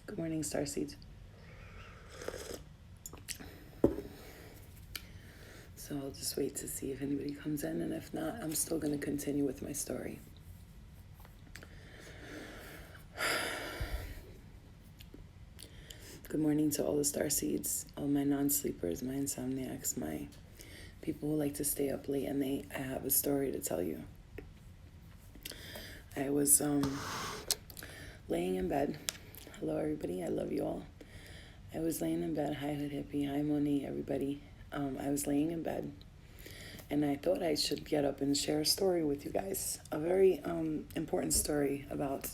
Good morning, starseeds. So I'll just wait to see if anybody comes in, and if not, I'm still going to continue with my story. Good morning to all the starseeds, all my non-sleepers, my insomniacs, my people who like to stay up late, and I have a story to tell you. I was laying in bed. Hello, everybody. I love you all. I was laying in bed. Hi, Hood Hippie. Hi, Moni, everybody. I was laying in bed, and I thought I should get up and share a story with you guys. A very important story about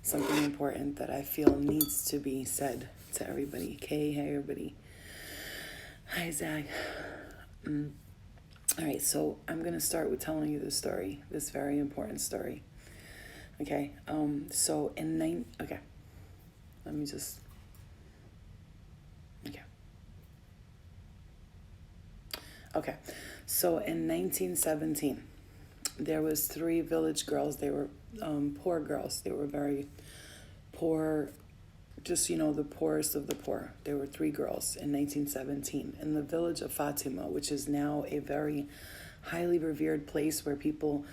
something important that I feel needs to be said to everybody. Kay, hey, everybody. Hi, Zach. All right, so I'm going to start with telling you this story, this very important story. Okay, so okay, let me just, okay, so in 1917, there was 3 village girls. They were poor girls. They were very poor, just, the poorest of the poor. There were 3 girls in 1917 in the village of Fatima, which is now a very highly revered place where people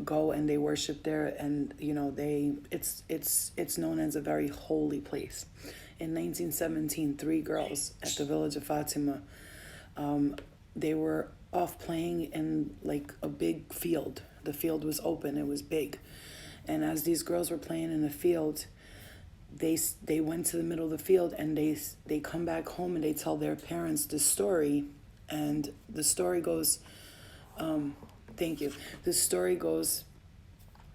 go and they worship there, and it's known as a very holy place. In 1917, 3 girls at the village of Fatima, they were off playing in like a big field. The field was open, it was big, and as these girls were playing in the field, they went to the middle of the field, and they come back home and they tell their parents the story. And the story goes, thank you. The story goes,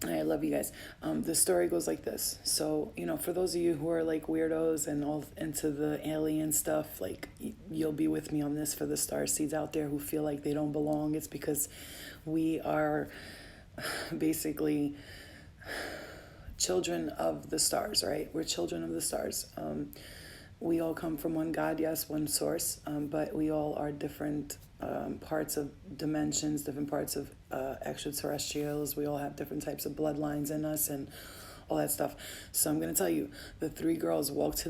I love you guys. The story goes like this. So, for those of you who are like weirdos and all into the alien stuff, like you'll be with me on this. For the starseeds out there who feel like they don't belong, it's because we are basically children of the stars, right? We're children of the stars. We all come from one God, yes, one source, but we all are different parts of dimensions, different parts of extraterrestrials. We all have different types of bloodlines in us and all that stuff. So I'm going to tell you, the 3 girls walked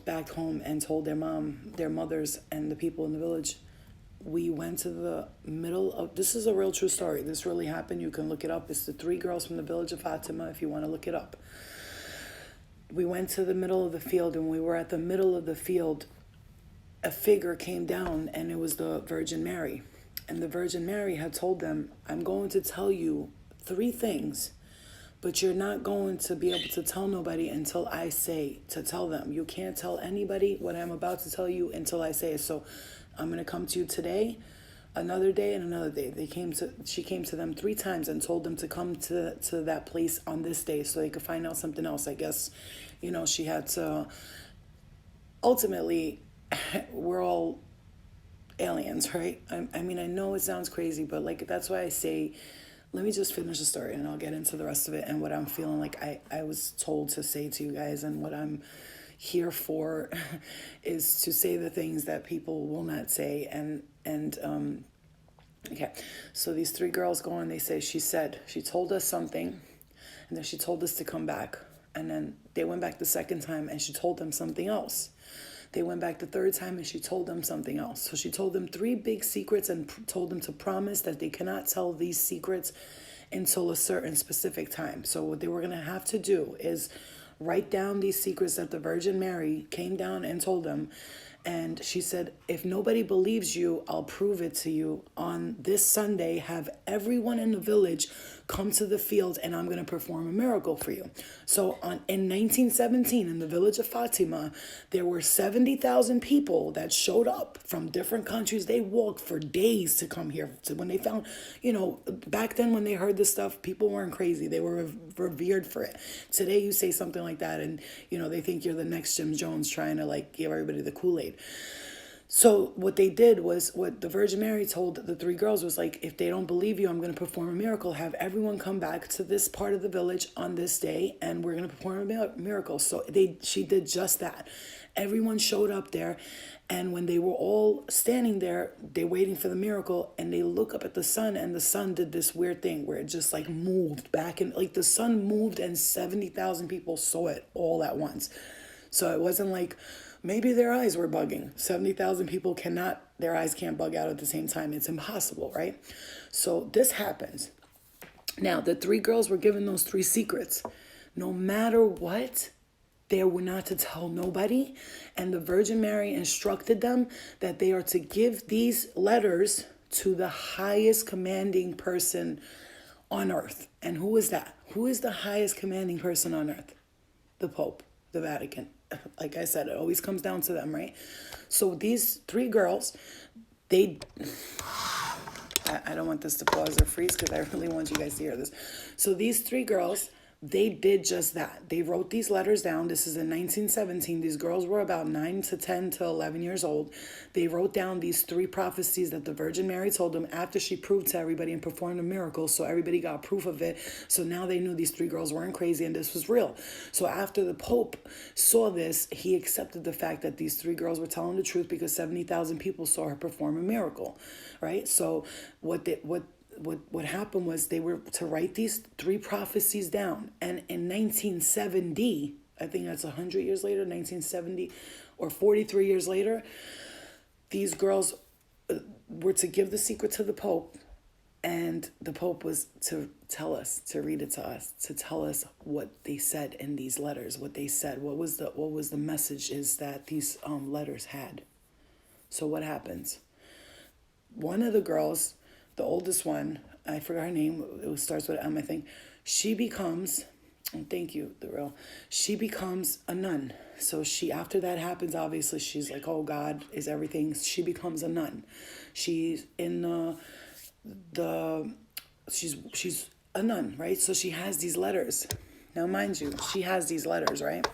back home and told their mothers, and the people in the village. We went to the middle of, this is a real true story. This really happened. You can look it up. It's the 3 girls from the village of Fatima if you want to look it up. We went to the middle of the field, and we were at the middle of the field. A figure came down, and it was the Virgin Mary. And the Virgin Mary had told them, I'm going to tell you 3 things, but you're not going to be able to tell nobody until I say to tell them. You can't tell anybody what I'm about to tell you until I say it. So I'm going to come to you today, another day, and another day. She came to them 3 times and told them to come to that place on this day so they could find out something else. I guess, she had to, ultimately, we're all aliens, right? I mean, I know it sounds crazy, but like, that's why I say, let me just finish the story and I'll get into the rest of it and what I'm feeling like I was told to say to you guys, and what I'm here for is to say the things that people will not say. And okay, so these 3 girls go and they say, she told us something, and then she told us to come back, and then they went back the second time and she told them something else. They went back the third time and she told them something else. So she told them 3 big secrets and told them to promise that they cannot tell these secrets until a certain specific time. So what they were going to have to do is write down these secrets that the Virgin Mary came down and told them. And she said, if nobody believes you, I'll prove it to you. On this Sunday, have everyone in the village come to the field, and I'm going to perform a miracle for you. So in 1917, in the village of Fatima, there were 70,000 people that showed up from different countries. They walked for days to come here. So when they found, back then when they heard this stuff, people weren't crazy. They were revered for it. Today, you say something like that, and, they think you're the next Jim Jones trying to, like, give everybody the Kool-Aid. So what they did was, what the Virgin Mary told the three girls was like, if they don't believe you, I'm going to perform a miracle. Have everyone come back to this part of the village on this day, and we're going to perform a miracle. So she did just that. Everyone showed up there, and when they were all standing there, they're waiting for the miracle, and they look up at the sun, and the sun did this weird thing where it just like moved back, and like the sun moved, and 70,000 people saw it all at once. So it wasn't like maybe their eyes were bugging. 70,000 people their eyes can't bug out at the same time. It's impossible, right? So this happens. Now, the three girls were given those three secrets. No matter what, they were not to tell nobody. And the Virgin Mary instructed them that they are to give these letters to the highest commanding person on earth. And who is that? Who is the highest commanding person on earth? The Pope, the Vatican. Like I said, it always comes down to them, right? So these three girls, I don't want this to pause or freeze because I really want you guys to hear this. So these three girls, they did just that. They wrote these letters down. This is in 1917. These girls were about 9 to 10 to 11 years old. They wrote down these three prophecies that the Virgin Mary told them after she proved to everybody and performed a miracle. So everybody got proof of it. So now they knew these three girls weren't crazy and this was real. So after the Pope saw this, he accepted the fact that these three girls were telling the truth because 70,000 people saw her perform a miracle, right? So what happened was they were to write these three prophecies down. And in 1970, I think that's 100 years later, 1970 or 43 years later, these girls were to give the secret to the Pope. And the Pope was to tell us, to read it to us, to tell us what they said in these letters, what they said, what was the message is that these letters had. So what happens? One of the girls, the oldest one, I forgot her name, it starts with M, I think. She becomes, thank you, she becomes a nun. So after that happens, obviously she's like, oh, God is everything. She becomes a nun. She's in she's a nun, right? So she has these letters. Now, mind you, she has these letters, right?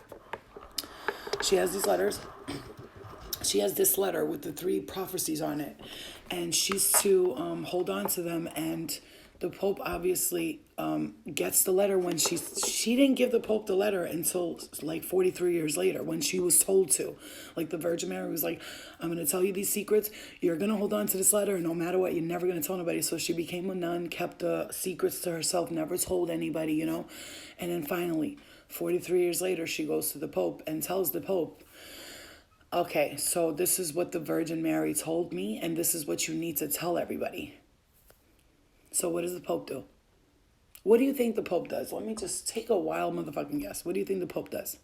She has these letters. She has this letter with the three prophecies on it, and she's to hold on to them. And the Pope obviously gets the letter when she didn't give the Pope the letter until like 43 years later when she was told to. Like the Virgin Mary was like, I'm going to tell you these secrets. You're going to hold on to this letter, and no matter what, you're never going to tell nobody. So she became a nun, kept the secrets to herself, never told anybody, And then finally, 43 years later, she goes to the Pope and tells the Pope, okay, so this is what the Virgin Mary told me, and this is what you need to tell everybody. So what does the Pope do? What do you think the Pope does? Let me just take a wild motherfucking guess. What do you think the Pope does?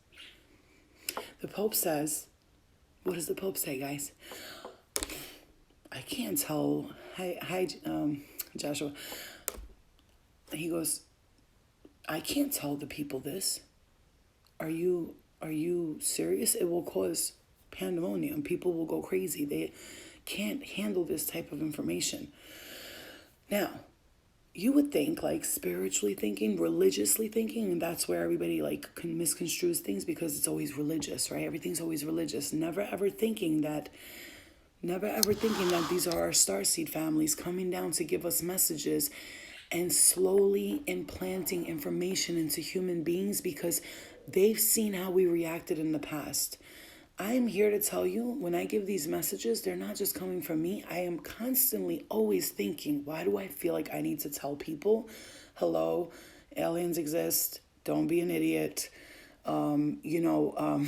The Pope says, what does the Pope say, guys? I can't tell. Hi, Joshua. He goes, I can't tell the people this. Are you serious? It will cause pandemonium. People will go crazy. They can't handle this type of information. Now, you would think, like, spiritually thinking, religiously thinking, and that's where everybody like can misconstrue things because it's always religious, right? Everything's always religious. Never ever thinking that these are our starseed families coming down to give us messages and slowly implanting information into human beings because they've seen how we reacted in the past. I'm here to tell you, when I give these messages, they're not just coming from me. I am constantly always thinking, why do I feel like I need to tell people, hello, aliens exist, don't be an idiot. The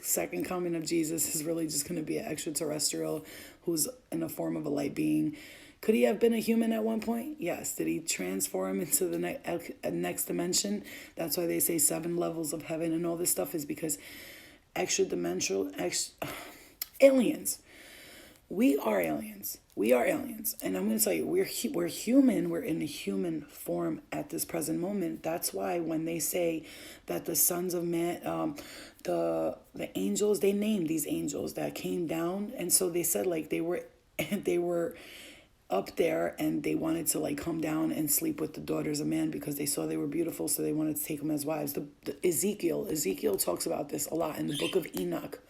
second coming of Jesus is really just going to be an extraterrestrial who's in the form of a light being. Could he have been a human at one point? Yes. Did he transform into the next dimension? That's why they say 7 levels of heaven and all this stuff is because aliens. We are aliens. And I'm going to tell you, we're human. We're in a human form at this present moment. That's why when they say that the sons of man, the angels, they named these angels that came down. And so they said like they were up there and they wanted to like come down and sleep with the daughters of man because they saw they were beautiful, so they wanted to take them as wives. The Ezekiel talks about this a lot in the book of Enoch.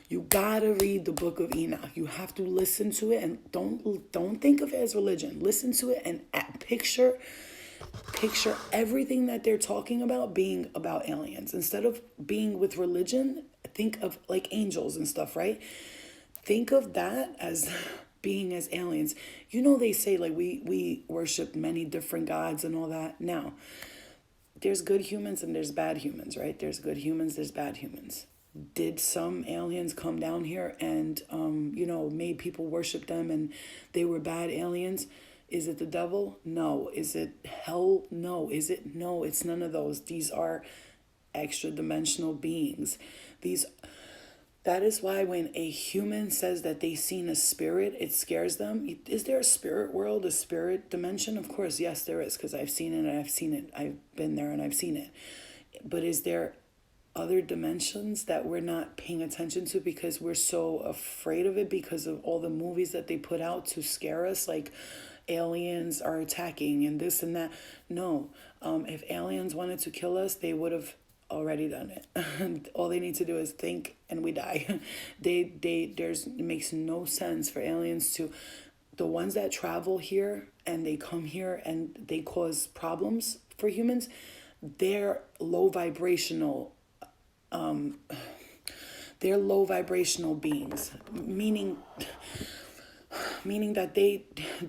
You gotta read the book of Enoch. You have to listen to it, and don't think of it as religion. Listen to it and picture everything that they're talking about being about aliens. Instead of being with religion, think of like angels and stuff, right? Think of that as being as aliens. You know, they say like we worship many different gods and all that. Now, there's good humans and there's bad humans, right? There's good humans, there's bad humans. Did some aliens come down here and made people worship them and they were bad aliens? Is it the devil? No. Is it hell? No. Is it? No, it's none of those. These are extra dimensional beings. That is why when a human says that they seen a spirit, it scares them. Is there a spirit world, a spirit dimension? Of course, yes, there is, because I've seen it and I've seen it. I've been there and I've seen it. But is there other dimensions that we're not paying attention to because we're so afraid of it because of all the movies that they put out to scare us, like aliens are attacking and this and that? No. If aliens wanted to kill us, they would have already done it. All they need to do is think and we die. It makes no sense for aliens to, the ones that travel here and they come here and they cause problems for humans, they're low vibrational beings, meaning that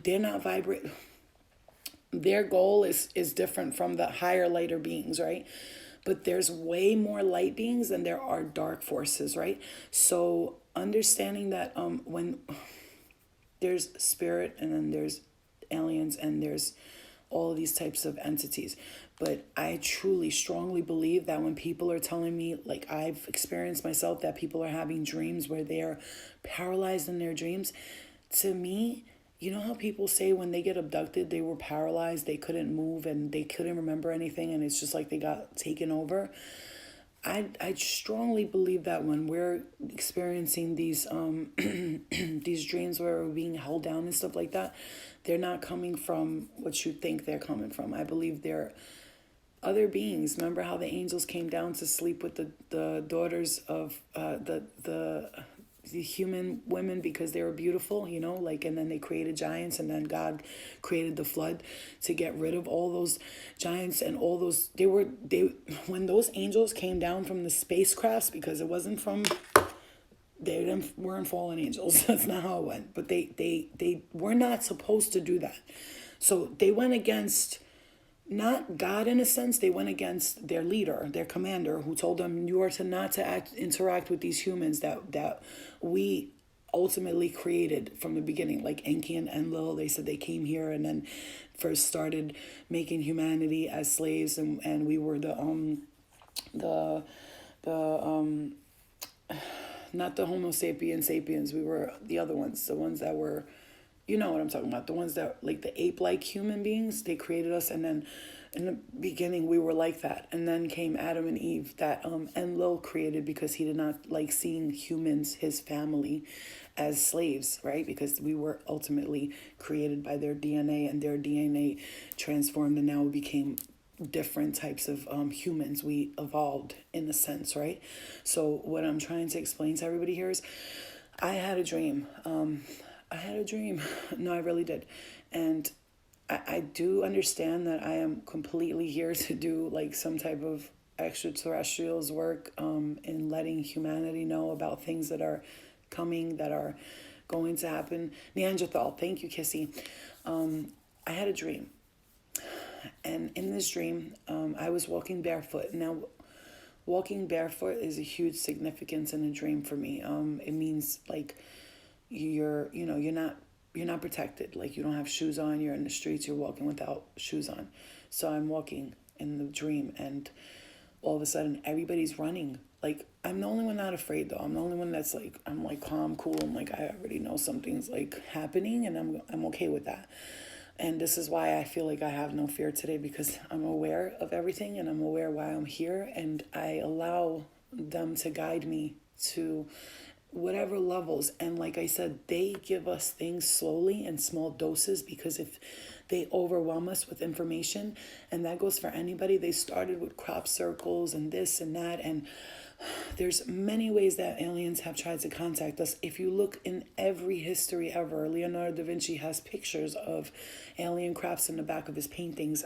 they're not vibrate. Their goal is different from the higher, lighter beings, right? But there's way more light beings than there are dark forces, right? So understanding that when there's spirit and then there's aliens and there's all of these types of entities. But I truly, strongly believe that when people are telling me, like I've experienced myself, that people are having dreams where they are paralyzed in their dreams, to me, you know how people say when they get abducted, they were paralyzed, they couldn't move and they couldn't remember anything and it's just like they got taken over? I strongly believe that when we're experiencing these these dreams where we're being held down and stuff like that, they're not coming from what you think they're coming from. I believe they're other beings. Remember how the angels came down to sleep with the daughters of the human women because they were beautiful, and then they created giants, and then God created the flood to get rid of all those giants and all those. When those angels came down from the spacecrafts, because it wasn't from, they weren't fallen angels. That's not how it went. But they were not supposed to do that. So they went against, not God in a sense, they went against their leader, their commander, who told them, you are to interact with these humans that we ultimately created from the beginning, like Enki and Enlil. They said they came here and then first started making humanity as slaves, and we were not the Homo sapiens, we were the other ones, the ones that were, you know what I'm talking about, the ones that, like the ape-like human beings, they created us, and then in the beginning we were like that. And then came Adam and Eve that Enlil created, because he did not like seeing humans, his family, as slaves, right? Because we were ultimately created by their DNA, and their DNA transformed, and now we became different types of humans. We evolved in a sense, right? So what I'm trying to explain to everybody here is, I had a dream. No, I really did. And I do understand that I am completely here to do like some type of extraterrestrials work in letting humanity know about things that are coming, that are going to happen. Neanderthal, thank you, Kissy. I had a dream. And in this dream, I was walking barefoot. Now, walking barefoot is a huge significance in a dream for me. It means like you're not protected. Like you don't have shoes on. You're in the streets. You're walking without shoes on. So I'm walking in the dream, and all of a sudden everybody's running. Like I'm the only one not afraid though. I'm the only one that's like, I'm like calm, cool. I'm like, I already know something's like happening, and I'm okay with that. And this is why I feel like I have no fear today, because I'm aware of everything, and I'm aware why I'm here, and I allow them to guide me to whatever levels. And like I said, they give us things slowly in small doses, because if they overwhelm us with information, and that goes for anybody. They started with crop circles and this and that, and there's many ways that aliens have tried to contact us. If you look in every history ever, Leonardo da Vinci has pictures of alien crafts in the back of his paintings.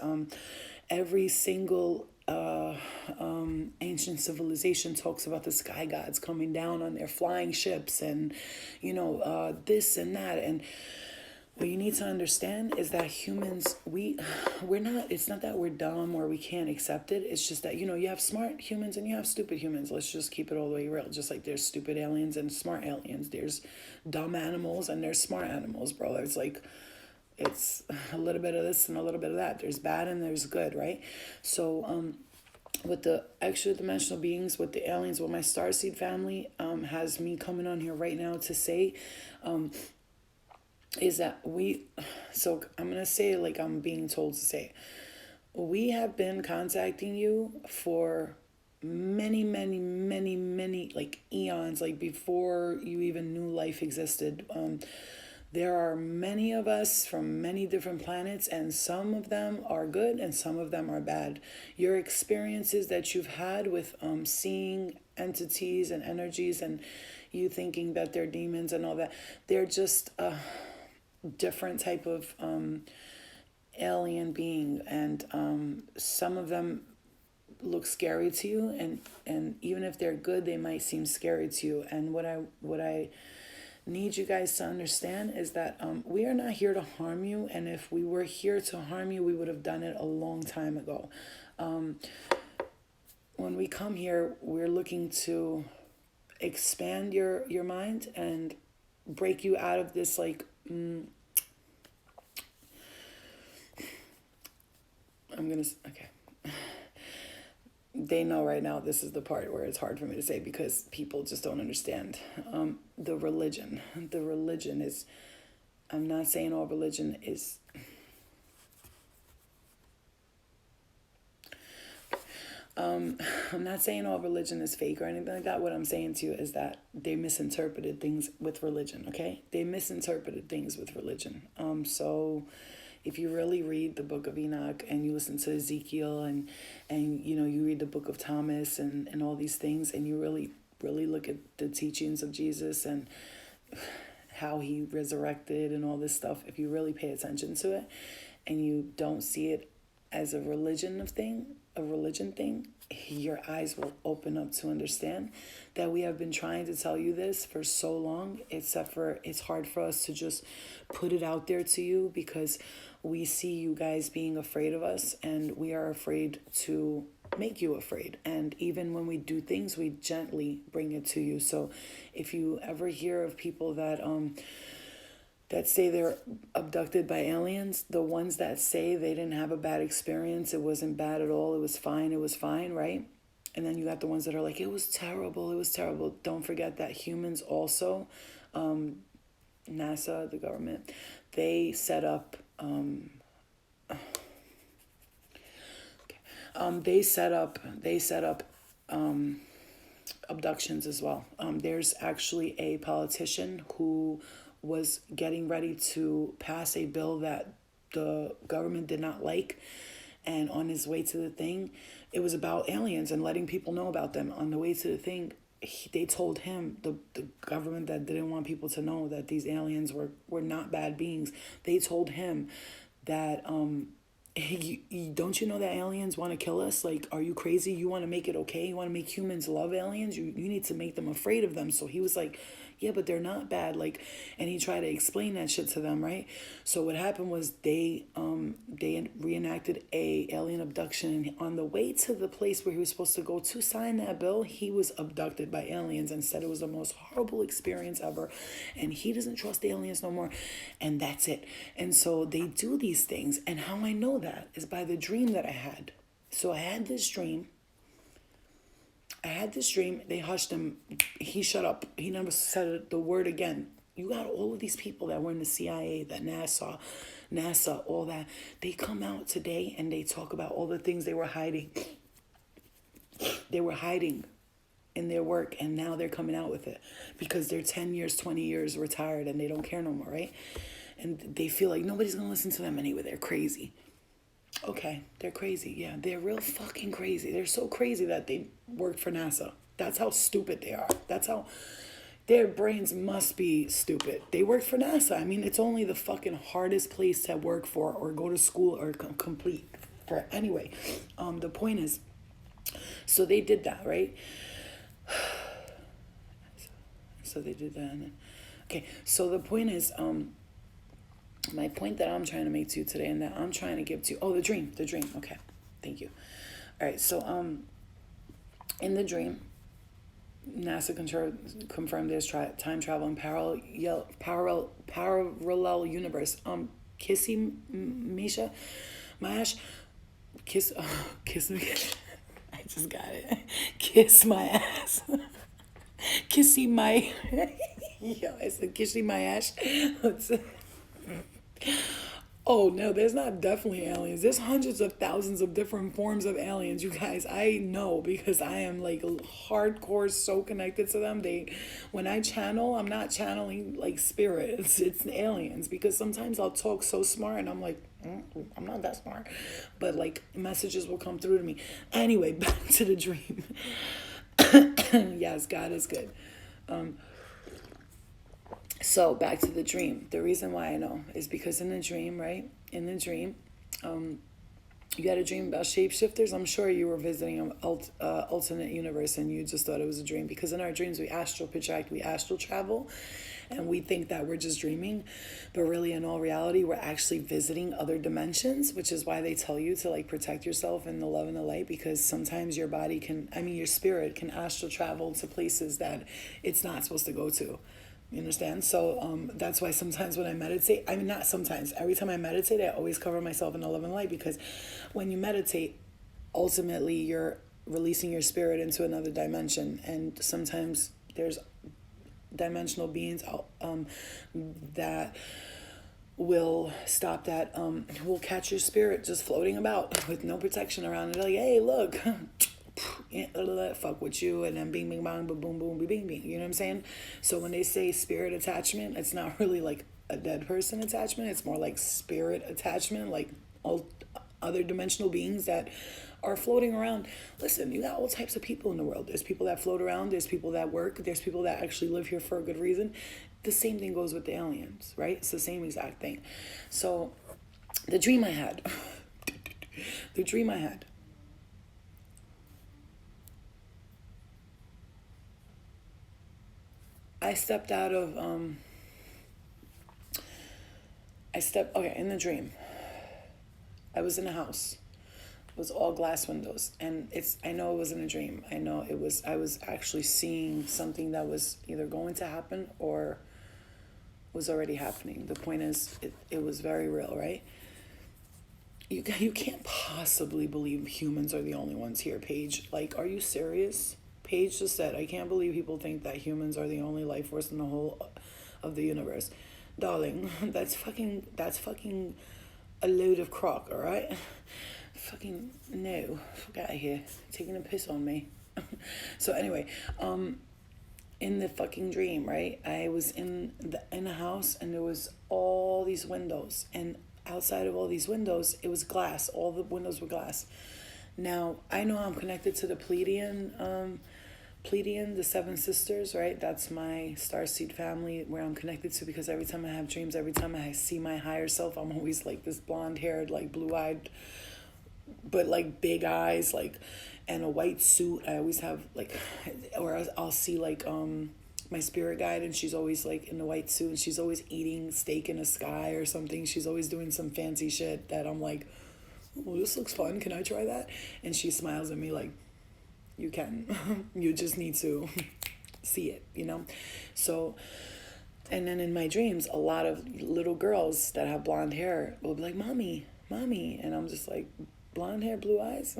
Every single ancient civilization talks about the sky gods coming down on their flying ships, and this and that. And what you need to understand is that humans, we're not, it's not that we're dumb or we can't accept it. It's just that, you have smart humans and you have stupid humans. Let's just keep it all the way real. Just like there's stupid aliens and smart aliens. There's dumb animals and there's smart animals, bro. It's like, it's a little bit of this and a little bit of that. There's bad and there's good, right? So, with the extra dimensional beings, with the aliens, with my starseed family, has me coming on here right now to say, is that so I'm going to say it like I'm being told to say. We have been contacting you for many, many, many, many, like eons, like before you even knew life existed. There are many of us from many different planets, and some of them are good and some of them are bad. Your experiences that you've had with seeing entities and energies, and you thinking that they're demons and all that, they're just different type of alien being, and some of them look scary to you, and even if they're good, they might seem scary to you. And what I need you guys to understand is that we are not here to harm you, and if we were here to harm you, we would have done it a long time ago. When we come here, we're looking to expand your mind and break you out of this okay. They know right now this is the part where it's hard for me to say, because people just don't understand. The religion is, I'm not saying all religion is, I'm not saying all religion is fake or anything like that. What I'm saying to you is that they misinterpreted things with religion, okay? They misinterpreted things with religion. So if you really read the book of Enoch and you listen to Ezekiel and you read the book of Thomas and all these things, and you really look at the teachings of Jesus and how he resurrected and all this stuff, if you really pay attention to it and you don't see it as a religion thing, your eyes will open up to understand that we have been trying to tell you this for so long, except for it's hard for us to just put it out there to you, because we see you guys being afraid of us, and we are afraid to make you afraid. And even when we do things, we gently bring it to you. So if you ever hear of people that say they're abducted by aliens, the ones that say they didn't have a bad experience, it wasn't bad at all, it was fine, right? And then you got the ones that are like, it was terrible. Don't forget that humans also, NASA, the government, they set up abductions as well. There's actually a politician who was getting ready to pass a bill that the government did not like, and on his way to the thing, it was about aliens and letting people know about them. On the way to the thing, they told him, the government that didn't want people to know that these aliens were not bad beings, they told him that don't you know that aliens want to kill us? Like, are you crazy? You want to make it okay? You want to make humans love aliens? You need to make them afraid of them. So he was like, yeah, but they're not bad. Like, and he tried to explain that shit to them, right? So what happened was they reenacted a alien abduction. On the way to the place where he was supposed to go to sign that bill, he was abducted by aliens and said it was the most horrible experience ever. And he doesn't trust aliens no more. And that's it. And so they do these things. And how I know that is by the dream that I had. So I had this dream. They hushed him. He shut up. He never said the word again. You got all of these people that were in the CIA, that NASA, all that. They come out today and they talk about all the things they were hiding. in their work, and now they're coming out with it because they're 10 years, 20 years retired and they don't care no more, right? And they feel like nobody's gonna listen to them anyway. They're crazy. Okay, they're crazy. Yeah, they're real fucking crazy. They're so crazy that they worked for NASA. That's how stupid they are. That's how their brains must be stupid. They work for NASA. I mean, it's only the fucking hardest place to work for or go to school or complete for. Anyway, the point is, so they did that, right? So they did that. Okay, so the point is, my point that I'm trying to make to you today and that I'm trying to give to you, the dream. Okay, thank you. All right, so in the dream, NASA confirmed there's time travel in parallel universe. Kissy Misha, Mash, kiss me. I just got it. Kiss my ass. Kissy my. Yo, I said kissy my ass. Oh no, there's not definitely aliens. There's hundreds of thousands of different forms of aliens, you guys. I know because I am like hardcore so connected to them. When I channel, I'm not channeling like spirits. It's aliens because sometimes I'll talk so smart and I'm like, I'm not that smart. But like messages will come through to me. Anyway, back to the dream. Yes, God is good. So back to the dream. The reason why I know is because in the dream, right? In the dream, you had a dream about shapeshifters. I'm sure you were visiting an alternate universe and you just thought it was a dream because in our dreams we astral project, we astral travel, and we think that we're just dreaming, but really in all reality we're actually visiting other dimensions, which is why they tell you to like protect yourself in the love and the light, because sometimes your spirit can astral travel to places that it's not supposed to go to. You understand? So that's why sometimes when I meditate, not sometimes, every time I meditate, I always cover myself in the love and light, because when you meditate, ultimately you're releasing your spirit into another dimension. And sometimes there's dimensional beings that will stop that, will catch your spirit just floating about with no protection around it. Like, hey, look. Fuck with you, and then bing bing bang boom boom boom bing bing. You know what I'm saying? So when they say spirit attachment, it's not really like a dead person attachment. It's more like spirit attachment, like all other dimensional beings that are floating around. Listen, you got all types of people in the world. There's people that float around. There's people that work. There's people that actually live here for a good reason. The same thing goes with the aliens, right? It's the same exact thing. So the dream I had, I stepped out of, in the dream, I was in a house. It was all glass windows. And I know it wasn't a dream. I was actually seeing something that was either going to happen or was already happening. The point is, it was very real, right? You can't possibly believe humans are the only ones here, Paige. Like, are you serious? Paige just said, I can't believe people think that humans are the only life force in the whole of the universe. Darling, that's fucking a load of crock, all right? Fucking no. Fuck out of here. Taking a piss on me. So anyway, in the fucking dream, right? I was in a house and there was all these windows, and outside of all these windows, it was glass. All the windows were glass. Now, I know I'm connected to the Pleiadian, the Seven Sisters, right? That's my starseed family where I'm connected to, because every time I have dreams, every time I see my higher self, I'm always like this blonde-haired, like blue-eyed, but like big eyes, like, and a white suit. I always have like, or I'll see like my spirit guide, and she's always like in the white suit, and she's always eating steak in the sky or something. She's always doing some fancy shit that I'm like, well, this looks fun. Can I try that? And she smiles at me like, you can. You just need to see it, you know? So, and then in my dreams, a lot of little girls that have blonde hair will be like, mommy. And I'm just like, blonde hair, blue eyes?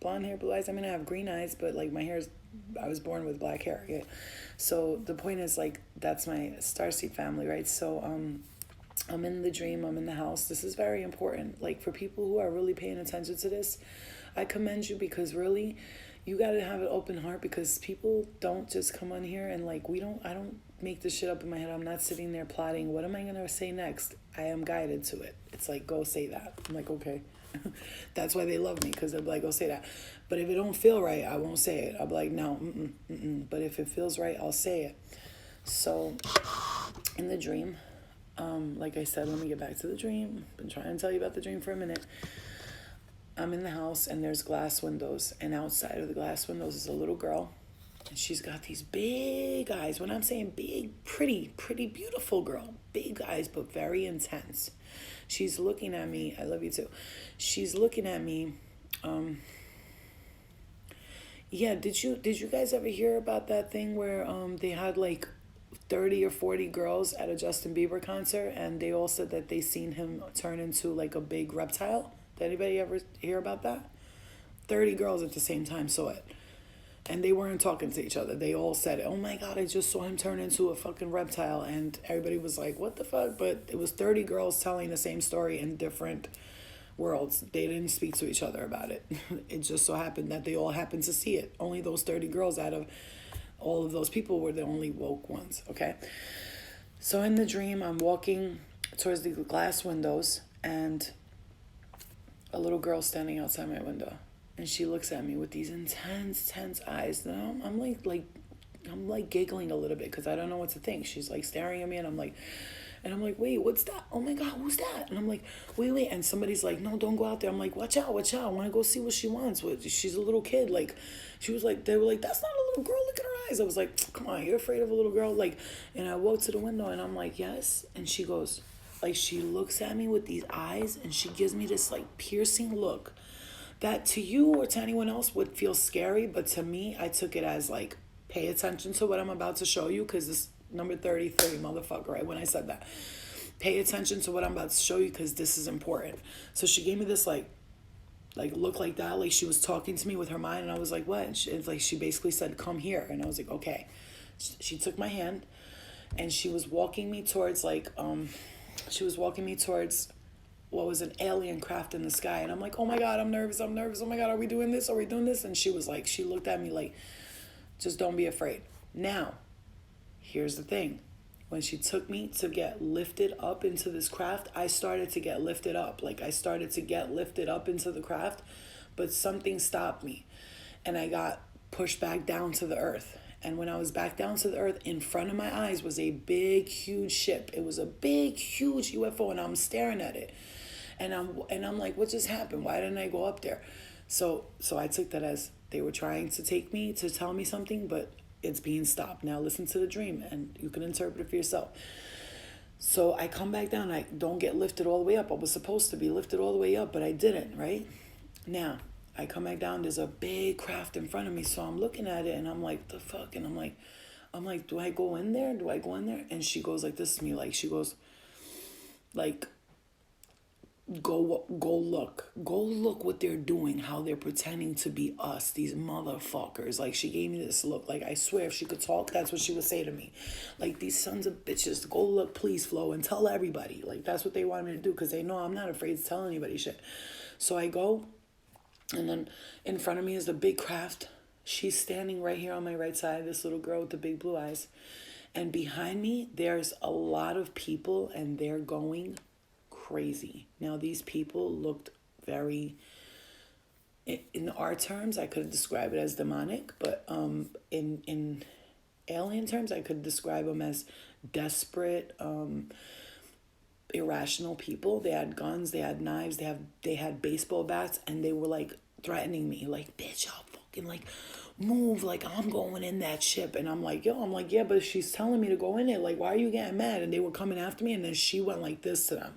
Blonde hair, blue eyes? I mean, I have green eyes, but like I was born with black hair. Yeah. So the point is, like, that's my starseed family, right? So, I'm in the dream, I'm in the house. This is very important. Like, for people who are really paying attention to this, I commend you, because really, you got to have an open heart, because people don't just come on here and like, I don't make this shit up in my head. I'm not sitting there plotting, what am I going to say next? I am guided to it. It's like, go say that. I'm like, okay. That's why they love me, because they'll be like, go say that. But if it don't feel right, I won't say it. I'll be like, no, But if it feels right, I'll say it. So in the dream, like I said, let me get back to the dream. Been trying to tell you about the dream for a minute. I'm in the house and there's glass windows, and outside of the glass windows is a little girl, and she's got these big eyes. When I'm saying big, pretty beautiful girl, big eyes, but very intense. She's looking at me. I love you too. She's looking at me. Yeah, did you guys ever hear about that thing where they had like 30 or 40 girls at a Justin Bieber concert, and they all said that they seen him turn into like a big reptile? Did anybody ever hear about that? 30 girls at the same time saw it. And they weren't talking to each other. They all said, oh my God, I just saw him turn into a fucking reptile. And everybody was like, what the fuck? But it was 30 girls telling the same story in different worlds. They didn't speak to each other about it. It just so happened that they all happened to see it. Only those 30 girls out of all of those people were the only woke ones, okay? So in the dream, I'm walking towards the glass windows, and a little girl standing outside my window, and she looks at me with these intense eyes. And I'm like giggling a little bit because I don't know what to think. She's like staring at me, and I'm like, wait, what's that? Oh my God, who's that? And I'm like, wait. And somebody's like, no, don't go out there. I'm like, watch out. I want to go see what she wants. She's a little kid. Like, she was like, they were like, that's not a little girl. Look at her eyes. I was like, come on, you're afraid of a little girl? Like, and I walked to the window, and I'm like, yes. And she goes, like, she looks at me with these eyes, and she gives me this like piercing look that to you or to anyone else would feel scary. But to me, I took it as like, pay attention to what I'm about to show you, because this number 33, motherfucker, right? When I said that, pay attention to what I'm about to show you, because this is important. So she gave me this like look like that, like she was talking to me with her mind, and I was like, what? And she basically said, come here. And I was like, okay. She took my hand, and she was walking me towards what was an alien craft in the sky. And I'm like, oh my God, I'm nervous. Oh my God, are we doing this? And she was like, she looked at me like, just don't be afraid. Now, here's the thing. When she took me to get lifted up into this craft, I started to get lifted up. Like, I started to get lifted up into the craft, but something stopped me, and I got pushed back down to the earth. And when I was back down to the earth, in front of my eyes was a big, huge ship. It was a big, huge UFO, and I'm staring at it. And I'm like, what just happened? Why didn't I go up there? So I took that as they were trying to take me to tell me something, but it's being stopped. Now listen to the dream, and you can interpret it for yourself. So I come back down. I don't get lifted all the way up. I was supposed to be lifted all the way up, but I didn't, right? Now, I come back down. There's a big craft in front of me. So I'm looking at it, and I'm like, the fuck? And I'm like, do I go in there? And she goes like this to me. Like, she goes, like, go look what they're doing, how they're pretending to be us, these motherfuckers. Like, she gave me this look. Like, I swear, if she could talk, that's what she would say to me. Like, these sons of bitches, go look, please, Flo, and tell everybody. Like, that's what they wanted me to do, because they know I'm not afraid to tell anybody shit. So I go, and then in front of me is the big craft. She's standing right here on my right side, this little girl with the big blue eyes. And behind me, there's a lot of people, and they're going crazy. Now, these people looked very, in our terms, I could describe it as demonic, but in alien terms, I could describe them as desperate, irrational people. They had guns, they had knives, they had baseball bats, and they were like threatening me, like, bitch, I'll fucking like move, like I'm going in that ship. And I'm like, yeah, but she's telling me to go in it. Like, why are you getting mad? And they were coming after me, and then she went like this to them,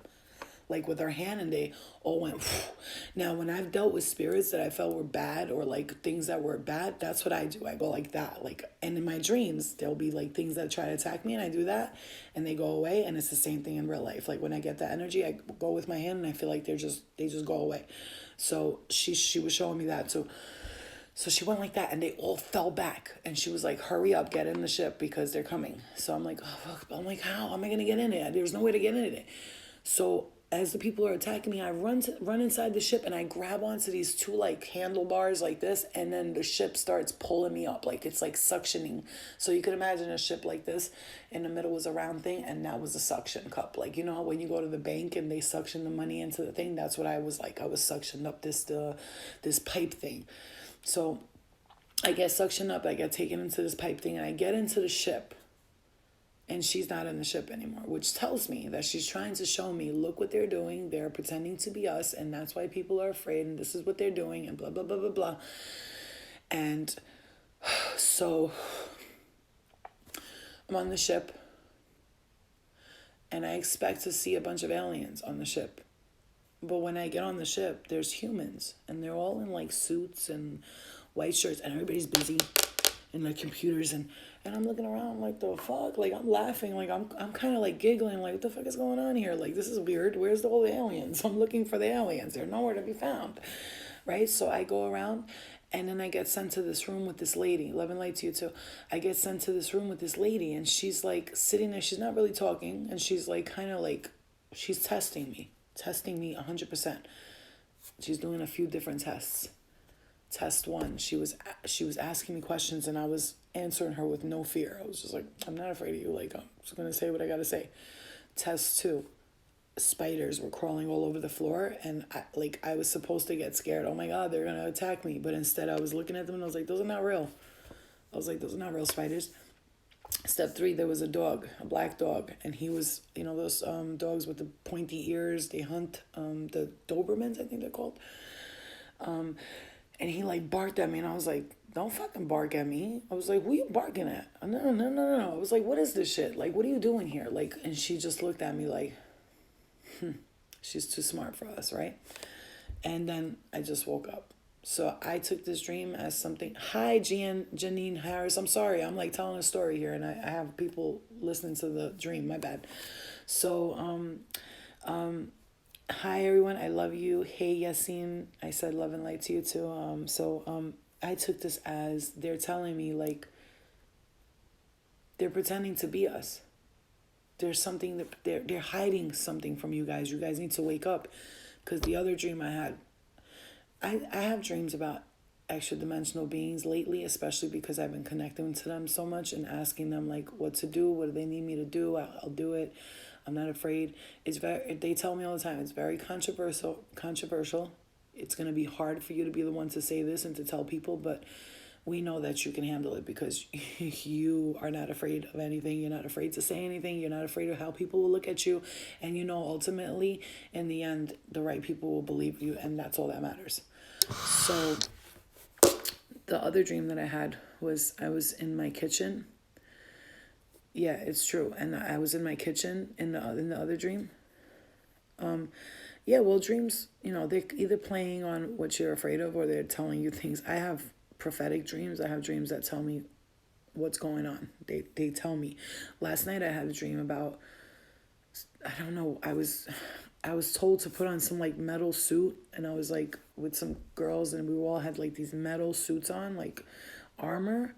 like with her hand, and they all went. Phew. Now, when I've dealt with spirits that I felt were bad, or like things that were bad, that's what I do. I go like that. Like, and in my dreams, there'll be like things that try to attack me, and I do that, and they go away. And it's the same thing in real life. Like, when I get that energy, I go with my hand, and I feel like they just go away. So she was showing me that too. So she went like that, and they all fell back. And she was like, hurry up, get in the ship, because they're coming. So I'm like, oh, fuck. I'm like, how am I going to get in it? There's no way to get in it. So as the people are attacking me, I run inside the ship and I grab onto these two like handlebars like this, and then the ship starts pulling me up, like it's like suctioning. So you could imagine a ship like this, in the middle was a round thing, and that was a suction cup. Like, you know how when you go to the bank and they suction the money into the thing, that's what I was like. I was suctioned up this pipe thing. So I get suctioned up, I get taken into this pipe thing, and I get into the ship. And she's not in the ship anymore, which tells me that she's trying to show me, look what they're doing. They're pretending to be us, and that's why people are afraid, and this is what they're doing, and blah, blah, blah, blah, blah. And so I'm on the ship, and I expect to see a bunch of aliens on the ship. But when I get on the ship, there's humans, and they're all in like suits and white shirts, and everybody's busy in their computers, and I'm looking around like, the fuck? Like, I'm laughing, like I'm kind of like giggling, like, what the fuck is going on here? Like, this is weird. Where's all the aliens? I'm looking for the aliens. They're nowhere to be found, right? So I go around, and then I get sent to this room with this lady. Love and light to you too. I get sent to this room with this lady, and she's like sitting there. She's not really talking, and she's like kind of like, she's testing me 100%. She's doing a few different tests. Test 1, she was asking me questions, and I was answering her with no fear. I was just like, I'm not afraid of you. Like, I'm just gonna say what I gotta say. Test 2, spiders were crawling all over the floor, and I was supposed to get scared. Oh my God, they're gonna attack me. But instead, I was looking at them, and I was like, those are not real. I was like, those are not real spiders. Step 3, there was a dog, a black dog, and he was, you know, those dogs with the pointy ears. They hunt, the Dobermans, I think they're called. And he like barked at me, and I was like, don't fucking bark at me. I was like, who you barking at? No. I was like, what is this shit? Like, what are you doing here? Like, and she just looked at me like, she's too smart for us, right? And then I just woke up. So I took this dream as something. Hi, Janine Harris. I'm sorry. I'm like telling a story here, and I have people listening to the dream. My bad. So, hi everyone, I love you. Hey Yassine, I said love and light to you too. I took this as they're telling me, like, they're pretending to be us. There's something that they're hiding something from you guys. You guys need to wake up, because the other dream I had, I have dreams about extra dimensional beings lately, especially because I've been connecting to them so much and asking them like what to do, what do they need me to do. I'll do it. I'm not afraid. They tell me all the time, it's very controversial. It's going to be hard for you to be the one to say this and to tell people, but we know that you can handle it because you are not afraid of anything. You're not afraid to say anything. You're not afraid of how people will look at you. And you know, ultimately, in the end, the right people will believe you, and that's all that matters. So the other dream that I had was I was in my kitchen. Yeah, it's true. And I was in my kitchen in the other dream. Yeah, well, dreams, you know, they're either playing on what you're afraid of, or they're telling you things. I have prophetic dreams. I have dreams that tell me what's going on. They tell me. Last night I had a dream about, I don't know, I was told to put on some like metal suit, and I was like with some girls, and we all had like these metal suits on, like armor.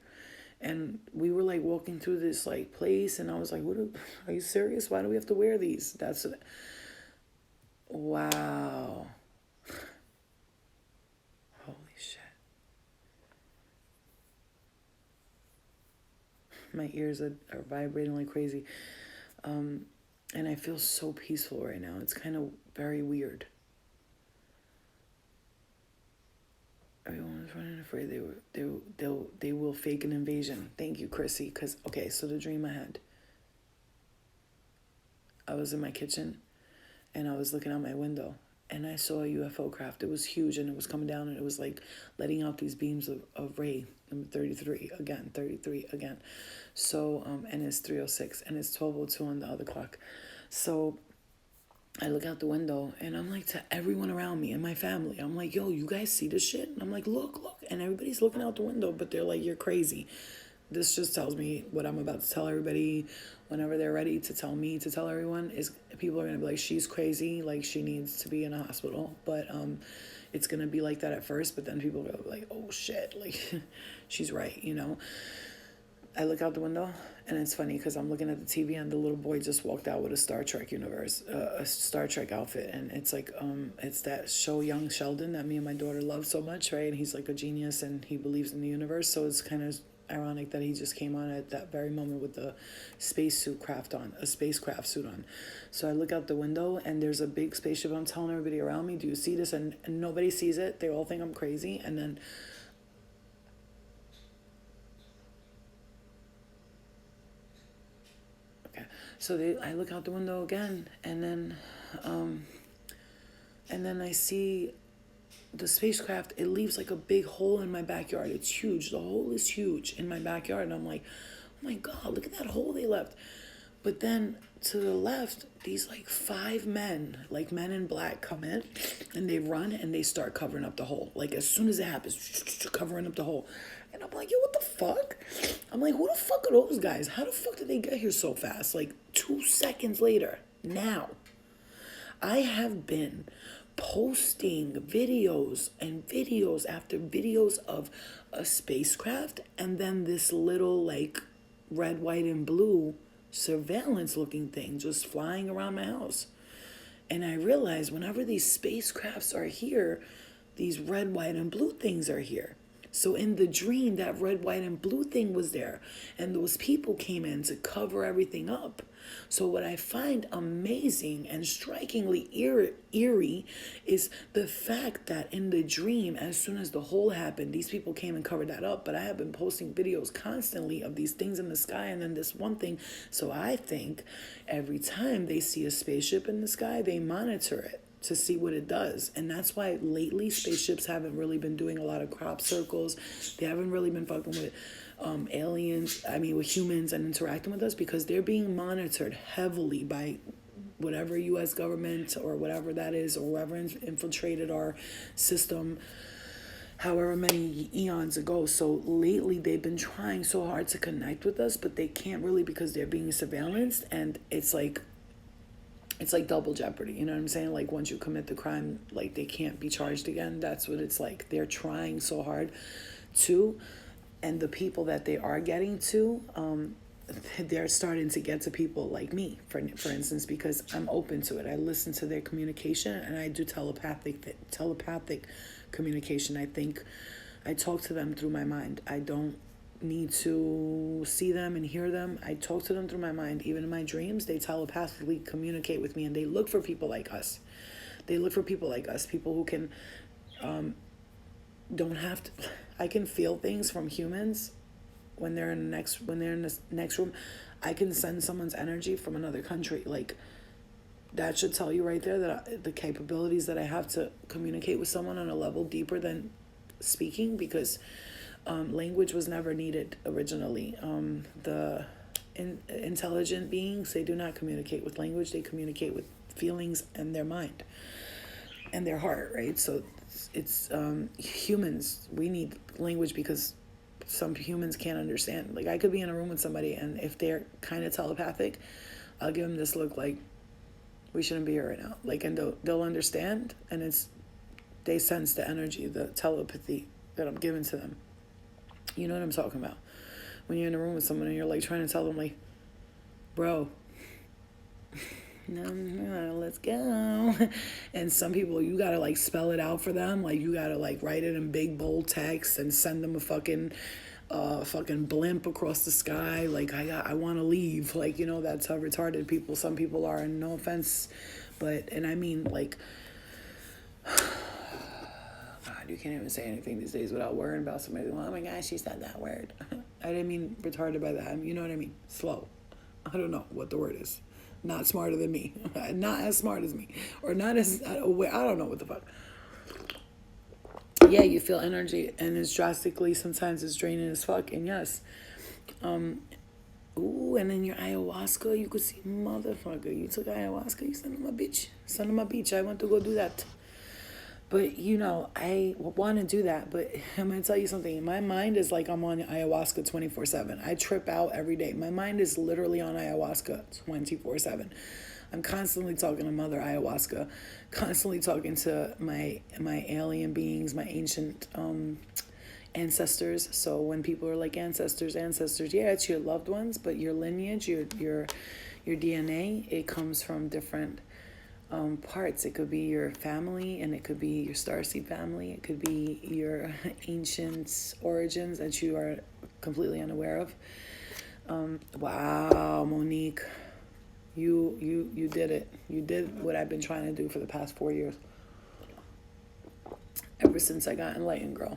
And we were like walking through this like place, and I was like, are you serious? Why do we have to wear these? Wow. Holy shit. My ears are vibrating like crazy. And I feel so peaceful right now. It's kind of very weird. Everyone was running afraid they will fake an invasion. Thank you, Chrissy. Because, okay, so the dream I had, I was in my kitchen, and I was looking out my window, and I saw a UFO craft. It was huge, and it was coming down, and it was like letting out these beams of ray. Number 33 again. So, and it's 3:06, and it's 12:02 on the other clock. So I look out the window, and I'm like to everyone around me and my family, I'm like, yo, you guys see this shit? And I'm like, look. And everybody's looking out the window, but they're like, you're crazy. This just tells me what I'm about to tell everybody whenever they're ready to tell me to tell everyone is people are going to be like, she's crazy. Like, she needs to be in a hospital. But it's going to be like that at first. But then people are going to be like, oh, shit. Like, she's right, you know. I look out the window, and it's funny because I'm looking at the TV, and the little boy just walked out with a Star Trek universe, a Star Trek outfit, and it's like, it's that show Young Sheldon that me and my daughter love so much, right? And he's like a genius, and he believes in the universe, so it's kind of ironic that he just came on at that very moment with the spacecraft suit on. So I look out the window, and there's a big spaceship. I'm telling everybody around me, do you see this? And nobody sees it. They all think I'm crazy, and then so I look out the window again, and then I see the spacecraft. It leaves like a big hole in my backyard. It's huge. The hole is huge in my backyard, and I'm like, oh my God, look at that hole they left. But then to the left, these like 5 men, like men in black, come in, and they run and they start covering up the hole. Like as soon as it happens, covering up the hole. And I'm like, yo, what the fuck? I'm like, who the fuck are those guys? How the fuck did they get here so fast? Like 2 seconds later, now, I have been posting videos and videos after videos of a spacecraft and then this little like red, white, and blue surveillance looking thing just flying around my house. And I realized whenever these spacecrafts are here, these red, white, and blue things are here. So in the dream, that red, white, and blue thing was there. And those people came in to cover everything up. So what I find amazing and strikingly eerie is the fact that in the dream, as soon as the hole happened, these people came and covered that up. But I have been posting videos constantly of these things in the sky and then this one thing. So I think every time they see a spaceship in the sky, they monitor it to see what it does. And that's why lately spaceships haven't really been doing a lot of crop circles. They haven't really been fucking with aliens, with humans and interacting with us, because they're being monitored heavily by whatever U.S. government or whatever that is, or whoever infiltrated our system however many eons ago. So lately they've been trying so hard to connect with us, but they can't really because they're being surveillanced. And it's like double jeopardy, you know what I'm saying? Like once you commit the crime, like they can't be charged again. That's what it's like. They're trying so hard to, and the people that they are getting to, they're starting to get to people like me, for instance, because I'm open to it. I listen to their communication, and I do telepathic communication. I think I talk to them through my mind. I don't need to see them and hear them. I talk to them through my mind. Even in my dreams, they telepathically communicate with me, and they look for people like us. People who can don't have to. I can feel things from humans when they're in the next room. I can send someone's energy from another country. Like that should tell you right there that the capabilities that I have to communicate with someone on a level deeper than speaking, because language was never needed originally. The intelligent beings, they do not communicate with language. They communicate with feelings and their mind and their heart, right? So it's humans, we need language because some humans can't understand. Like I could be in a room with somebody, and if they're kind of telepathic, I'll give them this look like, we shouldn't be here right now. Like, and they'll understand, and they sense the energy, the telepathy that I'm giving to them. You know what I'm talking about? When you're in a room with someone and you're like trying to tell them like, bro, no, let's go. And some people, you gotta like spell it out for them. Like you gotta like write it in big bold text and send them a fucking blimp across the sky. Like I want to leave. Like, you know, that's how retarded some people are. And no offense, and I mean like, God, you can't even say anything these days without worrying about somebody. Oh my gosh, she said that word. I didn't mean retarded by that. You know what I mean? Slow. I don't know what the word is. Not smarter than me. Not as smart as me. Or not as aware. I don't know what the fuck. Yeah, you feel energy, and it's drastically, sometimes it's draining as fuck. And yes. And then your ayahuasca, you could see, motherfucker, you took ayahuasca, you son of a bitch. I want to go do that. But, you know, I want to do that. But I'm going to tell you something. My mind is like I'm on ayahuasca 24/7. I trip out every day. My mind is literally on ayahuasca 24/7. I'm constantly talking to Mother Ayahuasca, constantly talking to my alien beings, my ancient ancestors. So when people are like ancestors, yeah, it's your loved ones, but your lineage, your DNA, it comes from different parts. It could be your family, and it could be your starseed family. It could be your ancient origins that you are completely unaware of. Wow, Monique, you did it. You did what I've been trying to do for the past 4 years. Ever since I got enlightened, girl.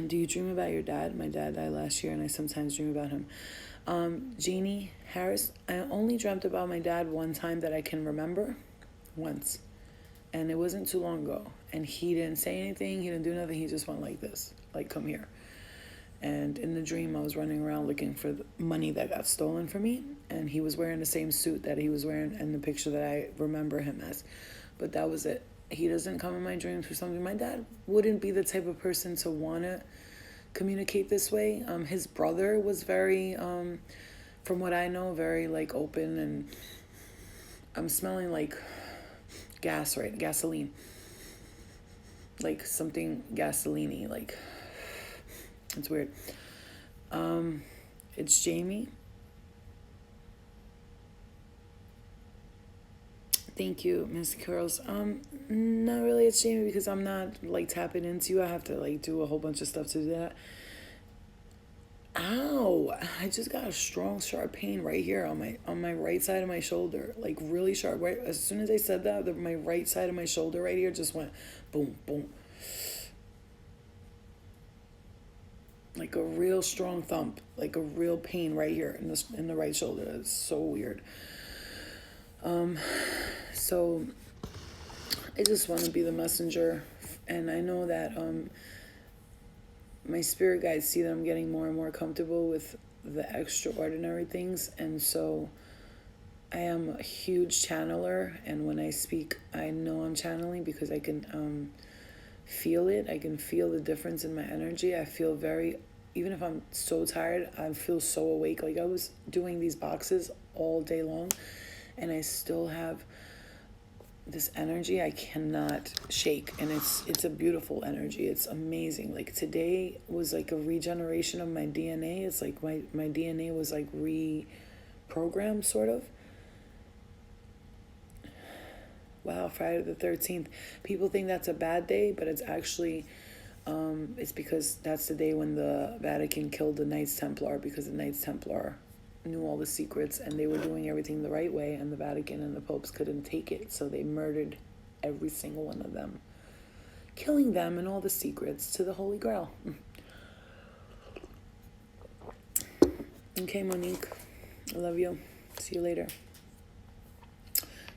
Do you dream about your dad? My dad died last year, and I sometimes dream about him. Jeannie Harris, I only dreamt about my dad one time that I can remember. Once. And it wasn't too long ago. And he didn't say anything. He didn't do nothing. He just went like this. Like, come here. And in the dream, I was running around looking for the money that got stolen from me. And he was wearing the same suit that he was wearing in the picture that I remember him as. But that was it. He doesn't come in my dreams for something. My dad wouldn't be the type of person to want to communicate this way. His brother was very, from what I know, very like open, and I'm smelling like gas, right? Gasoline. Like something gasoline-y, like it's weird. It's Jamie. Thank you, Miss Curls. Not really. It's Jamie because I'm not like tapping into you. I have to like do a whole bunch of stuff to do that. Ow! I just got a strong, sharp pain right here on my right side of my shoulder, like really sharp. Right as soon as I said that, my right side of my shoulder right here just went boom, boom, like a real strong thump, like a real pain right here in the right shoulder. It's so weird. So I just want to be the messenger, and I know that my spirit guides see that I'm getting more and more comfortable with the extraordinary things, and so I am a huge channeler, and when I speak, I know I'm channeling because I can feel it. I can feel the difference in my energy. I feel very, even if I'm so tired, I feel so awake. Like I was doing these boxes all day long, and I still have this energy I cannot shake, and it's a beautiful energy. It's amazing. Like today was like a regeneration of my DNA. It's like my DNA was like reprogrammed, sort of. Wow, Friday the 13th. People think that's a bad day, but it's actually it's because that's the day when the Vatican killed the Knights Templar, because the Knights Templar knew all the secrets, and they were doing everything the right way, and the Vatican and the popes couldn't take it, so they murdered every single one of them, killing them and all the secrets to the Holy Grail. Okay, Monique, I love you. See you later.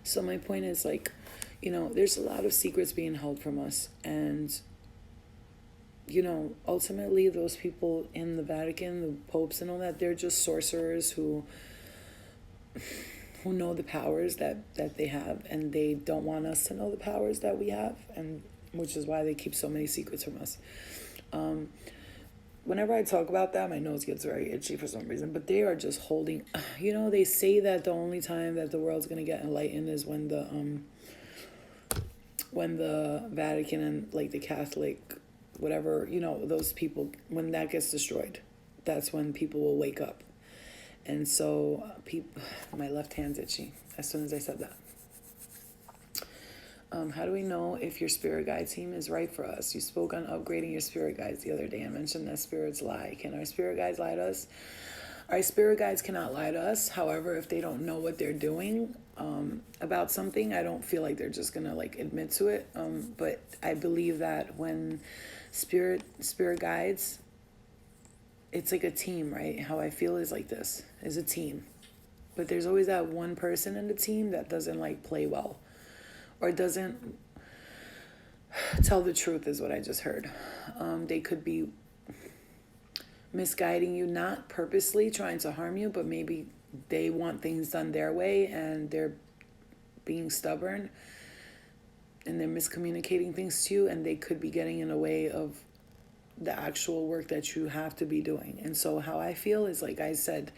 So my point is, like, there's a lot of secrets being held from us, and ultimately those people in the Vatican, the popes and all that, they're just sorcerers who know the powers that they have, and they don't want us to know the powers that we have, and which is why they keep so many secrets from us. Whenever I talk about that, my nose gets very itchy for some reason, but they are just holding, they say that the only time that the world's going to get enlightened is when the Vatican and like the Catholic, whatever, those people, when that gets destroyed, that's when people will wake up. And so my left hand's itchy as soon as I said that. How do we know if your spirit guide team is right for us? You spoke on upgrading your spirit guides the other day and mentioned that spirits lie. Can our spirit guides lie to us? Our spirit guides cannot lie to us. However, if they don't know what they're doing about something, I don't feel like they're just gonna like admit to it. But I believe that when spirit guides, it's like a team, right? How I feel is like this, is a team. But there's always that one person in the team that doesn't like play well, or doesn't tell the truth, is what I just heard. They could be misguiding you, not purposely trying to harm you, but maybe they want things done their way and they're being stubborn and they're miscommunicating things to you, and they could be getting in the way of the actual work that you have to be doing. And so how I feel is, like I said,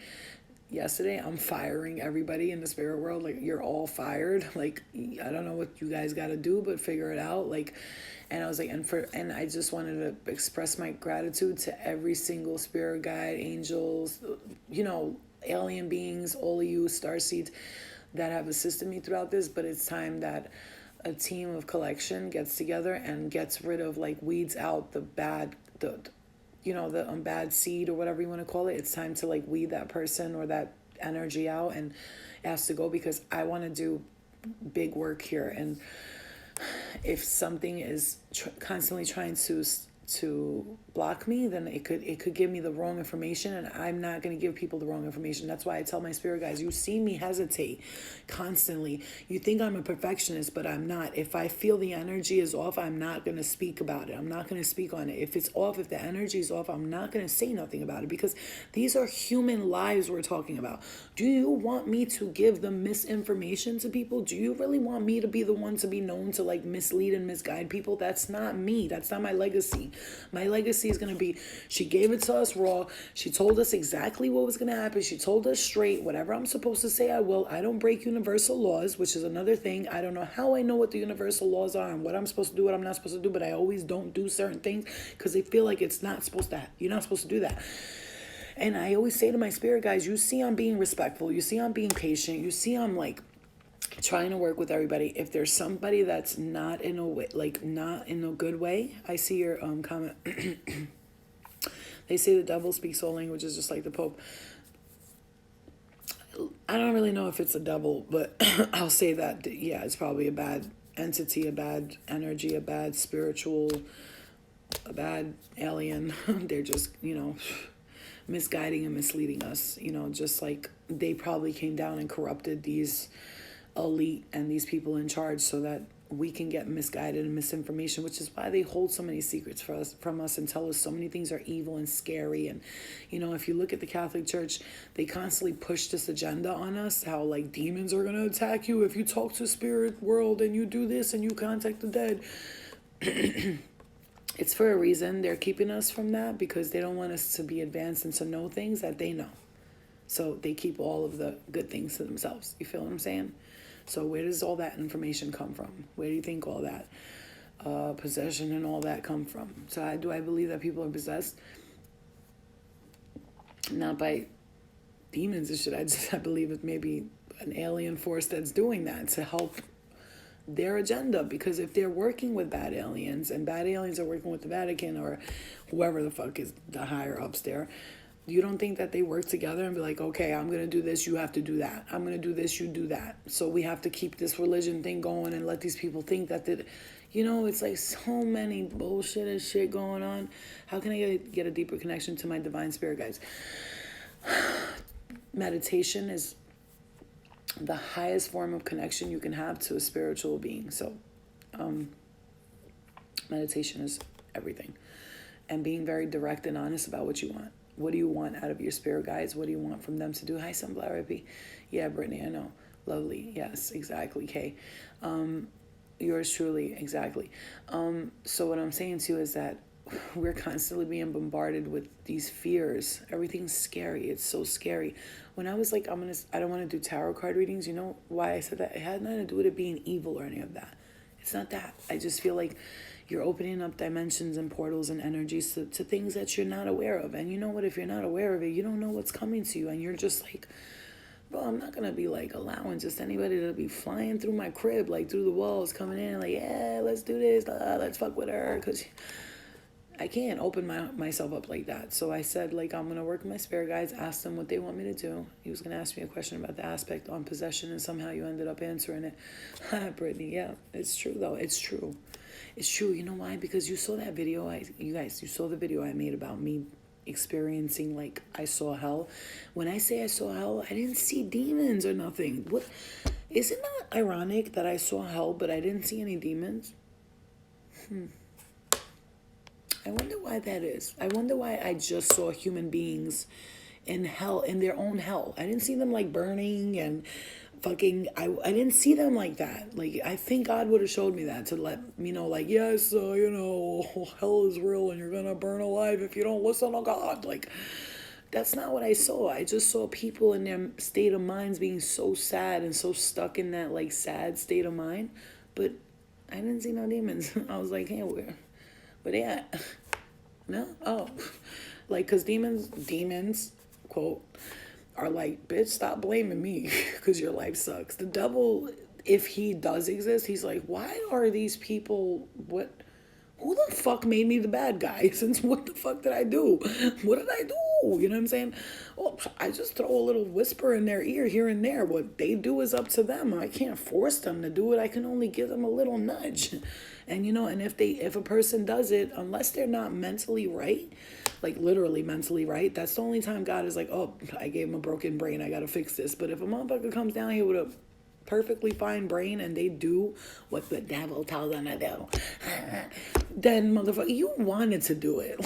yesterday, I'm firing everybody in the spirit world. Like, you're all fired. Like, I don't know what you guys got to do, but figure it out. Like, and I was like, and I just wanted to express my gratitude to every single spirit guide, angels, alien beings, all of you starseeds that have assisted me throughout this. But it's time that a team of collection gets together and gets rid of, like, weeds out the bad, the bad seed or whatever you want to call it. It's time to, like, weed that person or that energy out, and it has to go, because I want to do big work here. And if something is constantly trying to block me, then it could give me the wrong information, and I'm not going to give people the wrong information. That's why I tell my spirit guys, you see me hesitate constantly. You think I'm a perfectionist, but I'm not. If I feel the energy is off, I'm not going to speak about it. I'm not going to speak on it. If it's off, if the energy is off, I'm not going to say nothing about it, because these are human lives we're talking about. Do you want me to give the misinformation to people? Do you really want me to be the one to be known to, like, mislead and misguide people? That's not me. That's not my legacy. My legacy is going to be, she gave it to us raw. She told us exactly what was going to happen. She told us straight, whatever I'm supposed to say, I will. I don't break universal laws, which is another thing. I don't know how I know what the universal laws are and what I'm supposed to do, what I'm not supposed to do, but I always don't do certain things because they feel like it's not supposed to, you're not supposed to do that. And I always say to my spirit guys, you see I'm being respectful. You see I'm being patient. You see I'm, like, trying to work with everybody. If there's somebody that's not in a way, like, not in a good way, I see your comment. They say the devil speaks all languages, just like the Pope. I don't really know if it's a devil, but I'll say that, yeah, it's probably a bad entity, a bad energy, a bad spiritual, a bad alien. They're just, misguiding and misleading us, just like they probably came down and corrupted these elite and these people in charge so that we can get misguided and misinformation, which is why they hold so many secrets from us and tell us so many things are evil and scary. And, if you look at the Catholic Church, they constantly push this agenda on us, how, like, demons are going to attack you if you talk to spirit world and you do this and you contact the dead. It's for a reason. They're keeping us from that because they don't want us to be advanced and to know things that they know. So they keep all of the good things to themselves. You feel what I'm saying? So where does all that information come from? Where do you think all that possession and all that come from? So do I believe that people are possessed? Not by demons and shit. I believe it's maybe an alien force that's doing that to help their agenda, because if they're working with bad aliens and bad aliens are working with the Vatican or whoever the fuck is the higher ups there, you don't think that they work together and be like, okay, I'm going to do this, you have to do that. I'm going to do this, you do that. So we have to keep this religion thing going and let these people think that, it's like so many bullshit and shit going on. How can I get a deeper connection to my divine spirit guides? Meditation is the highest form of connection you can have to a spiritual being. So meditation is everything. And being very direct and honest about what you want. What do you want out of your spirit guides? What do you want from them to do? Hi, Sunflower Hippie. Yeah, Brittany, I know. Lovely. Yes, exactly. Kay. Yours truly, exactly. So what I'm saying to you is that we're constantly being bombarded with these fears. Everything's scary. It's so scary. When I was like, I don't want to do tarot card readings, you know why I said that? It had nothing to do with it being evil or any of that. It's not that. I just feel like you're opening up dimensions and portals and energies to things that you're not aware of. And you know what? If you're not aware of it, you don't know what's coming to you. And you're just like, bro, I'm not going to be like allowing just anybody to be flying through my crib, like through the walls, coming in like, yeah, let's do this. Let's fuck with her. Because I can't open myself up like that. So I said, like, I'm going to work with my spirit guides, ask them what they want me to do. He was going to ask me a question about the aspect on possession, and somehow you ended up answering it. Brittany, yeah, it's true, though. It's true. It's true. You know why? Because you saw that video. You saw the video I made about me experiencing, like, I saw hell. When I say I saw hell, I didn't see demons or nothing. What? Is it not ironic that I saw hell, but I didn't see any demons? I wonder why that is. I wonder why I just saw human beings in hell, in their own hell. I didn't see them like burning and fucking, I didn't see them like that. Like, I think God would have showed me that to let me know, like, yes, hell is real and you're gonna burn alive if you don't listen to God. Like, That's not what I saw. I just saw people in their state of minds being so sad and so stuck in that like sad state of mind. But I didn't see no demons. I was like, hey, where they at? No? Oh. Like, because demons, quote, are like, bitch, stop blaming me because your life sucks. The devil, if he does exist, he's like, why are these people, who the fuck made me the bad guy? Since what the fuck did I do? What did I do? You know what I'm saying? Well, I just throw a little whisper in their ear here and there. What they do is up to them. I can't force them to do it. I can only give them a little nudge. And and if a person does it, unless they're not mentally right, like literally mentally right, that's the only time God is like, oh, I gave him a broken brain. I got to fix this. But if a motherfucker comes down here with a perfectly fine brain and they do what the devil tells them to do, then motherfucker, you wanted to do it.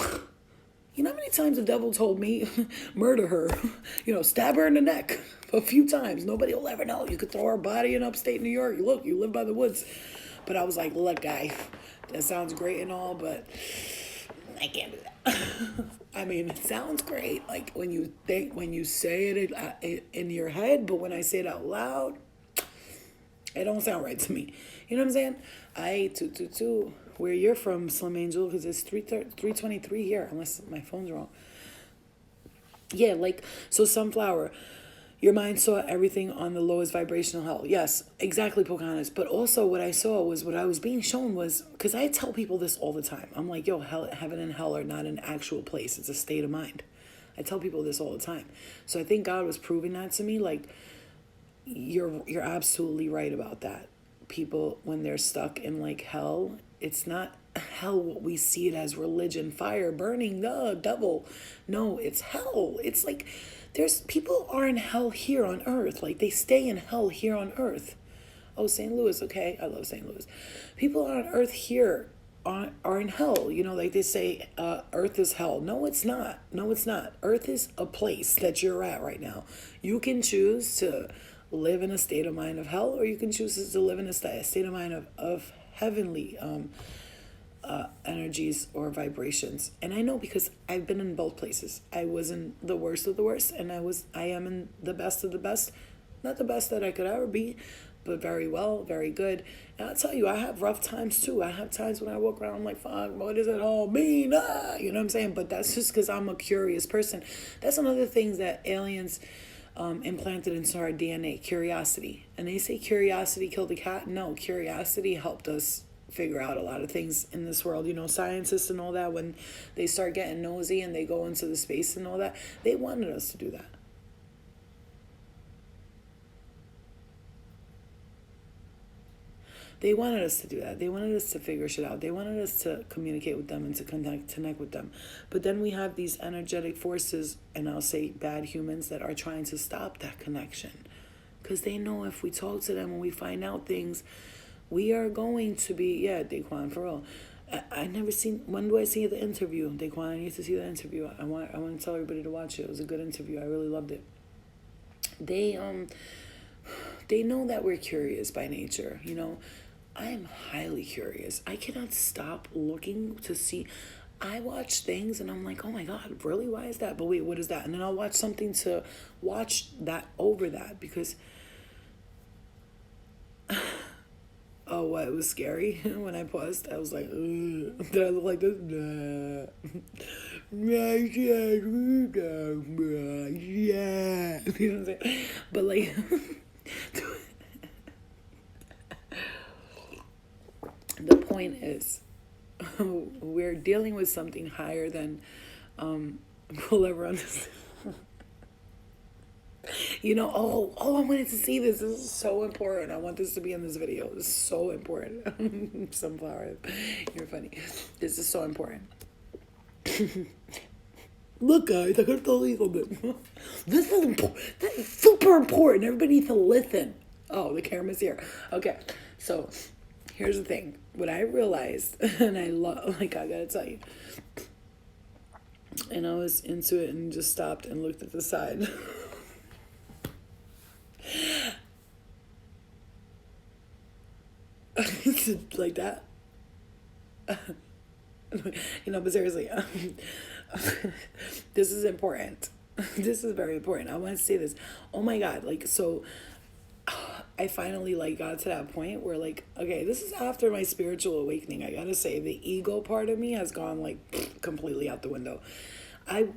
You know how many times the devil told me, murder her, stab her in the neck a few times. Nobody will ever know. You could throw her body in upstate New York. Look, you live by the woods. But I was like, look, guy, that sounds great and all, but I can't do that. I mean, it sounds great, like when you say it in your head, but when I say it out loud, it don't sound right to me. You know what I'm saying? I 222. Where you're from, Slim Angel, because it's 323 here, unless my phone's wrong. Yeah, like, so Sunflower, your mind saw everything on the lowest vibrational hell. Yes, exactly, Pocahontas. But also what I saw was, what I was being shown was, because I tell people this all the time. I'm like, yo, heaven and hell are not an actual place. It's a state of mind. I tell people this all the time. So I think God was proving that to me. Like, you're absolutely right about that. People, when they're stuck in like hell, it's not hell what we see it as, religion, fire, burning, the devil. No, it's hell. It's like there's people are in hell here on earth. Like they stay in hell here on earth. Oh, St. Louis, okay. I love St. Louis. People on earth here are in hell. Like they say, earth is hell. No, it's not. No, it's not. Earth is a place that you're at right now. You can choose to live in a state of mind of hell, or you can choose to live in a state of mind of heavenly energies or vibrations. And I know because I've been in both places. I was in the worst of the worst, and I am in the best of the best. Not the best that I could ever be, but very well, very good. And I'll tell you, I have rough times too. I have times when I walk around, I'm like, fuck, what does it all mean? You know what I'm saying? But that's just because I'm a curious person. That's another thing that aliens implanted into our DNA, curiosity. And they say curiosity killed the cat. No, curiosity helped us figure out a lot of things in this world. Scientists and all that, when they start getting nosy and they go into the space and all that, they wanted us to do that. They wanted us to do that. They wanted us to figure shit out. They wanted us to communicate with them and to connect with them. But then we have these energetic forces, and I'll say bad humans, that are trying to stop that connection. Because they know if we talk to them and we find out things, we are going to be, yeah, Daquan, for real. I never seen, when do I see the interview? Daquan, I need to see the interview. I want to tell everybody to watch it. It was a good interview. I really loved it. They know that we're curious by nature, I am highly curious. I cannot stop looking to see. I watch things and I'm like, oh my God, really? Why is that? But wait, what is that? And then I'll watch something to watch that over that, because oh, what? It was scary when I paused. I was like, ugh. Did I look like this? Nah. Yeah. You know what I'm saying? But like, the point is, we're dealing with something higher than we'll ever understand. I wanted to see this. This is so important. I want this to be in this video. This is so important. Sunflower, you're funny. This is so important. Look, guys, I gotta tell you something. This is important. This is super important. Everybody needs to listen. Oh, the camera's here. Okay, so here's the thing. What I realized, and I love, I gotta tell you, and I was into it and just stopped and looked at the side. Like that. But seriously, this is important. this is very important. I want to say this. Oh my God. Like, so I finally like got to that point where like, okay, this is after my spiritual awakening. I gotta say the ego part of me has gone like completely out the window. I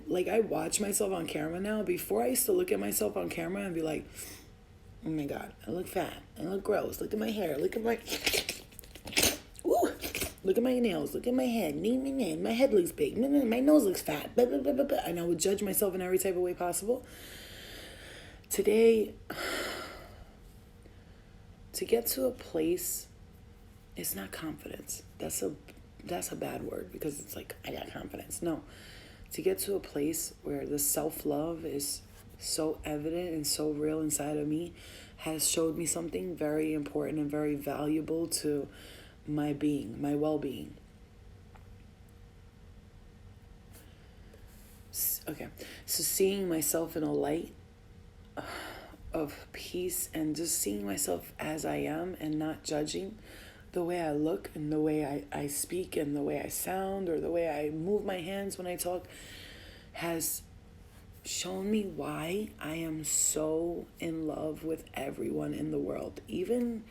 watch myself on camera now. Before I used to look at myself on camera and be like, oh my God, I look fat. I look gross. Look at my hair. Look at my Ooh, look at my nails. Look at my head. My head looks big. My nose looks fat. And I would judge myself in every type of way possible. Today, to get to a place, it's not confidence. That's a bad word because it's like, I got confidence. No. To get to a place where the self-love is so evident and so real inside of me has showed me something very important and very valuable to my being, my well-being. Okay, so seeing myself in a light of peace and just seeing myself as I am and not judging the way I look and the way I speak and the way I sound or the way I move my hands when I talk has shown me why I am so in love with everyone in the world. Even,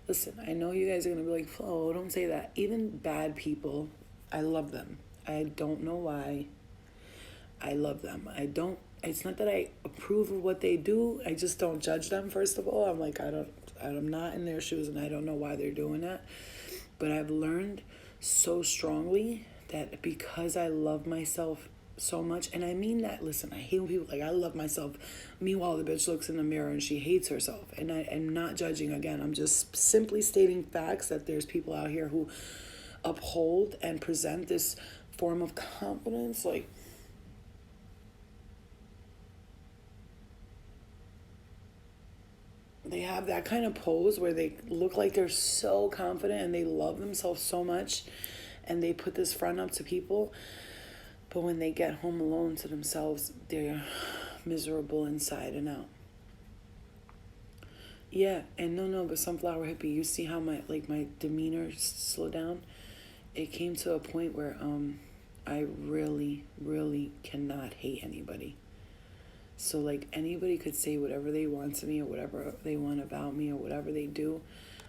listen, I know you guys are going to be like, Flo, don't say that. Even bad people, I love them. I don't know why. I love them. It's not that I approve of what they do. I just don't judge them, first of all. I'm like, I'm not in their shoes and I don't know why they're doing that. But I've learned so strongly that because I love myself so much, and I mean that, listen, I hate when people like, I love myself. Meanwhile, the bitch looks in the mirror and she hates herself. And I'm not judging again. I'm just simply stating facts that there's people out here who uphold and present this form of confidence. Like, they have that kind of pose where they look like they're so confident and they love themselves so much and they put this front up to people. But when they get home alone to themselves, they're miserable inside and out. Yeah, and no, but Sunflower Hippie, you see how my demeanor slowed down? It came to a point where I really, really cannot hate anybody. So like anybody could say whatever they want to me or whatever they want about me or whatever they do,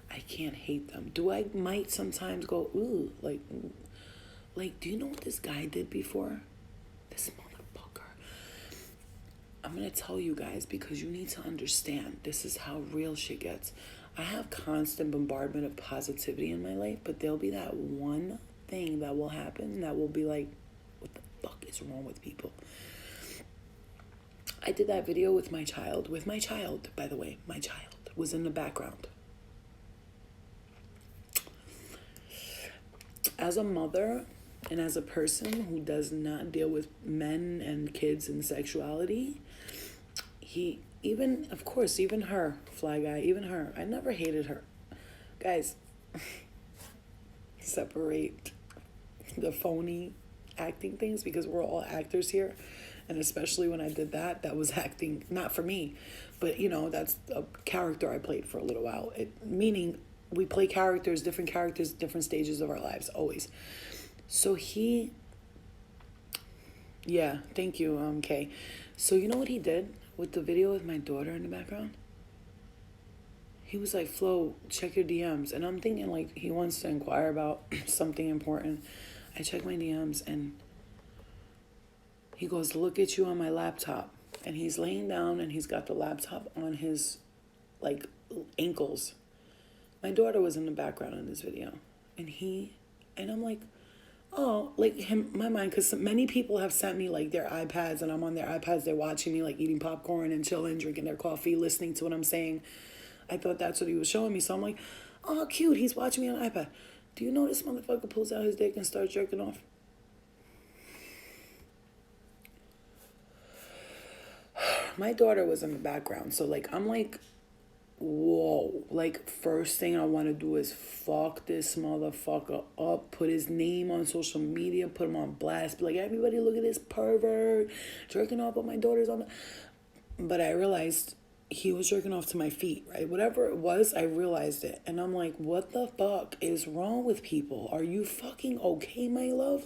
I can't hate them. Do I might sometimes go, ooh, like, do you know what this guy did before? This motherfucker. I'm going to tell you guys because you need to understand this is how real shit gets. I have constant bombardment of positivity in my life, but there'll be that one thing that will happen that will be like, what the fuck is wrong with people? I did that video with my child, by the way. My child was in the background. As a mother and as a person who does not deal with men and kids and sexuality, even her, Fly Guy, even her, I never hated her. Guys, separate the phony acting things because we're all actors here. And especially when I did that was acting, not for me, but that's a character I played for a little while. Meaning we play different characters, different stages of our lives, always. So yeah, thank you, Kay. So you know what he did with the video with my daughter in the background? He was like, Flo, check your DMs. And I'm thinking like he wants to inquire about something important. I check my DMs and he goes, look at you on my laptop. And he's laying down and he's got the laptop on his, ankles. My daughter was in the background in this video. And I'm like, oh, my mind, because many people have sent me, their iPads, and I'm on their iPads. They're watching me, eating popcorn and chilling, drinking their coffee, listening to what I'm saying. I thought that's what he was showing me. So I'm like, oh, cute. He's watching me on an iPad. Do you know this motherfucker pulls out his dick and starts jerking off? My daughter was in the background, so I'm like, whoa. First thing I want to do is fuck this motherfucker up, put his name on social media, put him on blast, be like, everybody look at this pervert jerking off on my daughter's on. But I realized he was jerking off to my feet, right? Whatever it was, I realized it. And I'm like, what the fuck is wrong with people? Are you fucking okay, my love?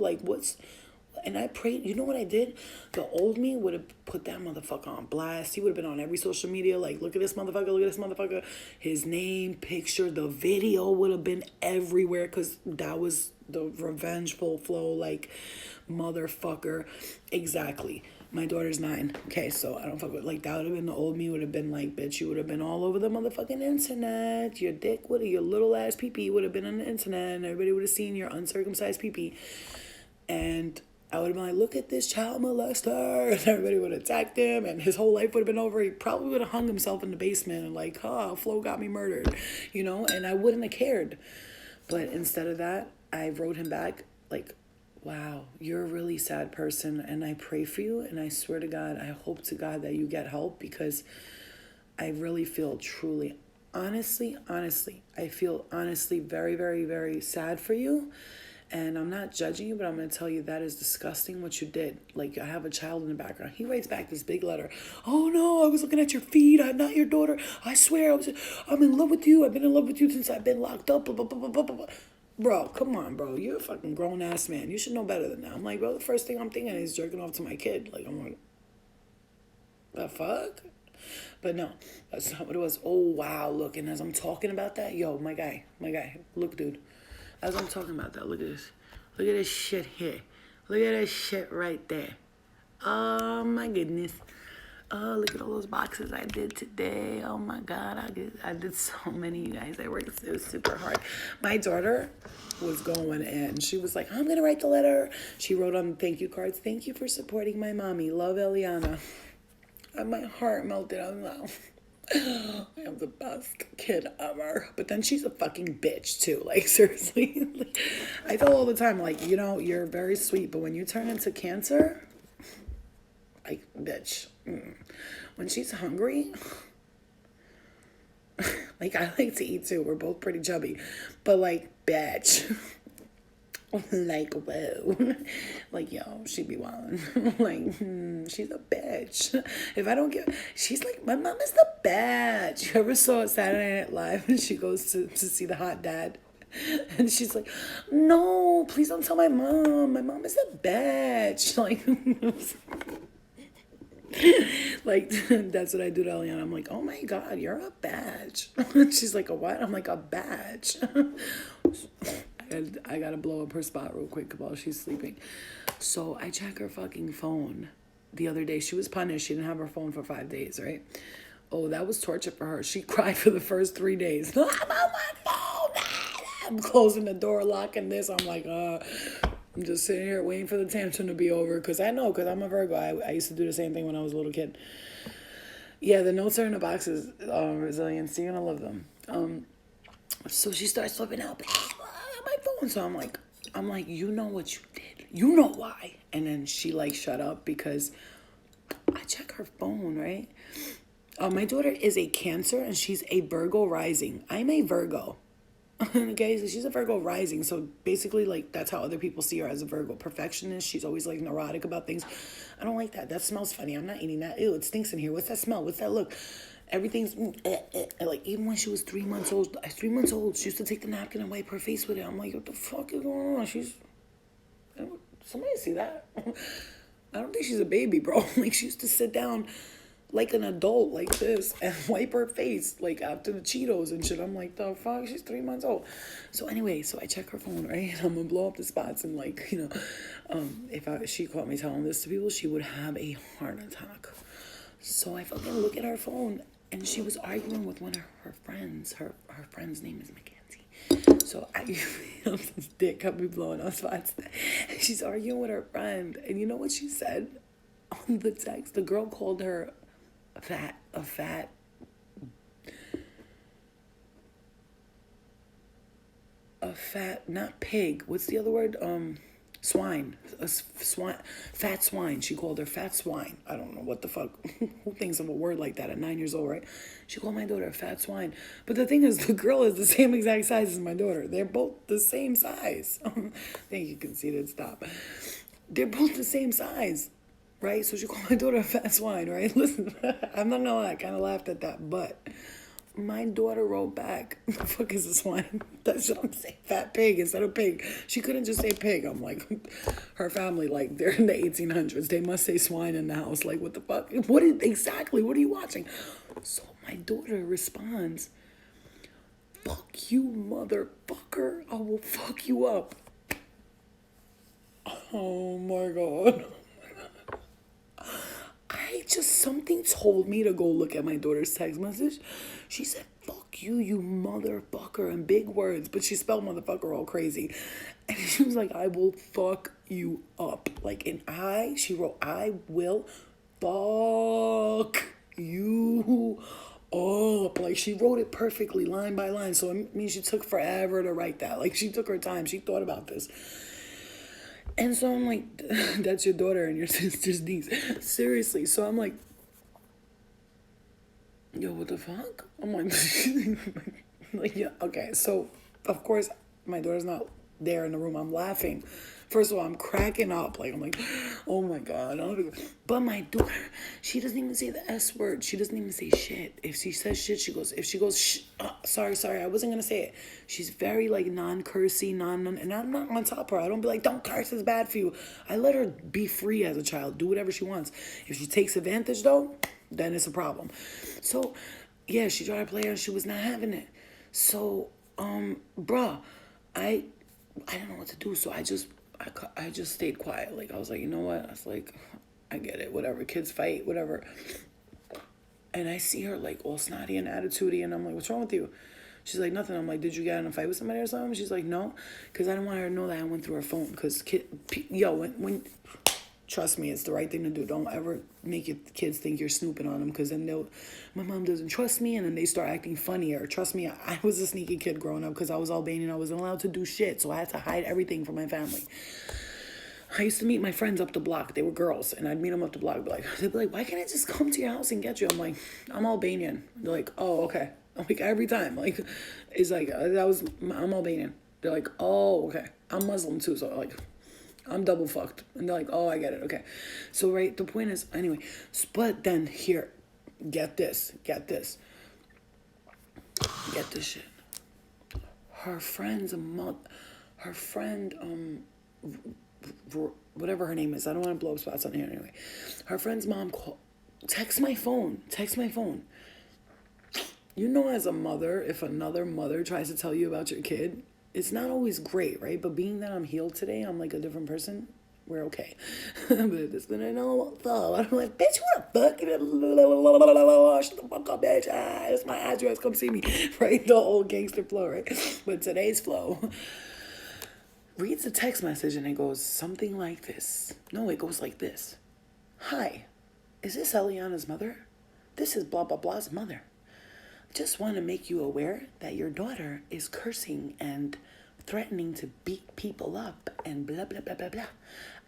And I prayed, you know what I did? The old me would have put that motherfucker on blast. He would have been on every social media, like, look at this motherfucker, look at this motherfucker. His name, picture, the video would have been everywhere, because that was the revengeful flow, like, motherfucker. Exactly. My daughter's 9. Okay, so I don't fuck with, like, that would have been the old me, would have been like, bitch, you would have been all over the motherfucking internet. Your dick would have, your little ass pee-pee would have been on the internet, and everybody would have seen your uncircumcised pee-pee. And I would have been like, look at this child molester. And everybody would have attacked him, and his whole life would have been over. He probably would have hung himself in the basement and like, Flo got me murdered, you know? And I wouldn't have cared. But instead of that, I wrote him back like, wow, you're a really sad person, and I pray for you, and I swear to God, I hope to God that you get help, because I really feel truly, honestly, I feel honestly very, very, very sad for you. And I'm not judging you, but I'm going to tell you that is disgusting what you did. Like, I have a child in the background. He writes back this big letter. Oh, no, I was looking at your feed. I'm not your daughter. I swear, I'm in love with you. I've been in love with you since I've been locked up. Blah, blah, blah, blah, blah, blah. Bro, come on, bro. You're a fucking grown-ass man. You should know better than that. I'm like, bro, the first thing I'm thinking is jerking off to my kid. Like, I'm like, the fuck? But no, that's not what it was. Oh, wow, look. And as I'm talking about that, yo, my guy. Look, dude. As I'm talking about that, look at this. Look at this shit here. Look at this shit right there. Oh, my goodness. Oh, look at all those boxes I did today. Oh, my God. I did so many, you guys. I worked so super hard. My daughter was going, and she was like, I'm going to write the letter. She wrote on the thank you cards, thank you for supporting my mommy. Love, Eliana. And my heart melted. I was like, I am the best kid ever. But then she's a fucking bitch too. Like, seriously. Like, I tell all the time, like, you know, you're very sweet, but when you turn into cancer, like, bitch. When she's hungry, like, I like to eat too. We're both pretty chubby. But like, bitch. Like, whoa. Like, yo, she be wildin'. Like, she's a bitch. If I don't get, she's like, my mom is the bitch. You ever saw Saturday Night Live and she goes to see the hot dad? And she's like, no, please don't tell my mom. My mom is the bitch. Like, that's what I do to Eliana. I'm like, oh my God, you're a badge. She's like, a what? I'm like, a badge. I gotta blow up her spot real quick while she's sleeping. So I check her fucking phone the other day. She was punished. She didn't have her phone for 5 days, right? Oh, that was torture for her. She cried for the first 3 days. I'm on my phone. I'm closing the door, locking this. I'm like, I'm just sitting here waiting for the tantrum to be over. Because I'm a Virgo. I used to do the same thing when I was a little kid. Yeah, the notes are in the boxes, Resilience. You're going to love them. So she starts flipping out. My phone. So I'm like, you know what you did. You know why. And then she like shut up because I check her phone, right? My daughter is a Cancer and she's a Virgo rising. I'm a Virgo. Okay, so she's a Virgo rising. So basically, like, that's how other people see her, as a Virgo perfectionist. She's always like neurotic about things. I don't like that. That smells funny. I'm not eating that. Ew, it stinks in here. What's that smell? What's that look? Everything's like, even when she was 3 months old, she used to take the napkin and wipe her face with it. I'm like, what the fuck is going on? Somebody see that? I don't think she's a baby, bro. Like, she used to sit down like an adult like this and wipe her face like after the Cheetos and shit. I'm like, the fuck? She's 3 months old. So anyway, so I check her phone, right? I'm gonna blow up the spots, and like, you know, if she caught me telling this to people, she would have a heart attack. So I fucking look at her phone, and she was arguing with one of her friends. Her friend's name is Mackenzie. So this dick got me blowing on spots. She's arguing with her friend, and you know what she said on the text? The girl called her a fat, not pig. What's the other word? Swine. Fat swine. She called her fat swine. I don't know what the fuck. Who thinks of a word like that at 9 years old, right? She called my daughter a fat swine. But the thing is, the girl is the same exact size as my daughter. They're both the same size. I think you can see it. Stop. They're both the same size, right? So she called my daughter a fat swine, right? Listen, I'm not gonna lie. I kind of laughed at that, but My daughter wrote back, the fuck is this one? That's what I'm saying. Fat pig instead of pig. She couldn't just say pig. I'm like, her family, like, they're in the 1800s. They must say swine in the house. Like, what the fuck? Exactly, what are you watching? So my daughter responds, fuck you, motherfucker. I will fuck you up. Oh my God. Something told me to go look at my daughter's text message. She said, fuck you, you motherfucker, in big words, but she spelled motherfucker all crazy. And she was like, I will fuck you up. Like, she wrote, I will fuck you up. Like, she wrote it perfectly, line by line. So it means she took forever to write that. Like, she took her time. She thought about this. And so I'm like, that's your daughter and your sister's niece. Seriously. So I'm like, yo, what the fuck? I'm like, like, yeah, okay. So, of course, my daughter's not there in the room. I'm laughing. First of all, I'm cracking up. Like, I'm like, oh my God. But my daughter, she doesn't even say the S word. She doesn't even say shit. If she says shit, if she goes, sorry, I wasn't going to say it. She's very, like, non-cursy, and I'm not on top of her. I don't be like, don't curse, it's bad for you. I let her be free as a child, do whatever she wants. If she takes advantage, though, then it's a problem. So, yeah, she tried to play her and she was not having it. So, bruh, I didn't know what to do. So I just stayed quiet. Like, I was like, you know what? I was like, I get it. Whatever. Kids fight, whatever. And I see her, like, all snotty and attitudey. And I'm like, what's wrong with you? She's like, nothing. I'm like, did you get in a fight with somebody or something? She's like, no. Because I didn't want her to know that I went through her phone. Because, when trust me, it's the right thing to do. Don't ever make your kids think you're snooping on them, because then my mom doesn't trust me, and then they start acting funnier. Trust me, I was a sneaky kid growing up because I was Albanian. I wasn't allowed to do shit, so I had to hide everything from my family. I used to meet my friends up the block. They were girls, and I'd meet them up the block. They'd be like, why can't I just come to your house and get you? I'm like, I'm Albanian. They're like, oh, okay. I'm like, every time. Like, it's like, I'm Albanian. They're like, oh, okay. I'm Muslim too, so like, I'm double fucked. And they're like, oh, I get it. Okay. So, right, the point is, anyway, but then here, get this shit. Her friend, whatever her name is, I don't want to blow up spots on here anyway. Her friend's mom text my phone. You know, as a mother, if another mother tries to tell you about your kid, it's not always great, right? But being that I'm healed today, I'm like a different person, we're okay. But it's been a normal thought. I'm like, bitch, what the fuck? Shut the fuck up, bitch. It's my address. Come see me. Right? The old gangster flow, right? But today's flow reads the text message and it goes something like this. No, it goes like this. Hi, is this Eliana's mother? This is blah, blah, blah's mother. Just want to make you aware that your daughter is cursing and threatening to beat people up and blah, blah, blah, blah, blah.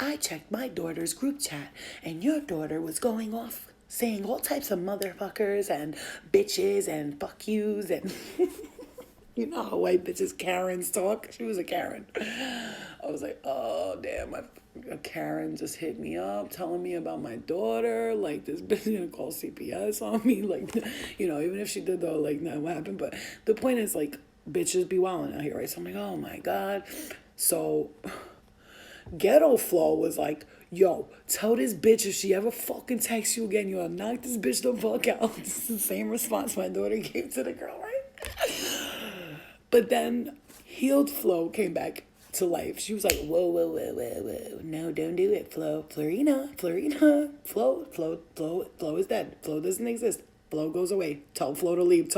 I checked my daughter's group chat and your daughter was going off saying all types of motherfuckers and bitches and fuck yous and you know how white bitches Karens talk? She was a Karen. I was like, oh, damn, a Karen just hit me up telling me about my daughter. Like, this bitch gonna call CPS on me. Like, you know, even if she did, though, like, not what happened. But the point is, like, bitches be wilding out here, right? So I'm like, oh, my God. So Ghetto Flow was like, yo, tell this bitch if she ever fucking texts you again, you'll knock this bitch the fuck out. This is the same response my daughter gave to the girl, right? But then Healed Flo came back to life. She was like, whoa. No, don't do it, Flo. Florina. Flo is dead. Flo doesn't exist. Flo goes away. Tell Flo to leave.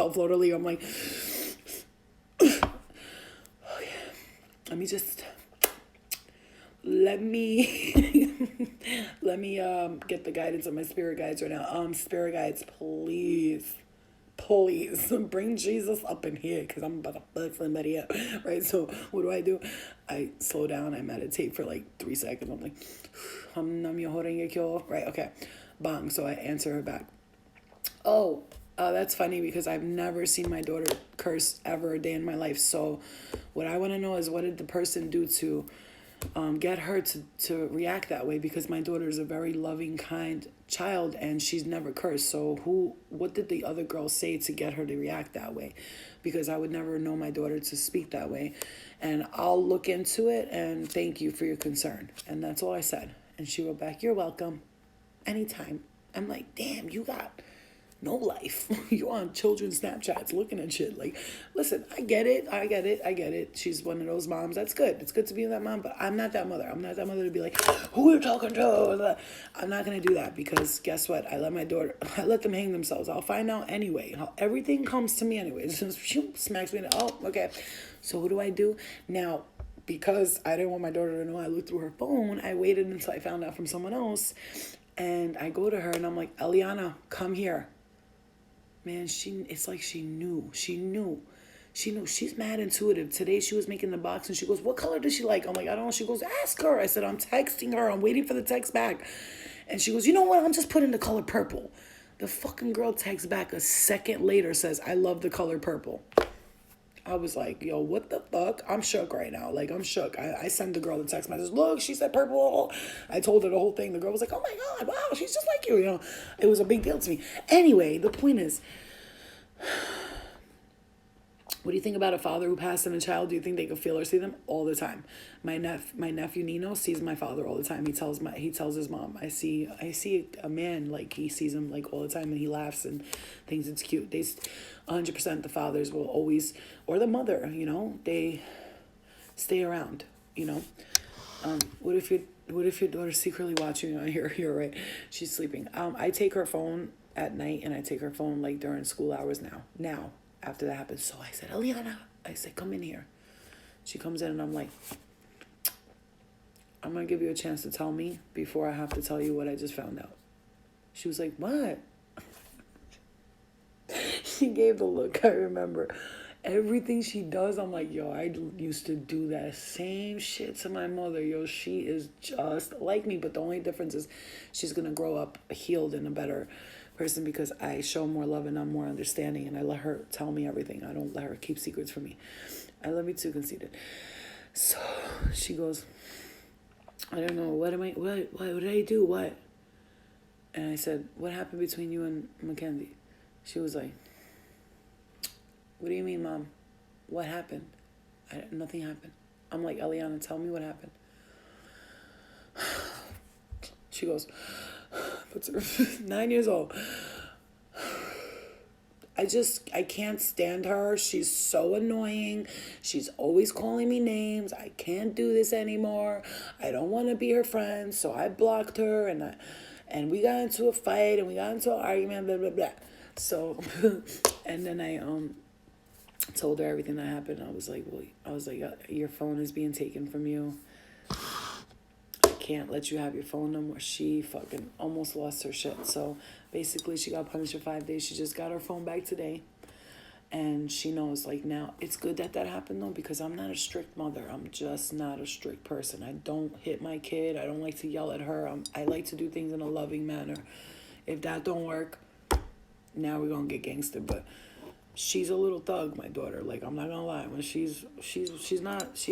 I'm like, okay. Let me get the guidance of my spirit guides right now. Spirit guides, please bring Jesus up in here, because I'm about to fuck somebody up, right? So what do? I slow down, I meditate for like 3 seconds. I'm like, right? Okay, bang. So I answer her back. Oh, that's funny, because I've never seen my daughter curse ever a day in my life. So what I want to know is, what did the person do to get her to react that way, because my daughter is a very loving, kind child, and she's never cursed. So what did the other girl say to get her to react that way? Because I would never know my daughter to speak that way. And I'll look into it, and thank you for your concern. And that's all I said. And she wrote back, "You're welcome. Anytime." I'm like, damn, you got no life. You're on children's Snapchats looking at shit. Like, listen, I get it. She's one of those moms. That's good. It's good to be that mom, but I'm not that mother. I'm not that mother to be like, who are you talking to? I'm not going to do that, because guess what? I let them hang themselves. I'll find out anyway. Everything comes to me anyway. Just smacks me. Oh, okay. So what do I do? Now, because I didn't want my daughter to know I looked through her phone, I waited until I found out from someone else. And I go to her and I'm like, "Eliana, come here." Man, it's like she knew. She's mad intuitive. Today she was making the box and she goes, "What color does she like?" I'm like, "I don't know." She goes, "Ask her." I said, "I'm texting her. I'm waiting for the text back." And she goes, "You know what? I'm just putting the color purple." The fucking girl texts back a second later, says, "I love the color purple." I was like, yo, what the fuck? I'm shook right now. Like, I'm shook. I sent the girl the text message. "Look, she said purple." I told her the whole thing. The girl was like, "Oh my God, wow, she's just like you." You know, it was a big deal to me. Anyway, the point is, what do you think about a father who passed and a child? Do you think they could feel or see them? All the time. My nephew Nino sees my father all the time. He tells his mom. I see a man, like, he sees him like all the time, and he laughs and thinks it's cute. 100% the fathers will always, or the mother, you know, they stay around, you know. What if your daughter's secretly watching you? You're right. She's sleeping. I take her phone at night, and I take her phone like during school hours now. After that happens. So I said, "Eliana," I said, "come in here." She comes in and I'm like, "I'm going to give you a chance to tell me before I have to tell you what I just found out." She was like, "What?" She gave the look. I remember everything she does. I'm like, yo, I used to do that same shit to my mother. Yo, she is just like me. But the only difference is she's going to grow up healed and a better person, because I show more love and I'm more understanding, and I let her tell me everything. I don't let her keep secrets from me. I love you too, Conceited. So she goes, "I don't know, what did I do? What?" And I said, "What happened between you and Mackenzie?" She was like, "What do you mean, Mom? What happened?" Nothing happened. I'm like, "Eliana, tell me what happened." She goes, puts her 9 years old. I can't stand her. She's so annoying. She's always calling me names. I can't do this anymore. I don't want to be her friend. So I blocked her, and we got into a fight, and we got into an argument, blah, blah, blah. So, and then I told her everything that happened. I was like, "Your phone is being taken from you. Can't let you have your phone no more." She fucking almost lost her shit. So basically she got punished for 5 days. She just got her phone back today, and she knows, like, now it's good that happened though, because I'm not a strict mother. I'm just not a strict person. I don't hit my kid. I don't like to yell at her. I like to do things in a loving manner. If that don't work, now we're gonna get gangster. But she's a little thug, my daughter. Like, I'm not gonna lie. When she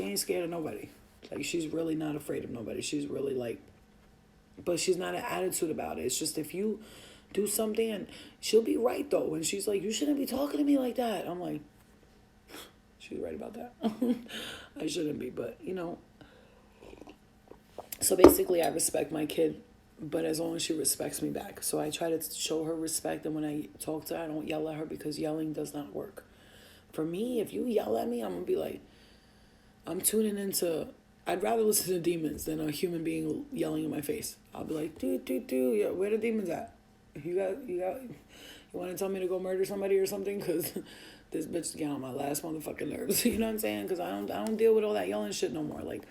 ain't scared of nobody. Like, she's really not afraid of nobody. She's really like, but she's not an attitude about it. It's just, if you do something, and she'll be right though. When she's like, "You shouldn't be talking to me like that." I'm like, she's right about that. I shouldn't be, but you know. So basically I respect my kid, but as long as she respects me back. So I try to show her respect, and when I talk to her, I don't yell at her, because yelling does not work. For me, if you yell at me, I'm going to be like, I'm tuning into, I'd rather listen to demons than a human being yelling in my face. I'll be like, yeah, where the demons at? You want to tell me to go murder somebody or something? Because this bitch is getting on my last motherfucking nerves. You know what I'm saying? Because I don't deal with all that yelling shit no more. Like,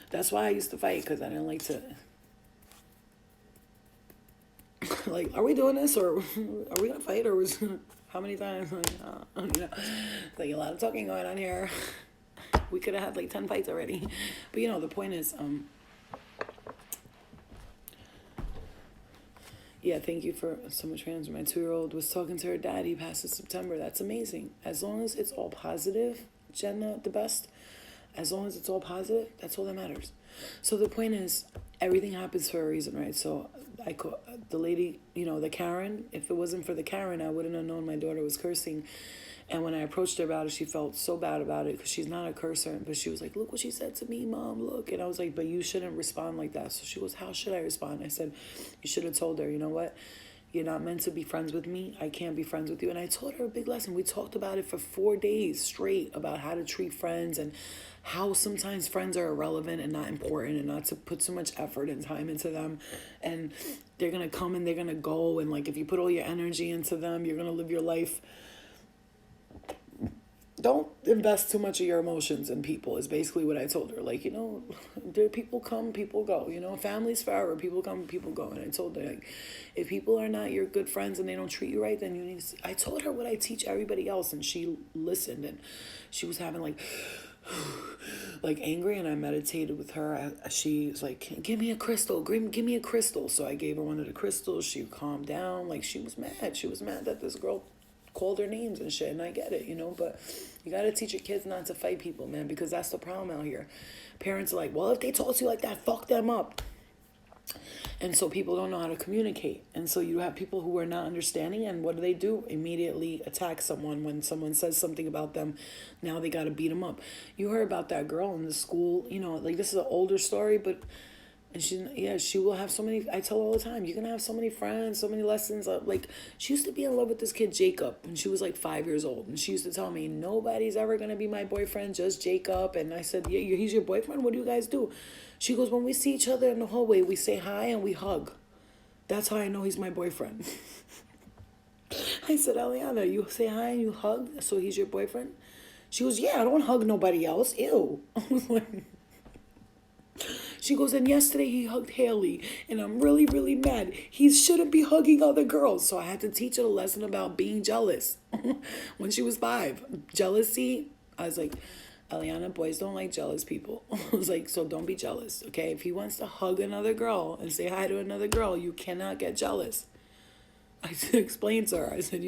that's why I used to fight, because I didn't like to. Like, are we doing this, or are we gonna fight, or was how many times? Like, you know, like, a lot of talking going on here. We could have had like 10 fights already. But you know, the point is, yeah, thank you for so much for answering. My 2-year-old was talking to her dad. He passed in September. That's amazing. As long as it's all positive, Jenna, the best. As long as it's all positive, that's all that matters. So the point is, everything happens for a reason, right? So I call the lady, the Karen. If it wasn't for the Karen, I wouldn't have known my daughter was cursing. And when I approached her about it, she felt so bad about it because she's not a cursor. But she was like, look what she said to me, Mom, look. And I was like, but you shouldn't respond like that. So she goes, how should I respond? I said, you should have told her, you know what? You're not meant to be friends with me. I can't be friends with you. And I told her a big lesson. We talked about it for 4 days straight about how to treat friends and how sometimes friends are irrelevant and not important and not to put so much effort and time into them. And they're going to come and they're going to go. And like, if you put all your energy into them, you're going to live your life. Don't invest too much of your emotions in people is basically what I told her. Like, there people come, people go. Families forever, people come, people go. And I told her, like, if people are not your good friends and they don't treat you right, then you need to... I told her what I teach everybody else, and she listened, and she was having like angry, and I meditated with her. She was like, give me a crystal, give me a crystal. So I gave her one of the crystals. She calmed down. Like, she was mad. She was mad that this girl called their names and shit, and I get it, but you got to teach your kids not to fight people, man, because that's the problem out here. Parents are like, well, if they talk to you like that, fuck them up. And so people don't know how to communicate, and so you have people who are not understanding, and what do? Immediately attack someone when someone says something about them. Now they got to beat them up. You heard about that girl in the school, this is an older story, but... And she will have so many, I tell her all the time, you're going to have so many friends, so many lessons. Like, she used to be in love with this kid, Jacob, when she was like 5 years old. And she used to tell me, nobody's ever going to be my boyfriend, just Jacob. And I said, yeah, he's your boyfriend? What do you guys do? She goes, when we see each other in the hallway, we say hi and we hug. That's how I know he's my boyfriend. I said, Eliana, you say hi and you hug, so he's your boyfriend? She goes, yeah, I don't hug nobody else. Ew. I was like... She goes, and yesterday he hugged Haley, and I'm really, really mad. He shouldn't be hugging other girls. So I had to teach her a lesson about being jealous when she was 5. Jealousy, I was like, Eliana, boys don't like jealous people. I was like, so don't be jealous, okay? If he wants to hug another girl and say hi to another girl, you cannot get jealous. I explained to her. I said,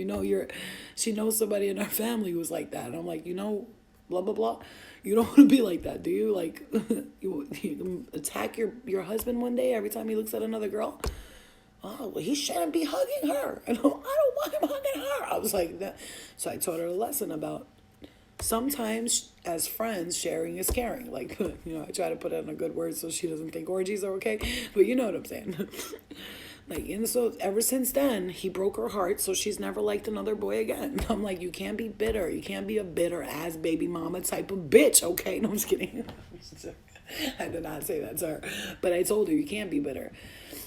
she knows somebody in our family who's like that. And I'm like, blah, blah, blah. You don't want to be like that, do you? Like, you attack your husband one day every time he looks at another girl? Oh, well, he shouldn't be hugging her. And I don't want him hugging her. I was like that. So I taught her a lesson about sometimes as friends, sharing is caring. Like, I try to put it in a good word so she doesn't think orgies are okay. But you know what I'm saying. And so ever since then, he broke her heart, so she's never liked another boy again. I'm like, you can't be bitter. You can't be a bitter-ass baby mama type of bitch, okay? No, I'm just kidding. I did not say that to her. But I told her, you can't be bitter.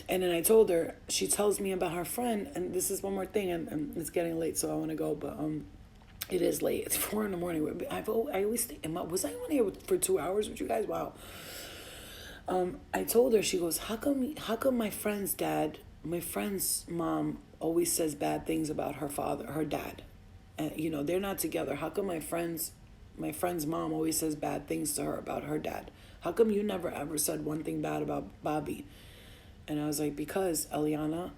And then I told her, she tells me about her friend, and this is one more thing, and it's getting late, so I want to go, but it is late. It's 4 in the morning. I always think, was I on here for 2 hours with you guys? Wow. I told her, she goes, how come my friend's mom always says bad things about her dad? And, they're not together. How come my friend's mom always says bad things to her about her dad? How come you never ever said one thing bad about Bobby? And I was like, because, Eliana,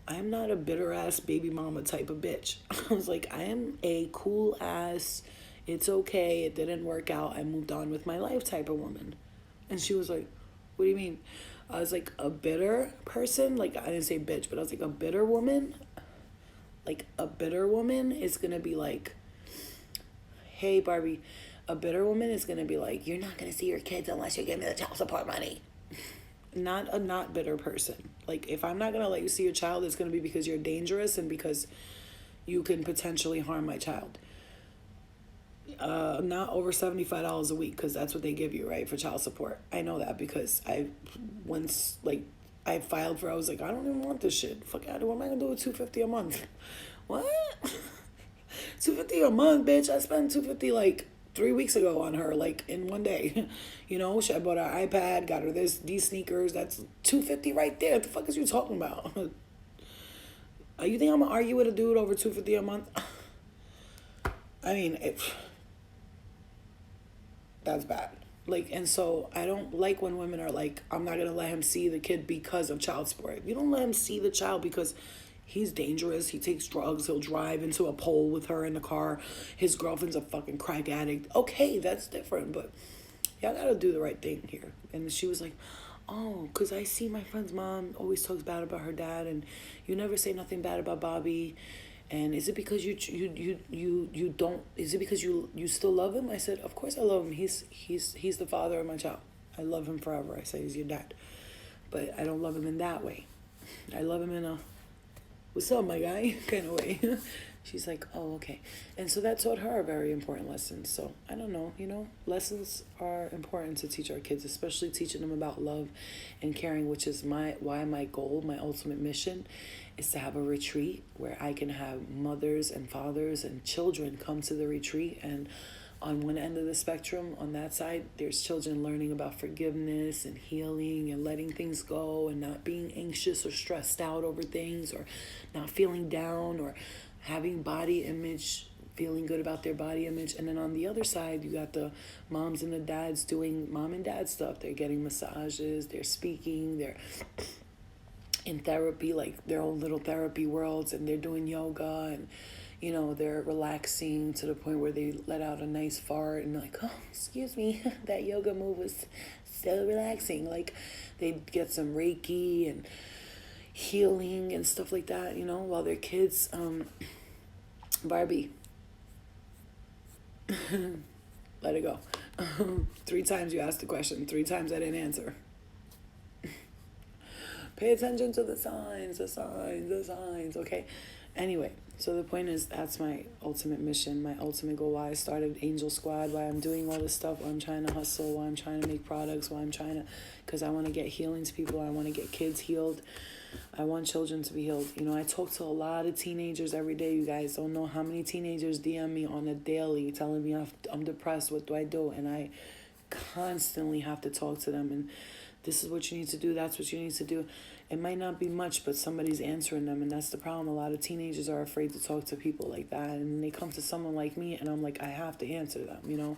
I'm not a bitter-ass baby mama type of bitch. I was like, I am a cool-ass, it's okay, it didn't work out, I moved on with my life type of woman. And she was like, what do you mean? I was like, a bitter person? Like, I didn't say bitch, but I was like, a bitter woman? Like, a bitter woman is going to be like, hey, Barbie, a bitter woman is going to be like, you're not going to see your kids unless you give me the child support money. Not a not bitter person. Like, if I'm not going to let you see your child, it's going to be because you're dangerous and because you can potentially harm my child. Not over $75 a week, because that's what they give you, right, for child support. I know that because I filed for, I was like, I don't even want this shit. Fuck out of what am I gonna do with $250 a month? What? $250 a month, bitch. I spent $250 like 3 weeks ago on her, like in one day. I bought her iPad, got her these sneakers. That's $250 right there. What the fuck is you talking about? You think I'm gonna argue with a dude over $250 a month? I mean, that's bad. Like, and so I don't like when women are like, I'm not gonna let him see the kid because of child support. If you don't let him see the child because he's dangerous, he takes drugs, he'll drive into a pole with her in the car, his girlfriend's a fucking crack addict, okay, that's different. But y'all gotta do the right thing here. And she was like, oh, because I see my friend's mom always talks bad about her dad, and you never say nothing bad about Bobby. And is it because you don't? Is it because you still love him? I said, of course I love him. He's the father of my child. I love him forever. I say he's your dad, but I don't love him in that way. I love him in a what's up, my guy kind of way. She's like, oh, okay. And so that taught her a very important lesson. So I don't know, lessons are important to teach our kids, especially teaching them about love and caring, which is why my goal, my ultimate mission is to have a retreat where I can have mothers and fathers and children come to the retreat. And on one end of the spectrum, on that side, there's children learning about forgiveness and healing and letting things go and not being anxious or stressed out over things or not feeling down or having body image, feeling good about their body image. And then on the other side, you got the moms and the dads doing mom and dad stuff. They're getting massages, they're speaking, they're in therapy, like their own little therapy worlds, and they're doing yoga and they're relaxing to the point where they let out a nice fart and like, oh, excuse me, that yoga move was so relaxing. Like they get some Reiki and healing and stuff like that, while their kids, Barbie, let it go. 3 times you asked the question, 3 times I didn't answer. Pay attention to the signs, okay? Anyway, so the point is, that's my ultimate mission, my ultimate goal, why I started Angel Squad, why I'm doing all this stuff, why I'm trying to hustle, why I'm trying to make products, because I want to get healing to people, I want to get kids healed, I want children to be healed. I talk to a lot of teenagers every day. You guys don't know how many teenagers DM me on a daily telling me I'm depressed, what do I do? And I constantly have to talk to them, and this is what you need to do, that's what you need to do. It might not be much, but somebody's answering them, and that's the problem. A lot of teenagers are afraid to talk to people like that, and they come to someone like me, and I'm like, I have to answer them,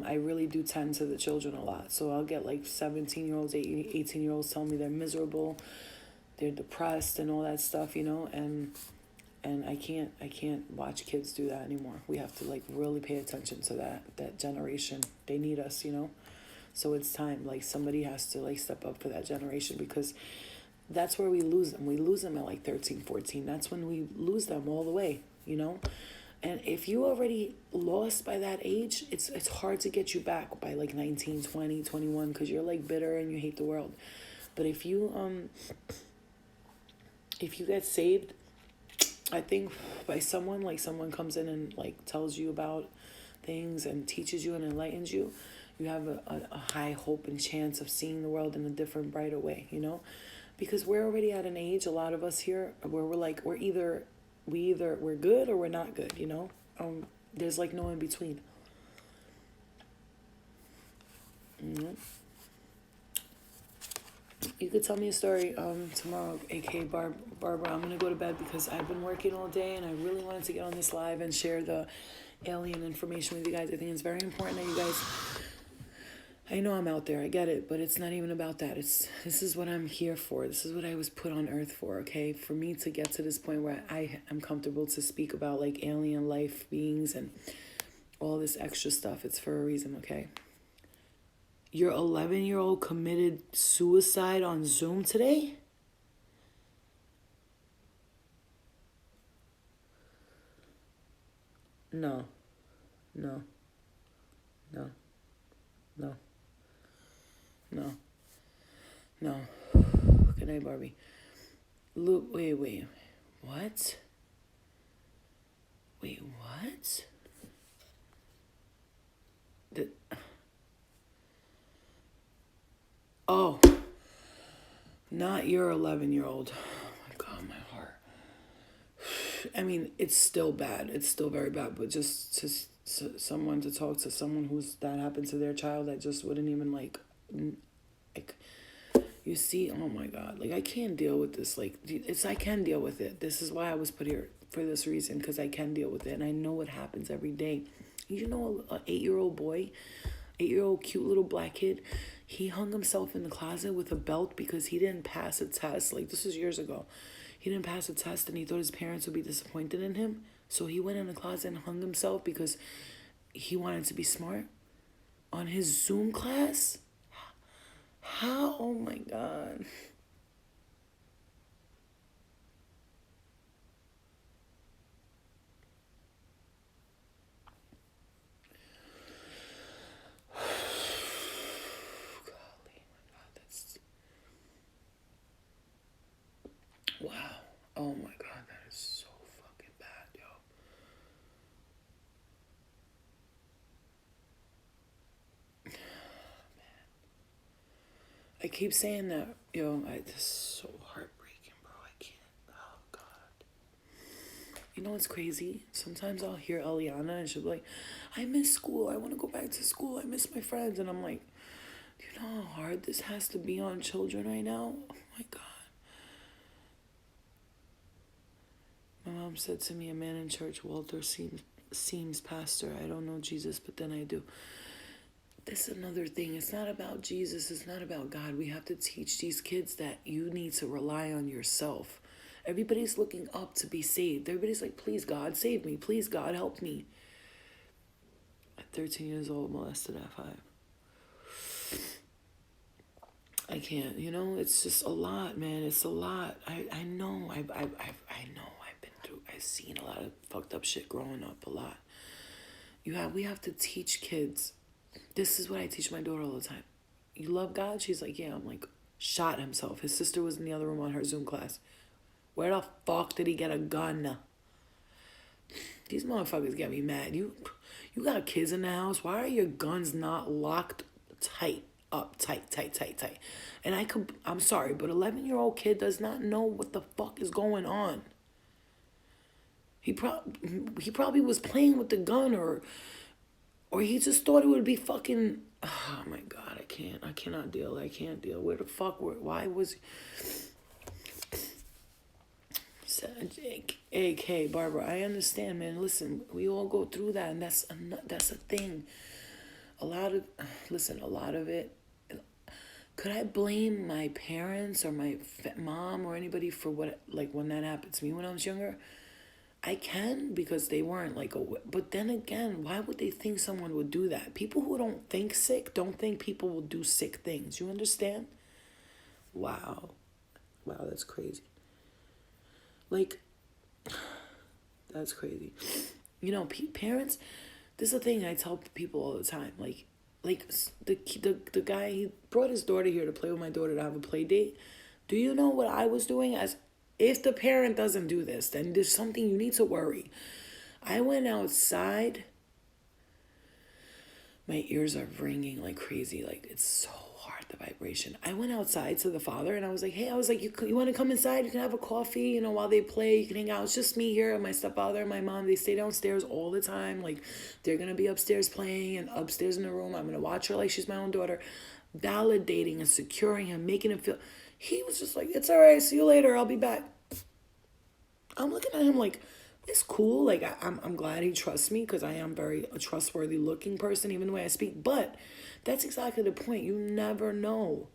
I really do tend to the children a lot. So I'll get like 17-year-olds, 18-year-olds telling me they're miserable, they're depressed and all that stuff, and I can't watch kids do that anymore. We have to like really pay attention to that generation. They need us, So it's time, like somebody has to like step up for that generation, because that's where we lose them. We lose them at like 13, 14. That's when we lose them all the way, And if you already lost by that age, it's hard to get you back by like 19, 20, 21, because you're like bitter and you hate the world. But if you get saved, I think by someone, like someone comes in and like tells you about things and teaches you and enlightens you, you have a high hope and chance of seeing the world in a different, brighter way, Because we're already at an age, a lot of us here, where we're like, we're good or we're not good, There's like no in between. You could tell me a story tomorrow, aka Barbara. I'm going to go to bed because I've been working all day and I really wanted to get on this live and share the alien information with you guys. I think it's very important that you guys... I know I'm out there, I get it, but it's not even about that. This is what I'm here for. This is what I was put on earth for, okay? For me to get to this point where I am comfortable to speak about like alien life beings and all this extra stuff, it's for a reason, okay? Your 11-year-old committed suicide on Zoom today? No. No. No. No. No. No. Good night, Barbie. Look, wait. What? Wait, what? Oh. Not your 11-year-old. Oh my God, my heart. I mean, it's still bad. It's still very bad, but just someone to talk to, someone that happened to their child, that just wouldn't even like, you see, oh my God, like I can't deal with this. Like I can deal with it. This is why I was put here, for this reason, because I can deal with it. And I know what happens every day. An 8-year-old boy, 8-year-old cute little black kid, he hung himself in the closet with a belt because he didn't pass a test. Like this was years ago. He didn't pass a test and he thought his parents would be disappointed in him. So he went in the closet and hung himself because he wanted to be smart. on his Zoom class? How? Oh my God. Golly, my God, that's... Wow. Oh my God, that is so fucking bad, yo. I keep saying that, yo, this is so heartbreaking, bro. I can't. Oh, God. You know what's crazy? Sometimes I'll hear Eliana and she'll be like, I miss school. I want to go back to school. I miss my friends. And I'm like, do you know how hard this has to be on children right now? Oh, my God. My mom said to me, a man in church, Walter, seems pastor. I don't know Jesus, but then I do. This is another thing. It's not about Jesus. It's not about God. We have to teach these kids that you need to rely on yourself. Everybody's looking up to be saved. Everybody's like, please, God, save me. Please, God, help me. At 13 years old, molested at 5. I can't, you know, it's just a lot, man. It's a lot. I know. I know. I've been through, I've seen a lot of fucked up shit growing up, a lot. We have to teach kids. This is what I teach my daughter all the time. You love God? She's like, yeah. I'm like, shot himself. His sister was in the other room on her Zoom class. Where the fuck did he get a gun? These motherfuckers get me mad. You got kids in the house. Why are your guns not locked tight? Up tight. And I'm sorry, but 11-year-old kid does not know what the fuck is going on. He probably was playing with the gun, or he just thought it would be fucking... Oh my God, I cannot deal. I can't deal. Where the fuck, why was... AK, Barbara, I understand, man. Listen, we all go through that, and that's a thing. A lot of it... Could I blame my parents or my mom or anybody for what, like, when that happened to me when I was younger? I can, because they weren't like but then again, why would they think someone would do that? People who don't think sick don't think people will do sick things. You understand? Wow, that's crazy. Like, that's crazy. You know, parents. This is a thing I tell people all the time. Like the guy, he brought his daughter here to play with my daughter to have a play date. Do you know what I was doing? As if the parent doesn't do this, then there's something you need to worry. I went outside. My ears are ringing like crazy. Like, it's so hard, the vibration. I went outside to the father and I was like, hey, you want to come inside? You can have a coffee, you know, while they play. You can hang out. It's just me here and my stepfather and my mom. They stay downstairs all the time. Like, they're going to be upstairs playing, and upstairs in the room, I'm going to watch her like she's my own daughter. Validating and securing him, making him feel... He was just like, it's all right. See you later. I'll be back. I'm looking at him like, it's cool. Like, I'm glad he trusts me, because I am a trustworthy looking person, even the way I speak. But that's exactly the point. You never know.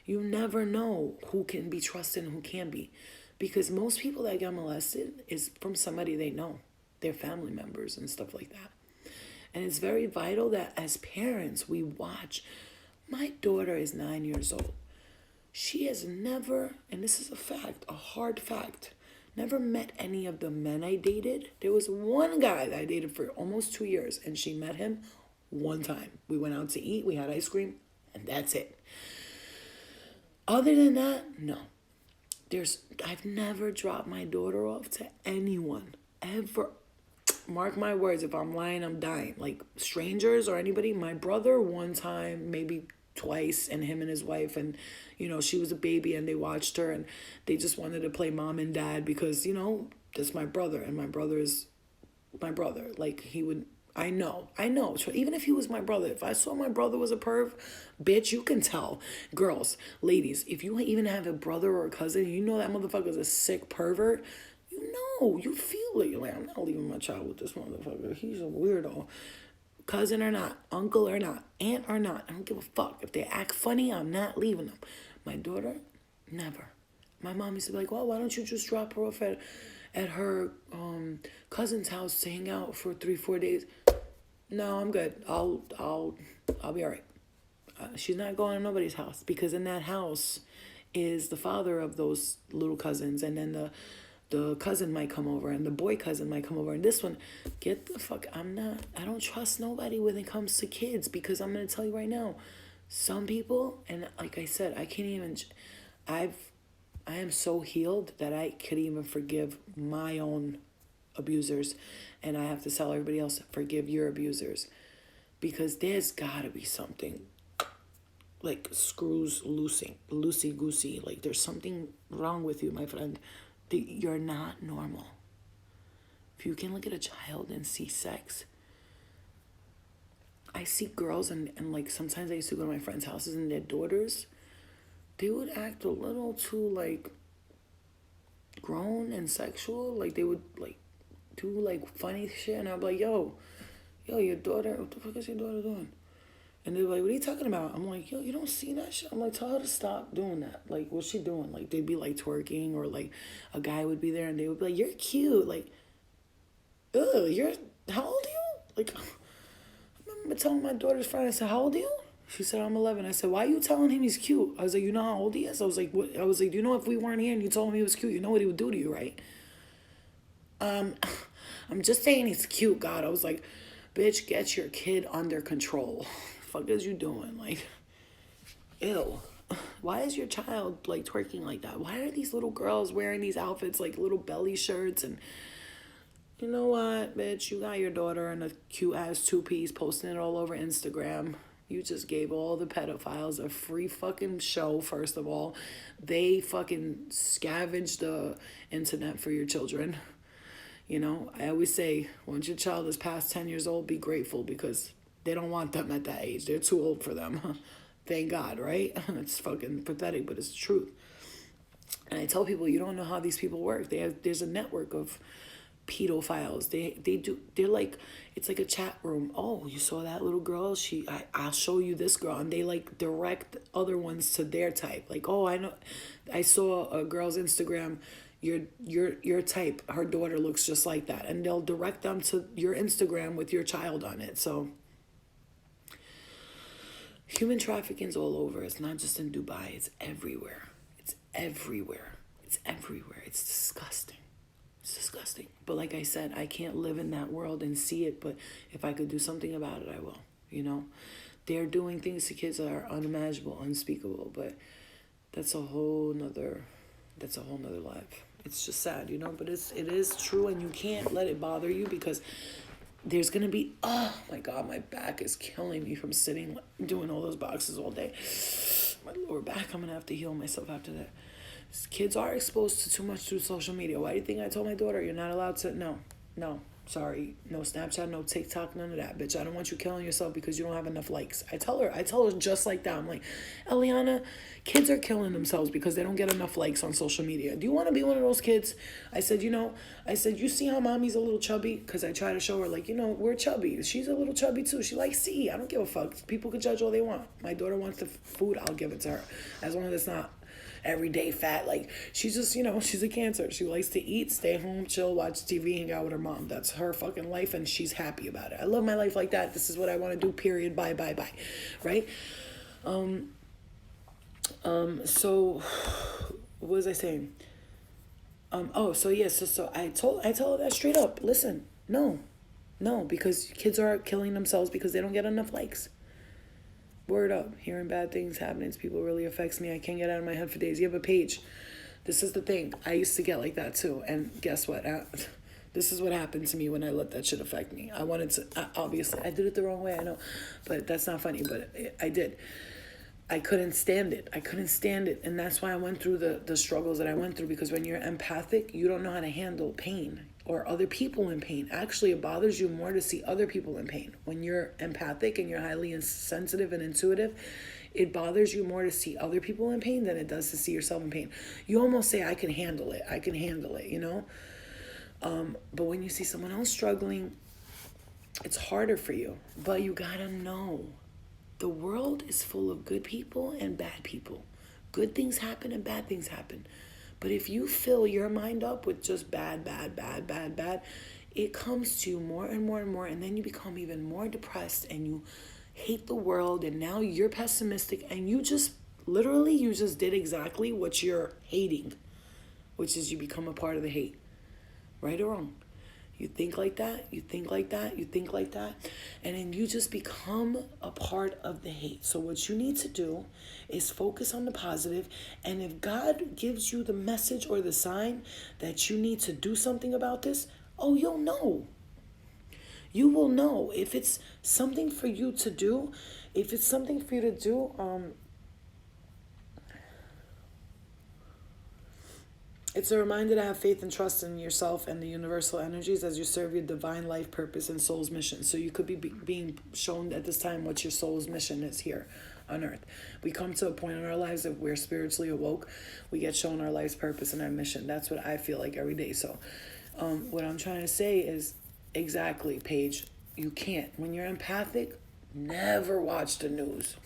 You never know who can be trusted and who can be. Because most people that get molested is from somebody they know. Their family members and stuff like that. And it's very vital that as parents, we watch. My daughter is 9 years old. She has never, and this is a fact, a hard fact, never met any of the men I dated. There was one guy that I dated for almost 2 years, and she met him one time. We went out to eat, we had ice cream, and that's it. Other than that, no. I've never dropped my daughter off to anyone, ever. Mark my words, if I'm lying, I'm dying. Like, strangers or anybody. My brother one time, maybe twice, and him and his wife, and, you know, she was a baby and they watched her and they just wanted to play mom and dad because, you know, that's my brother, and my brother is my brother. Like, he would... I know. So even if he was my brother, if I saw my brother was a perv, bitch, you can tell. Girls, ladies, if you even have a brother or a cousin, you know that motherfucker's a sick pervert, you know, you feel it. You're like, I'm not leaving my child with this motherfucker. He's a weirdo. Cousin or not, uncle or not, aunt or not, I don't give a fuck. If they act funny, I'm not leaving them. My daughter, never. My mom used to be like, well, why don't you just drop her off at her cousin's house to hang out for 3-4 days? No, I'm good. I'll be all right. She's not going to nobody's house because in that house is the father of those little cousins, and then the cousin might come over, and the boy cousin might come over, and this one, get the fuck. I don't trust nobody when it comes to kids, because I'm gonna tell you right now, some people, and like I said, I can't even. I've I am so healed that I could even forgive my own abusers, and I have to tell everybody else, forgive your abusers, because there's gotta be something like screws loosey goosey. Like there's something wrong with you, my friend. You're not normal. If you can look at a child and see sex, I see girls, and like sometimes I used to go to my friends' houses, and their daughters, they would act a little too like grown and sexual. Like they would like do like funny shit, and I'd be like, yo, your daughter, what the fuck is your daughter doing? And they're like, what are you talking about? I'm like, yo, you don't see that shit? I'm like, tell her to stop doing that. Like, what's she doing? Like, they'd be like twerking, or like a guy would be there and they would be like, you're cute. Like, ugh, how old are you? Like, I remember telling my daughter's friend, I said, how old are you? She said, I'm 11. I said, why are you telling him he's cute? I was like, you know how old he is? I was like, what? I was like, do you know if we weren't here and you told him he was cute, you know what he would do to you, right? Um, I'm just saying he's cute, God. I was like, bitch, get your kid under control. Fuck is you doing? Like, ew. Why is your child like twerking like that? Why are these little girls wearing these outfits, like little belly shirts? And you know what, bitch, you got your daughter in a cute ass two-piece posting it all over Instagram. You just gave all the pedophiles a free fucking show, first of all. They fucking scavenged the internet for your children. You know, I always say, once your child is past 10 years old, be grateful, because they don't want them at that age. They're too old for them. Thank God, right? It's fucking pathetic, but it's the truth. And I tell people, you don't know how these people work. There's a network of pedophiles. They're like, it's like a chat room. Oh, you saw that little girl? I'll show you this girl. And they like direct other ones to their type. Like, oh, I know, I saw a girl's Instagram, your type, her daughter looks just like that, and they'll direct them to your Instagram with your child on it. So human trafficking's all over. It's not just in Dubai, it's everywhere. It's everywhere. It's everywhere. It's disgusting. It's disgusting. But like I said, I can't live in that world and see it, but if I could do something about it, I will. You know, they're doing things to kids that are unimaginable, unspeakable, but that's a whole nother life. It's just sad, you know, but it is true, and you can't let it bother you, because there's gonna be, oh my God, my back is killing me from sitting doing all those boxes all day. My lower back, I'm gonna have to heal myself after that. Kids are exposed to too much through social media. Why do you think I told my daughter you're not allowed to? No, sorry, no Snapchat, no TikTok, none of that, bitch. I don't want you killing yourself because you don't have enough likes. I tell her just like that. I'm like, Eliana, kids are killing themselves because they don't get enough likes on social media. Do you want to be one of those kids? I said, you see how mommy's a little chubby? Because I try to show her, like, we're chubby. She's a little chubby too. She likes to eat. I don't give a fuck. People could judge all they want. My daughter wants the food, I'll give it to her, as long as it's not everyday fat. Like, she's just, she's a cancer. She likes to eat, stay home, chill, watch TV, hang out with her mom. That's her fucking life, and she's happy about it. I love my life like that. This is what I want to do, period. Bye. Right? So what was I saying? So I told her that straight up. Listen, no, because kids are killing themselves because they don't get enough likes. Word up. Hearing bad things happening to people really affects me. I can't get out of my head for days. You have a page. This is the thing. I used to get like that too. And guess what? This is what happened to me when I let that shit affect me. I wanted to, obviously, I did it the wrong way, I know. But that's not funny, but I did. I couldn't stand it. And that's why I went through the struggles that I went through, because when you're empathic, you don't know how to handle pain or other people in pain. Actually, it bothers you more to see other people in pain. When you're empathic and you're highly sensitive and intuitive, it bothers you more to see other people in pain than it does to see yourself in pain. You almost say, I can handle it, But when you see someone else struggling, it's harder for you. But you gotta know, the world is full of good people and bad people. Good things happen and bad things happen. But if you fill your mind up with just bad, it comes to you more and more and more, and then you become even more depressed and you hate the world, and now you're pessimistic, and you just literally you just did exactly what you're hating, which is you become a part of the hate. Right or wrong? You think like that, you think like that, you think like that, and then you just become a part of the hate. So what you need to do is focus on the positive, and if God gives you the message or the sign that you need to do something about this, oh, you'll know. You will know if it's something for you to do. If it's something for you to do, it's a reminder to have faith and trust in yourself and the universal energies as you serve your divine life purpose and soul's mission. So you could be being shown at this time what your soul's mission is here on earth. We come to a point in our lives that we're spiritually awoke. We get shown our life's purpose and our mission. That's what I feel like every day. So what I'm trying to say is exactly, Paige, you can't. When you're empathic, never watch the news.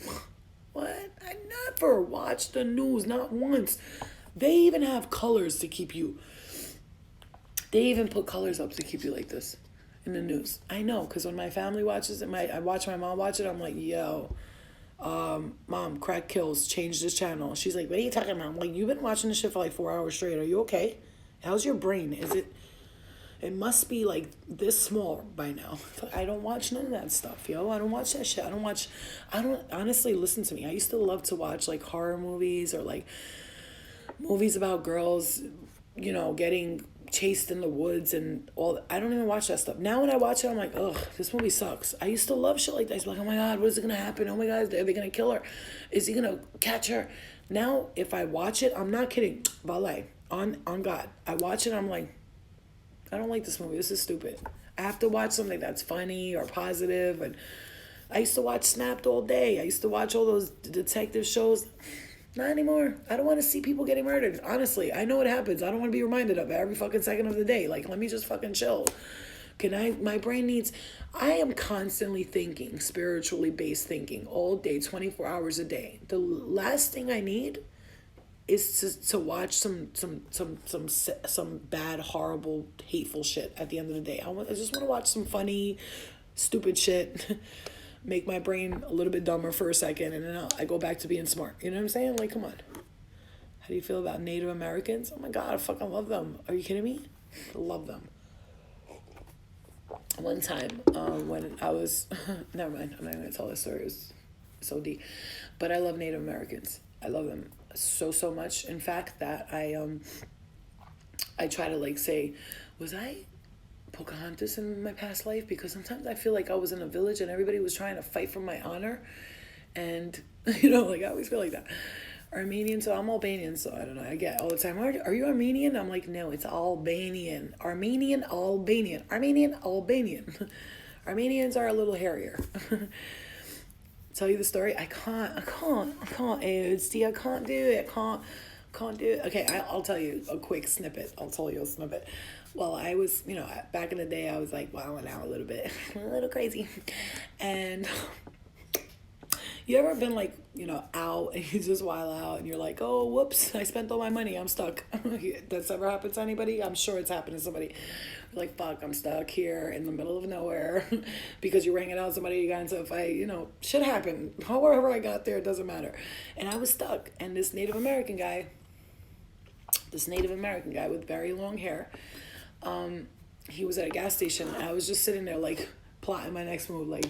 What? I never watch the news, not once. They even have colors to keep you. They even put colors up to keep you like this in the news. I know, because when my family watches it, I watch my mom watch it, I'm like, yo, Mom, crack kills, change this channel. She's like, what are you talking about? I'm like, you've been watching this shit for like 4 hours straight. Are you okay? How's your brain? It must be like this small by now. I don't watch none of that stuff, yo. I don't watch that shit. I don't honestly, listen to me. I used to love to watch like horror movies or like movies about girls, getting chased in the woods and all that. I don't even watch that stuff. Now when I watch it, I'm like, ugh, this movie sucks. I used to love shit like that. I was like, oh my God, what is it going to happen? Oh my God, are they going to kill her? Is he going to catch her? Now, if I watch it, I'm not kidding. Ballet, on God. I watch it, I'm like, I don't like this movie. This is stupid. I have to watch something that's funny or positive. And I used to watch Snapped all day. I used to watch all those detective shows. Not anymore. I don't want to see people getting murdered. Honestly, I know what happens. I don't want to be reminded of it every fucking second of the day. Like, let me just fucking chill. My brain needs, I am constantly thinking, spiritually based thinking all day, 24 hours a day. The last thing I need is to watch some bad, horrible, hateful shit at the end of the day. I just want to watch some funny, stupid shit. Make my brain a little bit dumber for a second, and then I go back to being smart. You know what I'm saying? Like, come on. How do you feel about Native Americans? Oh my God, I fucking love them. Are you kidding me? I love them. One time, when I was, never mind, I'm not going to tell this story. It was so deep. But I love Native Americans. I love them so much. In fact, that I try to like say, was I Pocahontas in my past life? Because sometimes I feel like I was in a village and everybody was trying to fight for my honor, and like I always feel like that. Armenian, so I'm Albanian, so I don't know, I get all the time, are you Armenian? I'm like, no, it's Albanian. Armenian. Armenians are a little hairier. Tell you the story. I can't, ADHD, I can't do it, can't do it. Okay, I'll tell you a quick snippet. Well, I was, back in the day, I was like wilding out a little bit, a little crazy. And you ever been like, out and you just wild out and you're like, oh, whoops, I spent all my money, I'm stuck. That's ever happened to anybody? I'm sure it's happened to somebody. You're like, fuck, I'm stuck here in the middle of nowhere because you were hanging out with somebody, you got into a fight, shit happened. However I got there, it doesn't matter. And I was stuck. And this Native American guy with very long hair, he was at a gas station. I was just sitting there like plotting my next move, like,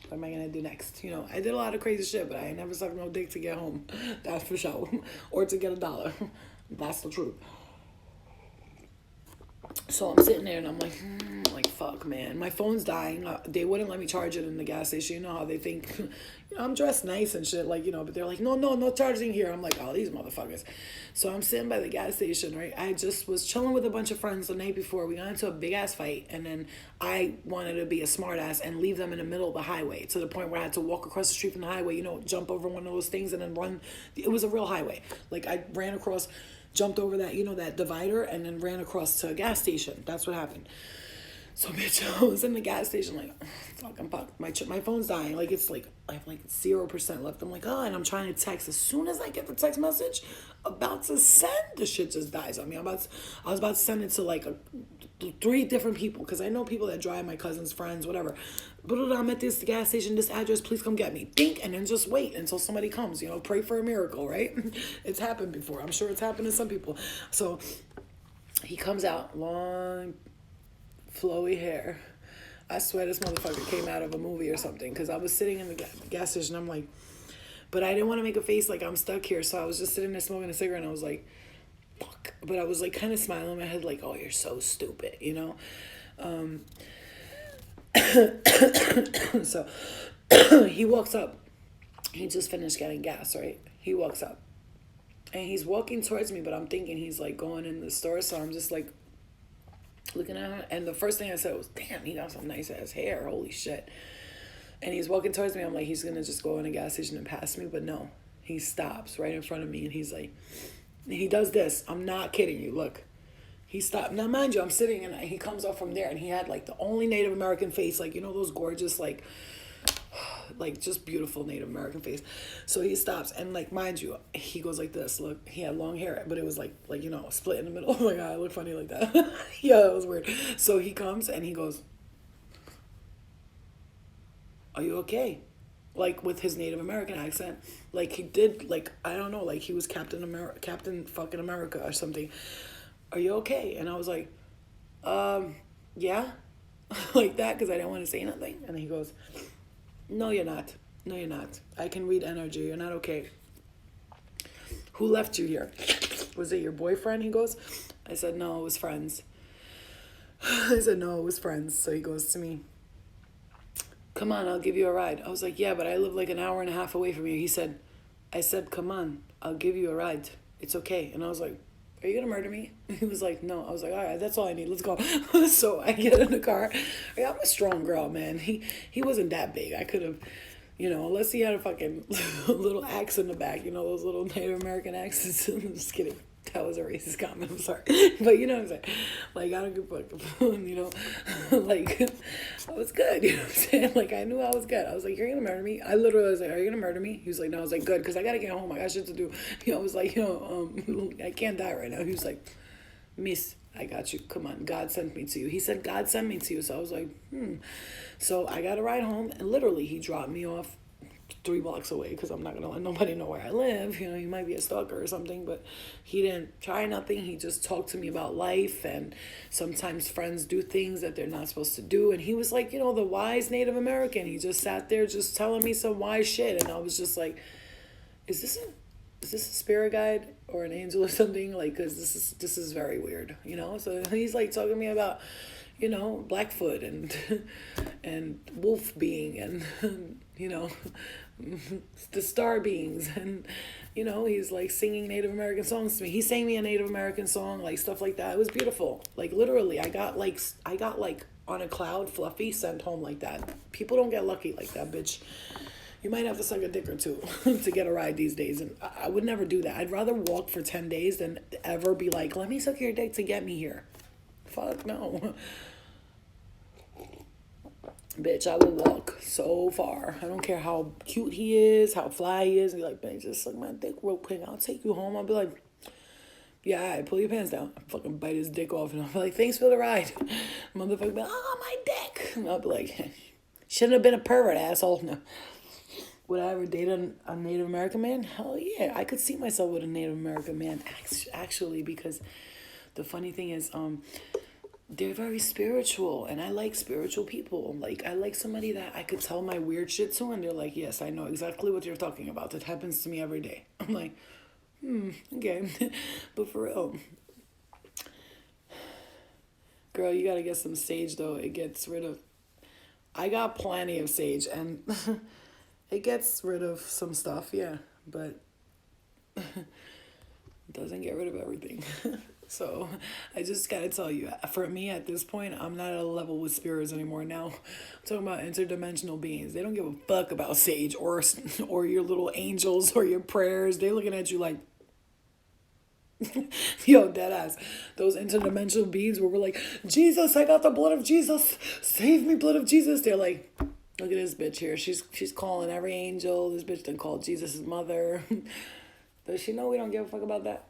what am I gonna do next? I did a lot of crazy shit, but I ain't never sucked no dick to get home. That's for sure. Or to get $1. That's the truth. So I'm sitting there and I'm like, fuck, man. My phone's dying. They wouldn't let me charge it in the gas station. You know how they think, I'm dressed nice and shit, like, but they're like, no charging here. I'm like, oh, these motherfuckers. So I'm sitting by the gas station, right? I just was chilling with a bunch of friends the night before. We got into a big ass fight, and then I wanted to be a smart ass and leave them in the middle of the highway to the point where I had to walk across the street from the highway, jump over one of those things and then run. It was a real highway. Like, I ran across, jumped over that, that divider, and then ran across to a gas station. That's what happened. So, bitch, I was in the gas station, like, fuck, I'm fucked. My phone's dying. Like, it's like, I have like 0% left. I'm like, and I'm trying to text. As soon as I get the text message, about to send, the shit just dies on me. I was about to send it to like three different people, because I know people that drive, my cousin's friends, whatever. But I'm at this gas station, this address, please come get me. Think, and then just wait until somebody comes, pray for a miracle, right? It's happened before. I'm sure it's happened to some people. So he comes out, long, flowy hair. I swear this motherfucker came out of a movie or something, because I was sitting in the gas station, I'm like, but I didn't want to make a face like I'm stuck here, so I was just sitting there smoking a cigarette, and I was like, fuck. But I was like kind of smiling in my head like, oh, you're so stupid, So he walks up. He just finished getting gas, right? He walks up. And he's walking towards me, but I'm thinking he's like going in the store, so I'm just like looking at him. And the first thing I said was, damn, he got some nice ass hair. Holy shit. And he's walking towards me. I'm like, he's going to just go in a gas station and pass me. But no, he stops right in front of me, and he's like, he does this. I'm not kidding you. Look, he stopped. Now, mind you, I'm sitting, and he comes up from there, and he had like the only Native American face, like, those gorgeous, like just beautiful Native American face. So he stops, and like, mind you, he goes like this. Look, he had long hair, but it was like split in the middle. Oh my God, I look funny like that. Yeah, that was weird. So he comes and he goes, are you okay? Like with his Native American accent, like he did, like, I don't know, like he was Captain fucking America or something. Are you okay? And I was like, yeah, like that, because I didn't want to say nothing. And he goes, no, you're not. No, you're not. I can read energy. You're not okay. Who left you here? Was it your boyfriend? He goes. I said, no, it was friends. I said, no, it was friends. So he goes to me, come on, I'll give you a ride. I was like, yeah, but I live like an hour and a half away from you. I said, come on, I'll give you a ride. It's okay. And I was like, are you going to murder me? He was like, no. I was like, all right, that's all I need. Let's go. So I get in the car. I'm a strong girl, man. He wasn't that big. I could have, unless he had a fucking little axe in the back, those little Native American axes. I'm just kidding. That was a racist comment, I'm sorry. But you know what I'm saying? Like, I don't give a fuck, like, I was good, you know what I'm saying? Like, I knew I was good. I was like, you're gonna murder me? I literally was like, are you gonna murder me? He was like, no. I was like, good, because I gotta get home. I got shit to do. I was like, I can't die right now. He was like, miss, I got you. Come on, God sent me to you. He said, God sent me to you. So I was like, So I got a ride home, and literally, he dropped me off 3 blocks away, because I'm not going to let nobody know where I live. He might be a stalker or something, but he didn't try nothing. He just talked to me about life, and sometimes friends do things that they're not supposed to do. And he was like, the wise Native American. He just sat there just telling me some wise shit. And I was just like, is this a spirit guide or an angel or something? Like, because this is very weird, So he's like talking to me about, Blackfoot and wolf being and, the star beings, and he's like singing Native American songs to me. He sang me a Native American song, like stuff like that. It was beautiful. Like literally, I got like on a cloud, fluffy, sent home like that. People don't get lucky like that, bitch. You might have to suck a dick or two to get a ride these days, and I would never do that. I'd rather walk for 10 days than ever be like, let me suck your dick to get me here. Fuck no. Bitch, I will walk so far. I don't care how cute he is, how fly he is. And be like, man, just suck my dick real quick. I'll take you home. I'll be like, yeah, all right, pull your pants down. I'll fucking bite his dick off. And I'll be like, thanks for the ride. Motherfucker be like, oh, my dick. And I'll be like, shouldn't have been a pervert, asshole. No. Would I ever date a Native American man? Hell yeah. I could see myself with a Native American man, actually, because the funny thing is, they're very spiritual, and I like spiritual people. Like, I like somebody that I could tell my weird shit to, and they're like, yes, I know exactly what you're talking about. That happens to me every day. I'm like, okay. But for real, girl, you gotta get some sage, though. It gets rid of, I got plenty of sage, and it gets rid of some stuff, yeah, but it doesn't get rid of everything. So I just gotta tell you, for me at this point, I'm not at a level with spirits anymore. Now I'm talking about interdimensional beings. They don't give a fuck about sage or your little angels or your prayers. They looking at you like, yo, dead ass. Those interdimensional beings where we're like, Jesus, I got the blood of Jesus. Save me, blood of Jesus. They're like, look at this bitch here. She's calling every angel. This bitch done called Jesus' mother. Does she know we don't give a fuck about that?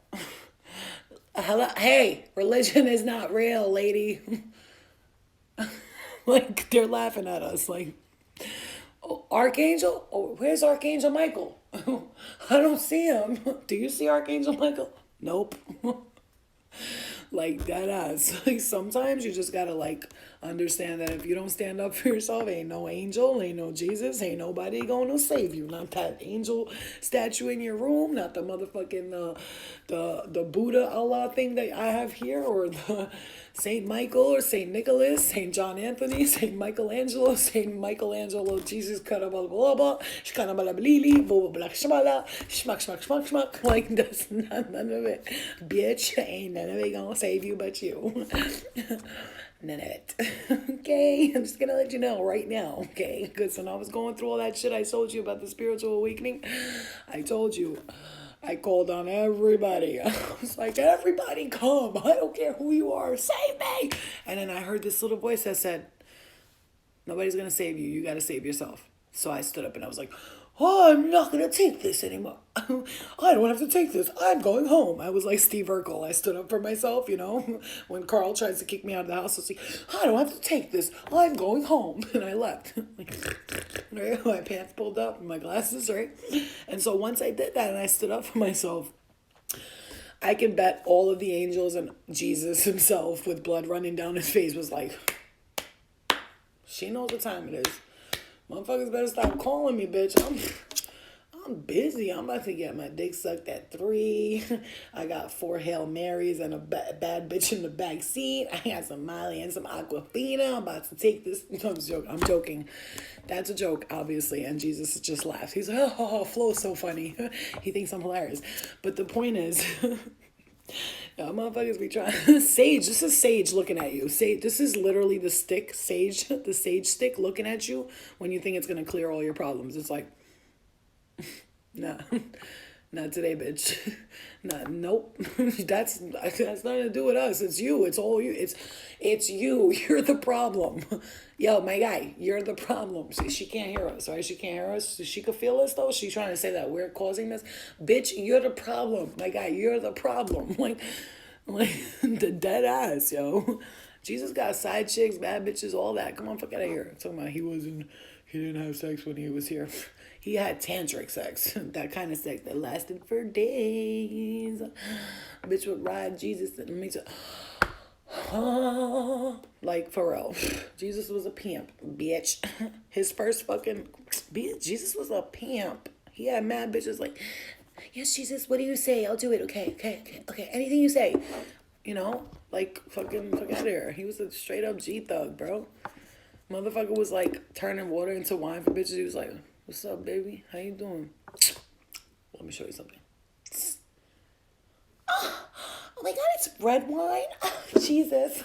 Hello, hey, religion is not real, lady. Like they're laughing at us. Like, oh, Archangel? Oh, where's Archangel Michael? I don't see him. Do you see Archangel Michael? Nope. Like that ass. Like sometimes you just gotta like understand that if you don't stand up for yourself, ain't no angel, ain't no Jesus, ain't nobody gonna save you. Not that angel statue in your room, not the motherfucking the Buddha Allah thing that I have here, or the Saint Michael or Saint Nicholas, Saint John Anthony, Saint Michelangelo, Saint Michelangelo, Jesus Karabalaba, Shkanabalabilili, Boba Shabala, Schmuck, Schmuck, Schmuck, Schmuck. Like, that's not none of it. Bitch, ain't none of it gonna save you but you. None of it. Okay, I'm just gonna let you know right now, okay? Because when I was going through all that shit I told you about the spiritual awakening, I told you. I called on everybody. I was like, everybody come. I don't care who you are. Save me. And then I heard this little voice that said, nobody's going to save you. You got to save yourself. So I stood up and I was like, oh, I'm not going to take this anymore. I don't have to take this. I'm going home. I was like Steve Urkel. I stood up for myself, you know. When Carl tries to kick me out of the house, I was like, I don't have to take this. I'm going home. And I left. Right? My pants pulled up and my glasses, right? And so once I did that and I stood up for myself, I can bet all of the angels and Jesus himself with blood running down his face was like, she knows what time it is. Motherfuckers better stop calling me, bitch. I'm busy. I'm about to get my dick sucked at 3. I got 4 Hail Marys and a bad bitch in the back seat. I got some Molly and some Aquafina. I'm about to take this. I'm joking. That's a joke, obviously. And Jesus just laughs. He's like, oh, Flo's so funny. He thinks I'm hilarious. But the point is, y'all motherfuckers be trying. Sage, this is Sage looking at you. Sage, this is literally the stick, Sage, the Sage stick looking at you when you think it's going to clear all your problems. It's like, nah, not today, bitch. Nah, nope. That's nothing to do with us. It's you. It's all you. It's you. You're the problem. Yo, my guy, you're the problem. See, she can't hear us, right? She can't hear us. She could feel us though. She's trying to say that we're causing this. Bitch, you're the problem. My guy, you're the problem. Like the dead ass, yo. Jesus got side chicks, bad bitches, all that. Come on, fuck out of here. I'm talking about he didn't have sex when he was here. He had tantric sex. That kind of sex that lasted for days. Bitch would ride Jesus and me to, like, for real. Jesus was a pimp, bitch. His first fucking, Jesus was a pimp. He had mad bitches like, yes, Jesus, what do you say? I'll do it. Okay. Anything you say. You know, like, fuck out of here. He was a straight up G-thug, bro. Motherfucker was like turning water into wine for bitches. He was like, what's up, baby? How you doing? Let me show you something. Oh my God, it's red wine. Oh, Jesus,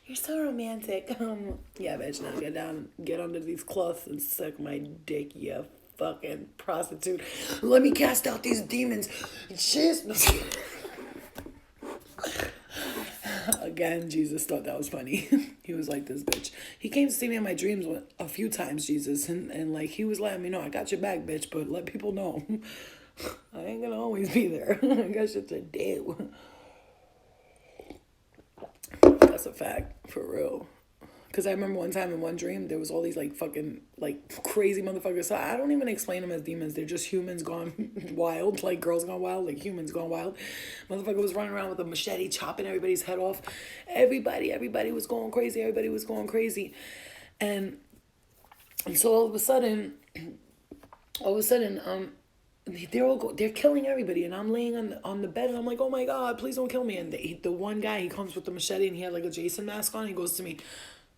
you're so romantic. Yeah, bitch, now get under these cloths and suck my dick, you fucking prostitute. Let me cast out these demons. Jesus. Again, Jesus thought that was funny. He was like, this bitch. He came to see me in my dreams a few times, Jesus. And like, he was letting me know, I got your back, bitch. But let people know, I ain't gonna always be there. I got shit to do. That's a fact, for real. Because I remember one time in one dream, there was all these like fucking like crazy motherfuckers. So I don't even explain them as demons. They're just humans gone wild, like girls gone wild, like humans gone wild. Motherfucker was running around with a machete, chopping everybody's head off. Everybody was going crazy. Everybody was going crazy. And so all of a sudden, they're killing everybody, and I'm laying on the bed, and I'm like, oh my God, please don't kill me. And the one guy, he comes with the machete, and he had like a Jason mask on. He goes to me,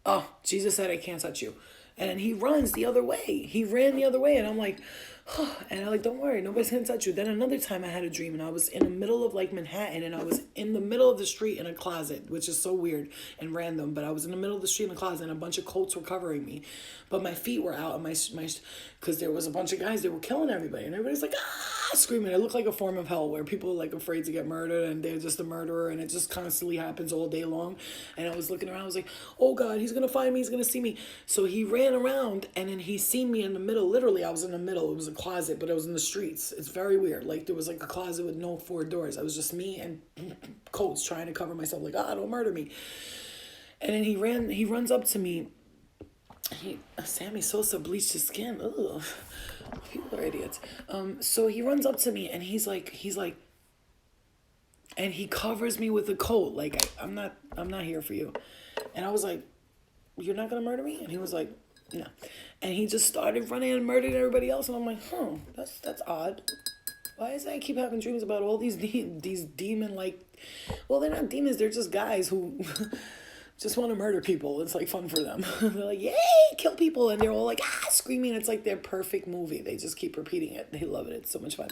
oh, Jesus said I can't touch you. And then he runs the other way. He ran the other way, and I'm like, oh, and I'm like, don't worry, nobody's gonna touch you. Then another time I had a dream, and I was in the middle of like Manhattan, and I was in the middle of the street in a closet, which is so weird and random, but I was in the middle of the street in a closet, and a bunch of Colts were covering me, but my feet were out, and my because there was a bunch of guys that were killing everybody, and everybody's like, screaming. It looked like a form of hell where people are like afraid to get murdered, and they're just a murderer, and it just constantly happens all day long. And I was looking around, I was like, oh God, he's gonna find me, he's gonna see me. So he ran around, and then he seen me in the middle. Literally, I was in the middle. It was closet, but it was in the streets. It's very weird. Like, there was like a closet with no 4 doors. It was just me and coats trying to cover myself. Like, don't murder me. And then he runs up to me. Sammy Sosa bleached his skin. Ugh. People are idiots. So he runs up to me and he's like, and he covers me with a coat. Like, I'm not here for you. And I was like, you're not gonna murder me? And he was like, no. And he just started running and murdering everybody else. And I'm like, that's odd. Why is it I keep having dreams about all these demon, like, well, they're not demons, they're just guys who just want to murder people. It's like fun for them. They're like, yay, kill people. And they're all like, screaming. It's like their perfect movie. They just keep repeating it. They love it. It's so much fun.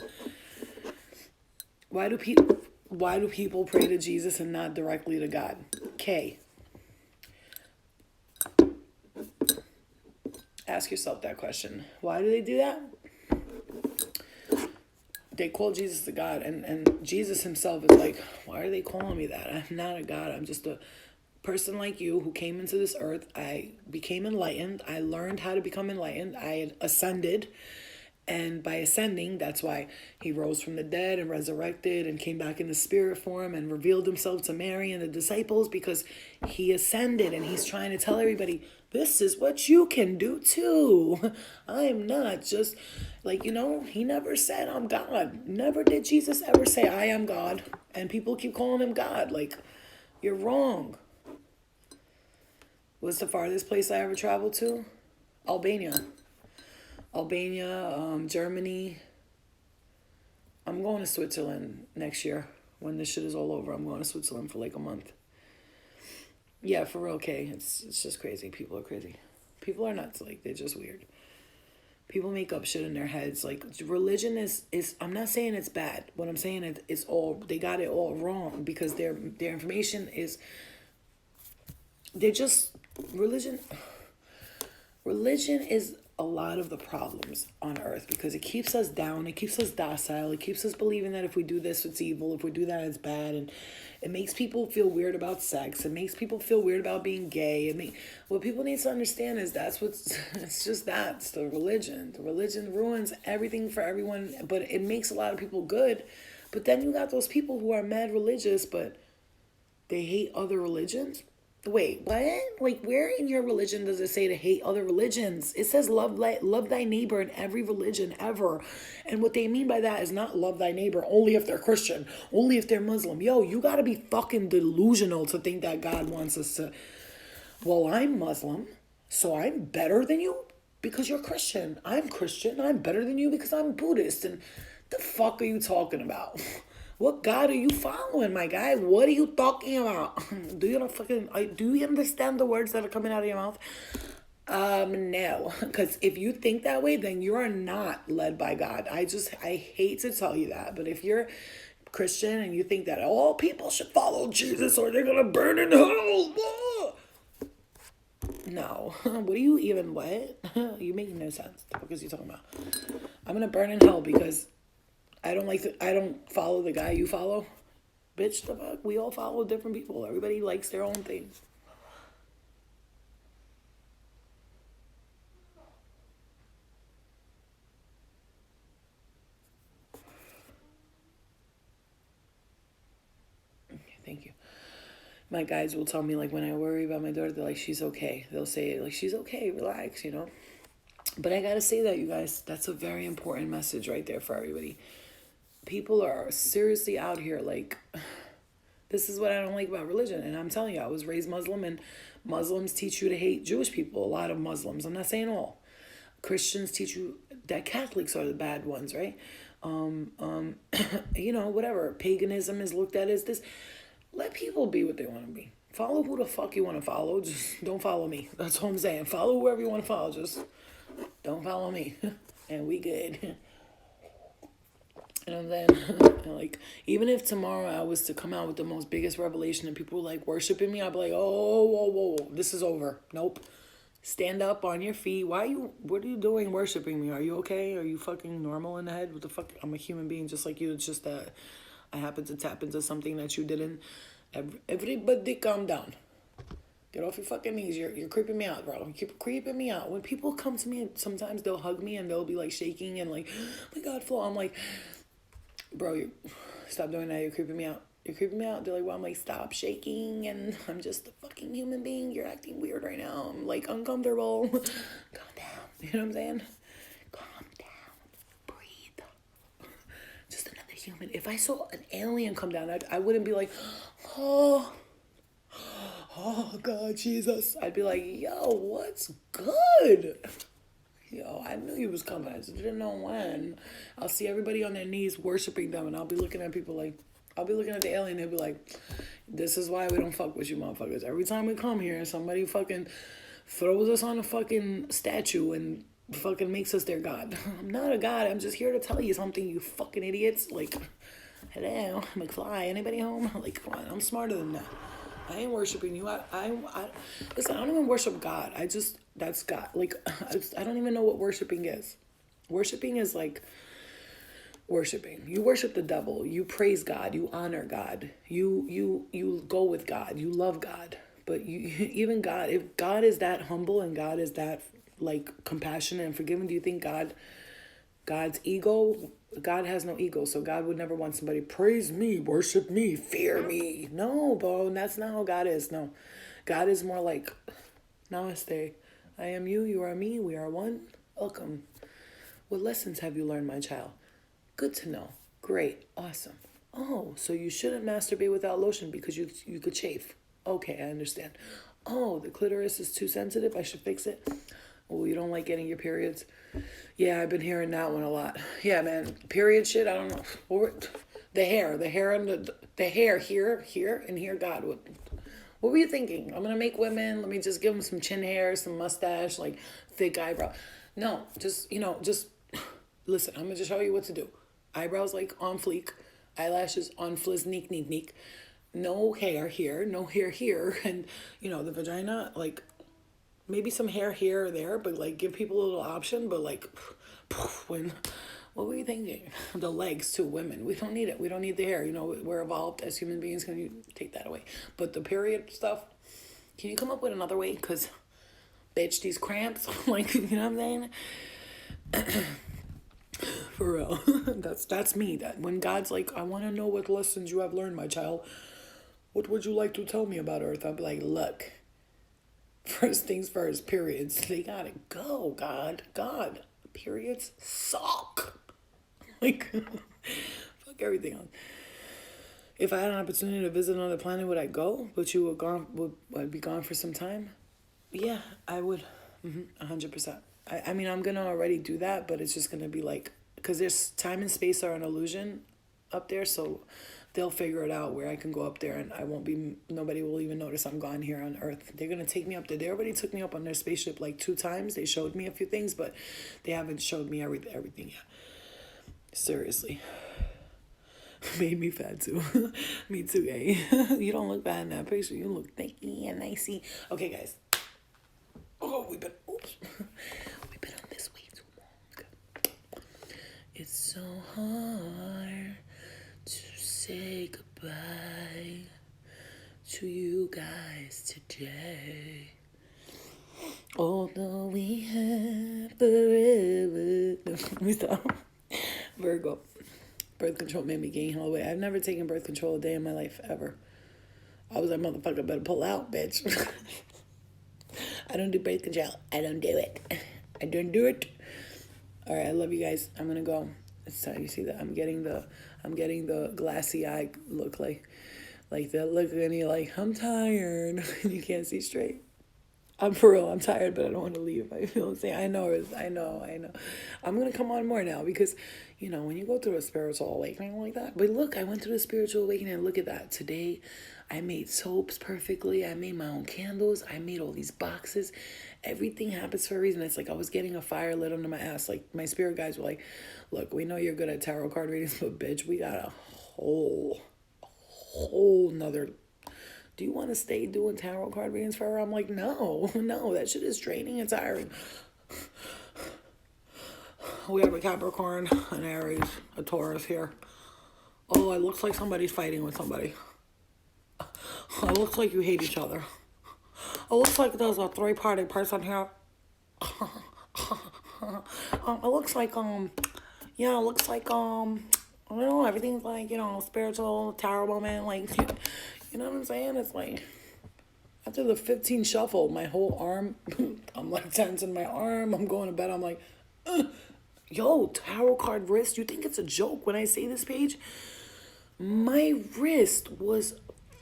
Why do people pray to Jesus and not directly to God? K. Ask yourself that question. Why do they do that? They call Jesus a God, and Jesus himself is like, why are they calling me that? I'm not a God. I'm just a person like you who came into this earth. I became enlightened. I learned how to become enlightened. I had ascended. And by ascending, that's why he rose from the dead and resurrected and came back in the spirit form and revealed himself to Mary and the disciples, because he ascended and he's trying to tell everybody, this is what you can do too. I am not just like, he never said I'm God. Never did Jesus ever say I am God. And people keep calling him God. Like, you're wrong. What's the farthest place I ever traveled to? Albania, Germany. I'm going to Switzerland next year. When this shit is all over, I'm going to Switzerland for like a month. Yeah, for real, okay. It's just crazy. People are crazy. People are nuts. Like, they're just weird. People make up shit in their heads. Like, religion is I'm not saying it's bad. What I'm saying is they got it all wrong, because their information is, they're just, religion is a lot of the problems on earth, because it keeps us down, it keeps us docile, it keeps us believing that if we do this, it's evil, if we do that, it's bad, and it makes people feel weird about sex, it makes people feel weird about being gay. What people need to understand is it's the religion. The religion ruins everything for everyone, but it makes a lot of people good. But then you got those people who are mad religious, but they hate other religions. Wait, what? Like, where in your religion does it say to hate other religions? It says love thy neighbor in every religion ever. And what they mean by that is not love thy neighbor only if they're Christian, only if they're Muslim. Yo, you gotta be fucking delusional to think that God wants us to, well, I'm Muslim, so I'm better than you because you're Christian. I'm Christian, I'm better than you because I'm Buddhist. And the fuck are you talking about? What God are you following, my guy? What are you talking about? Do you understand the words that are coming out of your mouth? No. Because if you think that way, then you are not led by God. I hate to tell you that. But if you're Christian and you think that all people should follow Jesus or they're going to burn in hell. No. What? You're making no sense. What are you talking about? I'm going to burn in hell because I don't follow the guy you follow. Bitch, the fuck? We all follow different people. Everybody likes their own things. Thank you. My guides will tell me, like, when I worry about my daughter, they're like, she's okay. They'll say, like, she's okay, relax, But I gotta say that, you guys, that's a very important message right there for everybody. People are seriously out here, like, this is what I don't like about religion. And I'm telling you, I was raised Muslim, and Muslims teach you to hate Jewish people. A lot of Muslims. I'm not saying all. Christians teach you that Catholics are the bad ones, right? Whatever. Paganism is looked at as this. Let people be what they want to be. Follow who the fuck you want to follow. Just don't follow me. That's all I'm saying. Follow whoever you want to follow. Just don't follow me. And we good. And then, like, even if tomorrow I was to come out with the most biggest revelation and people were, like, worshiping me, I'd be like, oh, whoa, this is over. Nope. Stand up on your feet. What are you doing worshiping me? Are you okay? Are you fucking normal in the head? What the fuck? I'm a human being just like you. It's just that I happen to tap into something that you didn't. Everybody calm down. Get off your fucking knees. You're creeping me out, bro. You keep creeping me out. When people come to me, sometimes they'll hug me and they'll be like shaking and like, oh my God, Flo. I'm like, bro, you stop doing that. You're creeping me out. You're creeping me out. They're like, well, I'm like, stop shaking. And I'm just a fucking human being. You're acting weird right now. I'm like uncomfortable. Calm down. You know what I'm saying? Calm down. Breathe. Just another human. If I saw an alien come down, I wouldn't be like, oh God, Jesus. I'd be like, yo, what's good? Yo, I knew he was coming. I just didn't know when. I'll see everybody on their knees worshiping them, and I'll be looking at people like, I'll be looking at the alien, they'll be like, this is why we don't fuck with you motherfuckers. Every time we come here, somebody fucking throws us on a fucking statue and fucking makes us their god. I'm not a god. I'm just here to tell you something, you fucking idiots. Like, hello, McFly, anybody home? Like, come on, I'm smarter than that. I ain't worshiping you. Listen, I don't even worship God. That's God. Like, I don't even know what worshiping is. Worshiping is like worshiping. You worship the devil. You praise God. You honor God. You go with God. You love God. But even God, if God is that humble and God is that like compassionate and forgiving, do you think God's ego? God has no ego, so God would never want somebody praise me, worship me, fear me. No, bro, that's not how God is. No, God is more like, namaste. I am you, you are me, we are one. Welcome. What lessons have you learned, my child? Good to know. Great. Awesome. Oh, so you shouldn't masturbate without lotion because you could chafe. Okay, I understand. Oh, the clitoris is too sensitive. I should fix it. Oh, you don't like getting your periods? Yeah, I've been hearing that one a lot. Yeah, man, period shit. I don't know. The hair and the hair here and here. God, what were you thinking? I'm gonna make women. Let me just give them some chin hair, some mustache, like thick eyebrow. No, just listen. I'm gonna just show you what to do. Eyebrows like on fleek, eyelashes on fliz, neek. No hair here, no hair here, and the vagina like. Maybe some hair here or there, but like give people a little option. But like, what were you thinking? The legs too, women. We don't need it. We don't need the hair. We're evolved as human beings. Can you take that away? But the period stuff, can you come up with another way? Because, bitch, these cramps, like, you know what I'm saying? For real. That's me. That when God's like, I want to know what lessons you have learned, my child. What would you like to tell me about Earth? I'll be like, look. First things first, periods. They gotta go, God. Periods suck. Like, fuck everything else. If I had an opportunity to visit another planet, would I go? Would I be gone for some time? Yeah, I would. 100%. I mean, I'm gonna already do that, but it's just gonna be like, because there's time and space are an illusion up there, so they'll figure it out where I can go up there and nobody will even notice I'm gone here on Earth. They're going to take me up there. They already took me up on their spaceship like 2 times. They showed me a few things, but they haven't showed me everything yet. Seriously. Made me fat too. Me too, eh? You don't look bad in that picture. You look thicky and nicey. Okay, guys. Oh, we've been on this way too long. It's so hard to say goodbye to you guys today. Although we have forever. Let me stop. Virgo. Birth control made me gain hell weight. I've never taken birth control a day in my life, ever. I was like, motherfucker, better pull out, bitch. I don't do birth control. I don't do it. I don't do it. All right, I love you guys. I'm gonna go. It's time. You see that? I'm getting the glassy eye look, like that look, and you're like, I'm tired. You can't see straight. I'm for real. I'm tired, but I don't want to leave. I feel the same. I know. I'm gonna come on more now because, when you go through a spiritual awakening like that. But look, I went through a spiritual awakening. And look at that. Today, I made soaps perfectly. I made my own candles. I made all these boxes. Everything happens for a reason. It's like I was getting a fire lit under my ass. Like my spirit guides were like, look, we know you're good at tarot card readings, but bitch, we got a whole nother. Do you want to stay doing tarot card readings forever? I'm like, no, that shit is draining and tiring. We have a Capricorn, an Aries, a Taurus here. Oh, it looks like somebody's fighting with somebody. It looks like you hate each other. It looks like there's a three-party person here. It looks like, yeah, it looks like, I don't know, everything's like, spiritual, tarot moment, like, you know what I'm saying? It's like, after the 15 shuffle, my whole arm, I'm like tensing my arm, I'm going to bed, I'm like, yo, tarot card wrist, you think it's a joke when I say this, page? My wrist was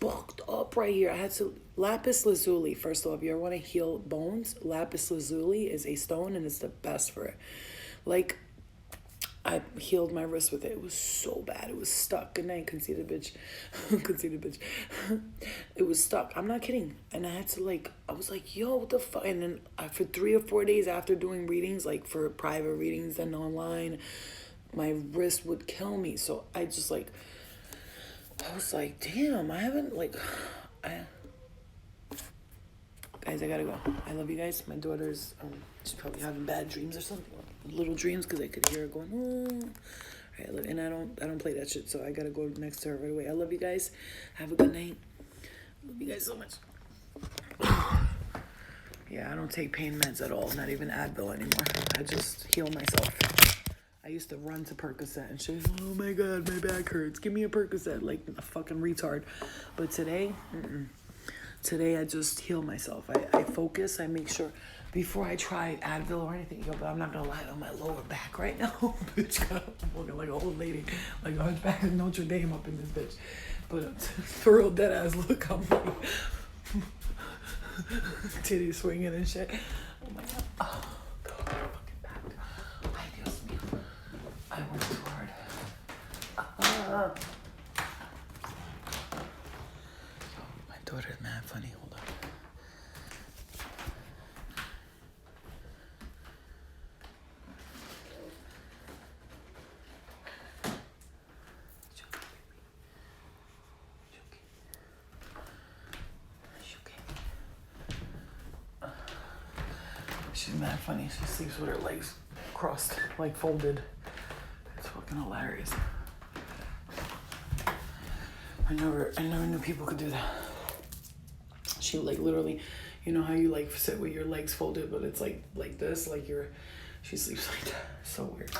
fucked up right here. I had to, lapis lazuli, first of all, if you ever want to heal bones, lapis lazuli is a stone and it's the best for it. Like, I healed my wrist with it. It was so bad. It was stuck. Good night, conceited bitch. Conceited bitch. It was stuck. I'm not kidding. And I had to I was like, yo, what the fuck? And then for 3 or 4 days after doing readings, like for private readings and online, my wrist would kill me. So I just I was like, damn, I haven't guys, I gotta go. I love you guys. My daughter's, she's probably having bad dreams or something. Little dreams, because I could hear her going, oh. All right, and I don't play that shit, so I gotta go next to her right away. I love you guys. Have a good night. Love you guys so much. Yeah, I don't take pain meds at all. Not even Advil anymore. I just heal myself. I used to run to Percocet and shit. Oh my God, my back hurts. Give me a Percocet, like a fucking retard. But today, Today I just heal myself. I focus. I make sure before I try Advil or anything. But I'm not gonna lie, on my lower back right now, bitch, I'm walking like an old lady, like I was back in Notre Dame up in this bitch. But for real, dead ass look, I'm like titty swinging and shit. Oh my God. Oh God, my fucking back. Ay, Dios mío. I worked too hard. My daughter's mad funny. Hold on. She's mad funny. She sleeps with her legs crossed, like folded. It's fucking hilarious. I never knew people could do that. She literally, you know how you sit with your legs folded, but it's like this, she sleeps like that. So weird.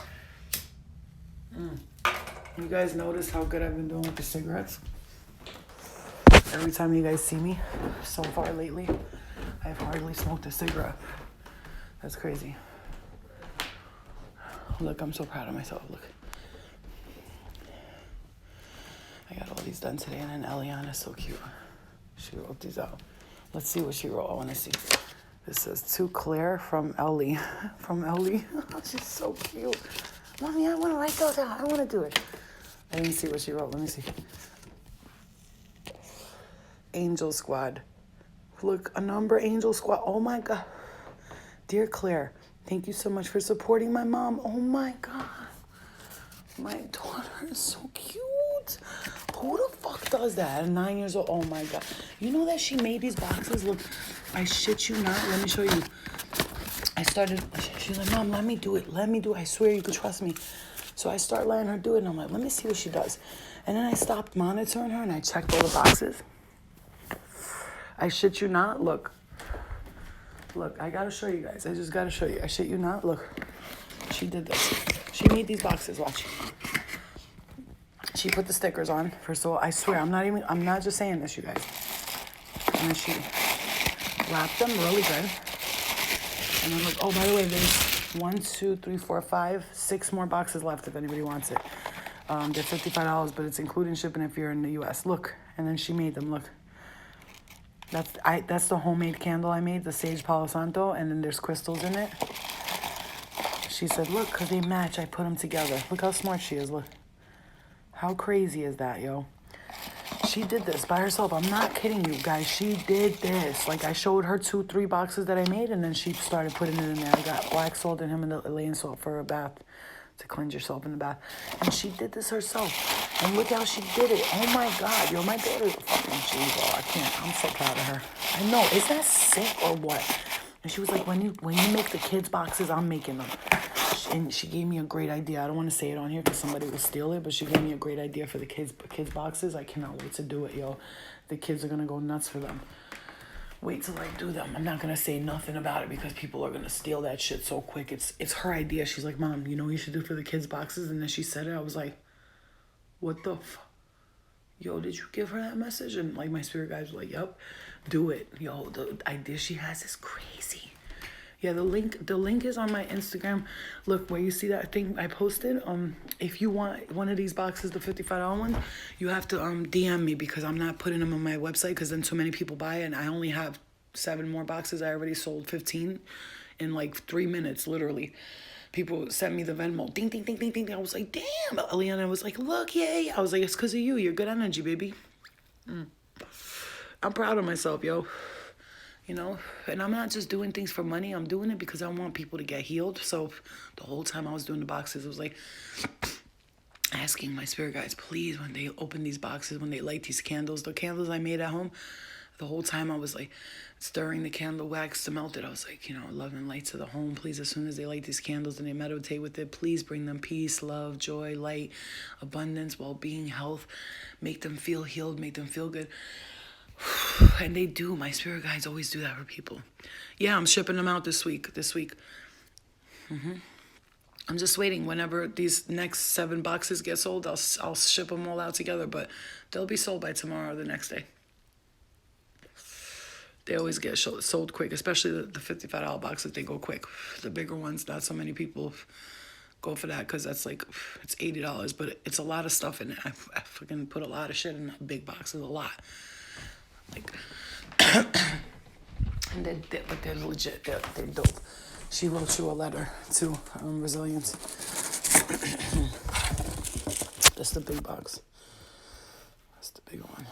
You guys notice how good I've been doing with the cigarettes? Every time you guys see me, so far lately, I've hardly smoked a cigarette. That's crazy. Look, I'm so proud of myself. Look. I got all these done today, and then Eliana's so cute. She wrote these out. Let's see what she wrote. I want to see. This says, to Claire from Ellie. From Ellie. She's so cute. Mommy, I want to write those out. I want to do it. Let me see what she wrote. Let me see. Angel Squad. Look, a number, Angel Squad. Oh, my God. Dear Claire, thank you so much for supporting my mom. Oh, my God. My daughter is so cute. Who the fuck does that at 9 years old? Oh my God. You know that she made these boxes? Look, I shit you not. Let me show you. She's like, Mom, let me do it. I swear you could trust me. So I start letting her do it, and I'm like, let me see what she does. And then I stopped monitoring her, and I checked all the boxes. I shit you not. Look, I gotta show you guys. I just gotta show you. I shit you not. Look, she did this. She made these boxes. Watch. She put the stickers on. First of all, I swear, I'm not just saying this, you guys. And then she wrapped them really good. And then look, oh, by the way, there's 1, 2, 3, 4, 5, 6 more boxes left if anybody wants it. They're $55, but it's including shipping if you're in the U.S. Look, and then she made them. Look, that's the homemade candle I made, the Sage Palo Santo, and then there's crystals in it. She said, look, because they match, I put them together. Look how smart she is. Look, how crazy is that, yo? She did this by herself. I'm not kidding you, guys. She did this. Like, I showed her 2, 3 boxes that I made, and then she started putting it in there. I got black salt and Himalayan salt for a bath, to cleanse yourself in the bath. And she did this herself. And look how she did it. Oh, my God. Yo, my daughter's a fucking G, I can't. I'm so proud of her. I know. Is that sick or what? And she was like, when you make the kids' boxes, I'm making them. And she gave me a great idea. I don't want to say it on here because somebody will steal it, but she gave me a great idea for the kids' boxes. I cannot wait to do it, yo. The kids are going to go nuts for them. wait till I do them. I'm not gonna say nothing about it because people are gonna steal that shit so quick. It's her idea. She's like, Mom, you know what you should do for the kids' boxes? And then she said it. I was like, what the yo, did you give her that message? And like my spirit guides were like, yep, do it. Yo, the idea she has is crazy. Yeah, the link is on my Instagram. Look, where you see that thing I posted. If you want one of these boxes, the $55 one, you have to DM me because I'm not putting them on my website because then too many people buy it and I only have 7 more boxes. I already sold 15 in like 3 minutes, literally. People sent me the Venmo. Ding, ding, ding, ding, ding. I was like, damn. Eliana was like, look, yay. I was like, it's because of you. You're good energy, baby. I'm proud of myself, yo. You know, and I'm not just doing things for money. I'm doing it because I want people to get healed. So the whole time I was doing the boxes, it was like asking my spirit guides, please, when they open these boxes, when they light these candles, the candles I made at home, the whole time I was like stirring the candle wax to melt it. I was like, you know, love and light to the home. Please, as soon as they light these candles and they meditate with it, please bring them peace, love, joy, light, abundance, well-being, health. Make them feel healed, make them feel good. And they do. My spirit guides always do that for people. Yeah, I'm shipping them out this week. I'm just waiting. Whenever these next 7 boxes get sold, I'll ship them all out together. But they'll be sold by tomorrow or the next day. They always get sold quick, especially the $55 boxes. They go quick. The bigger ones, not so many people go for that because that's like, it's $80. But it's a lot of stuff in it. I fucking put a lot of shit in that big box. It's a lot. Like, and but they're legit. They're dope. She wrote you a letter too. Resilience. That's the big box. That's the big one.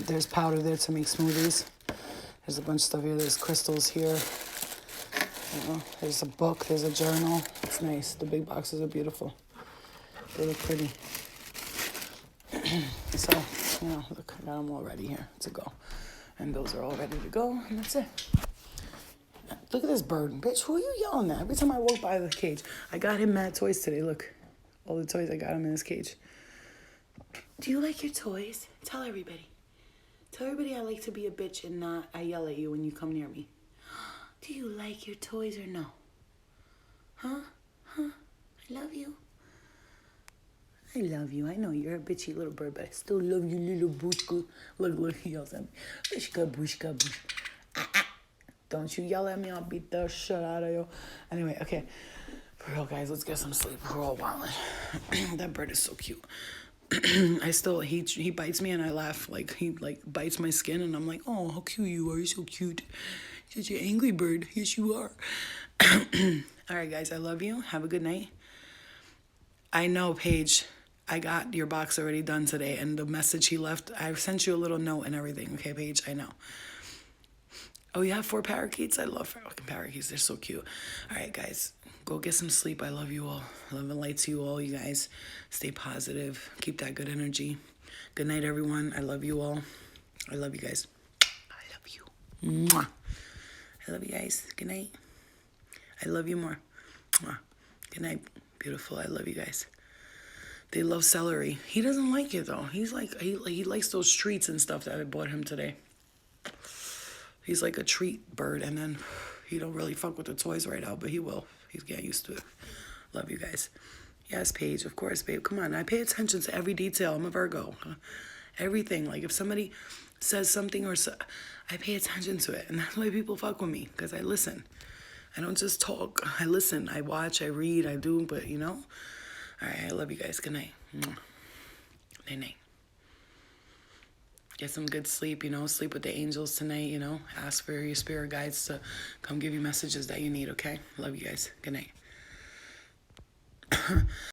There's powder there to make smoothies. There's a bunch of stuff here. There's crystals here. You know, there's a book. There's a journal. It's nice. The big boxes are beautiful. They look pretty. So, you know, look, I got them all ready here to go. And those are all ready to go, and that's it. Look at this bird. Bitch, who are you yelling at? Every time I walk by the cage. I got him mad toys today. Look, all the toys I got him in his cage. Do you like your toys? Tell everybody. Tell everybody I like to be a bitch and not I yell at you when you come near me. Do you like your toys or no? Huh? I love you. I love you. I know you're a bitchy little bird, but I still love you, little bushka. Look, he yells at me. Bushka. Don't you yell at me, I'll beat the shit out of you. Anyway, okay. For real, guys, let's get some sleep. We're all wildin'. That bird is so cute. He bites me and I laugh. Like, he, bites my skin and I'm like, oh, how cute you are. You're so cute. You're such an angry bird. Yes, you are. All right, guys, I love you. Have a good night. I know, Paige, I got your box already done today, and the message he left, I sent you a little note and everything. Okay, Paige, I know. Oh, you have 4 parakeets? I love fucking parakeets. They're so cute. All right, guys, go get some sleep. I love you all. Love and light to you all, you guys. Stay positive. Keep that good energy. Good night, everyone. I love you all. I love you guys. I love you. Mwah. I love you guys. Good night. I love you more. Mwah. Good night. Beautiful. I love you guys. They love celery. He doesn't like it though. He's like he likes those treats and stuff that I bought him today. He's like a treat bird, and then he don't really fuck with the toys right now, but he will. He's getting used to it. Love you guys. Yes, Paige, of course, babe. Come on, I pay attention to every detail. I'm a Virgo. Everything. Like if somebody says something I pay attention to it, and that's why people fuck with me, because I listen. I don't just talk. I listen. I watch. I read. I do. But, you know. All right. I love you guys. Good night. Night. Get some good sleep, you know. Sleep with the angels tonight, you know. Ask for your spirit guides to come give you messages that you need, okay? Love you guys. Good night.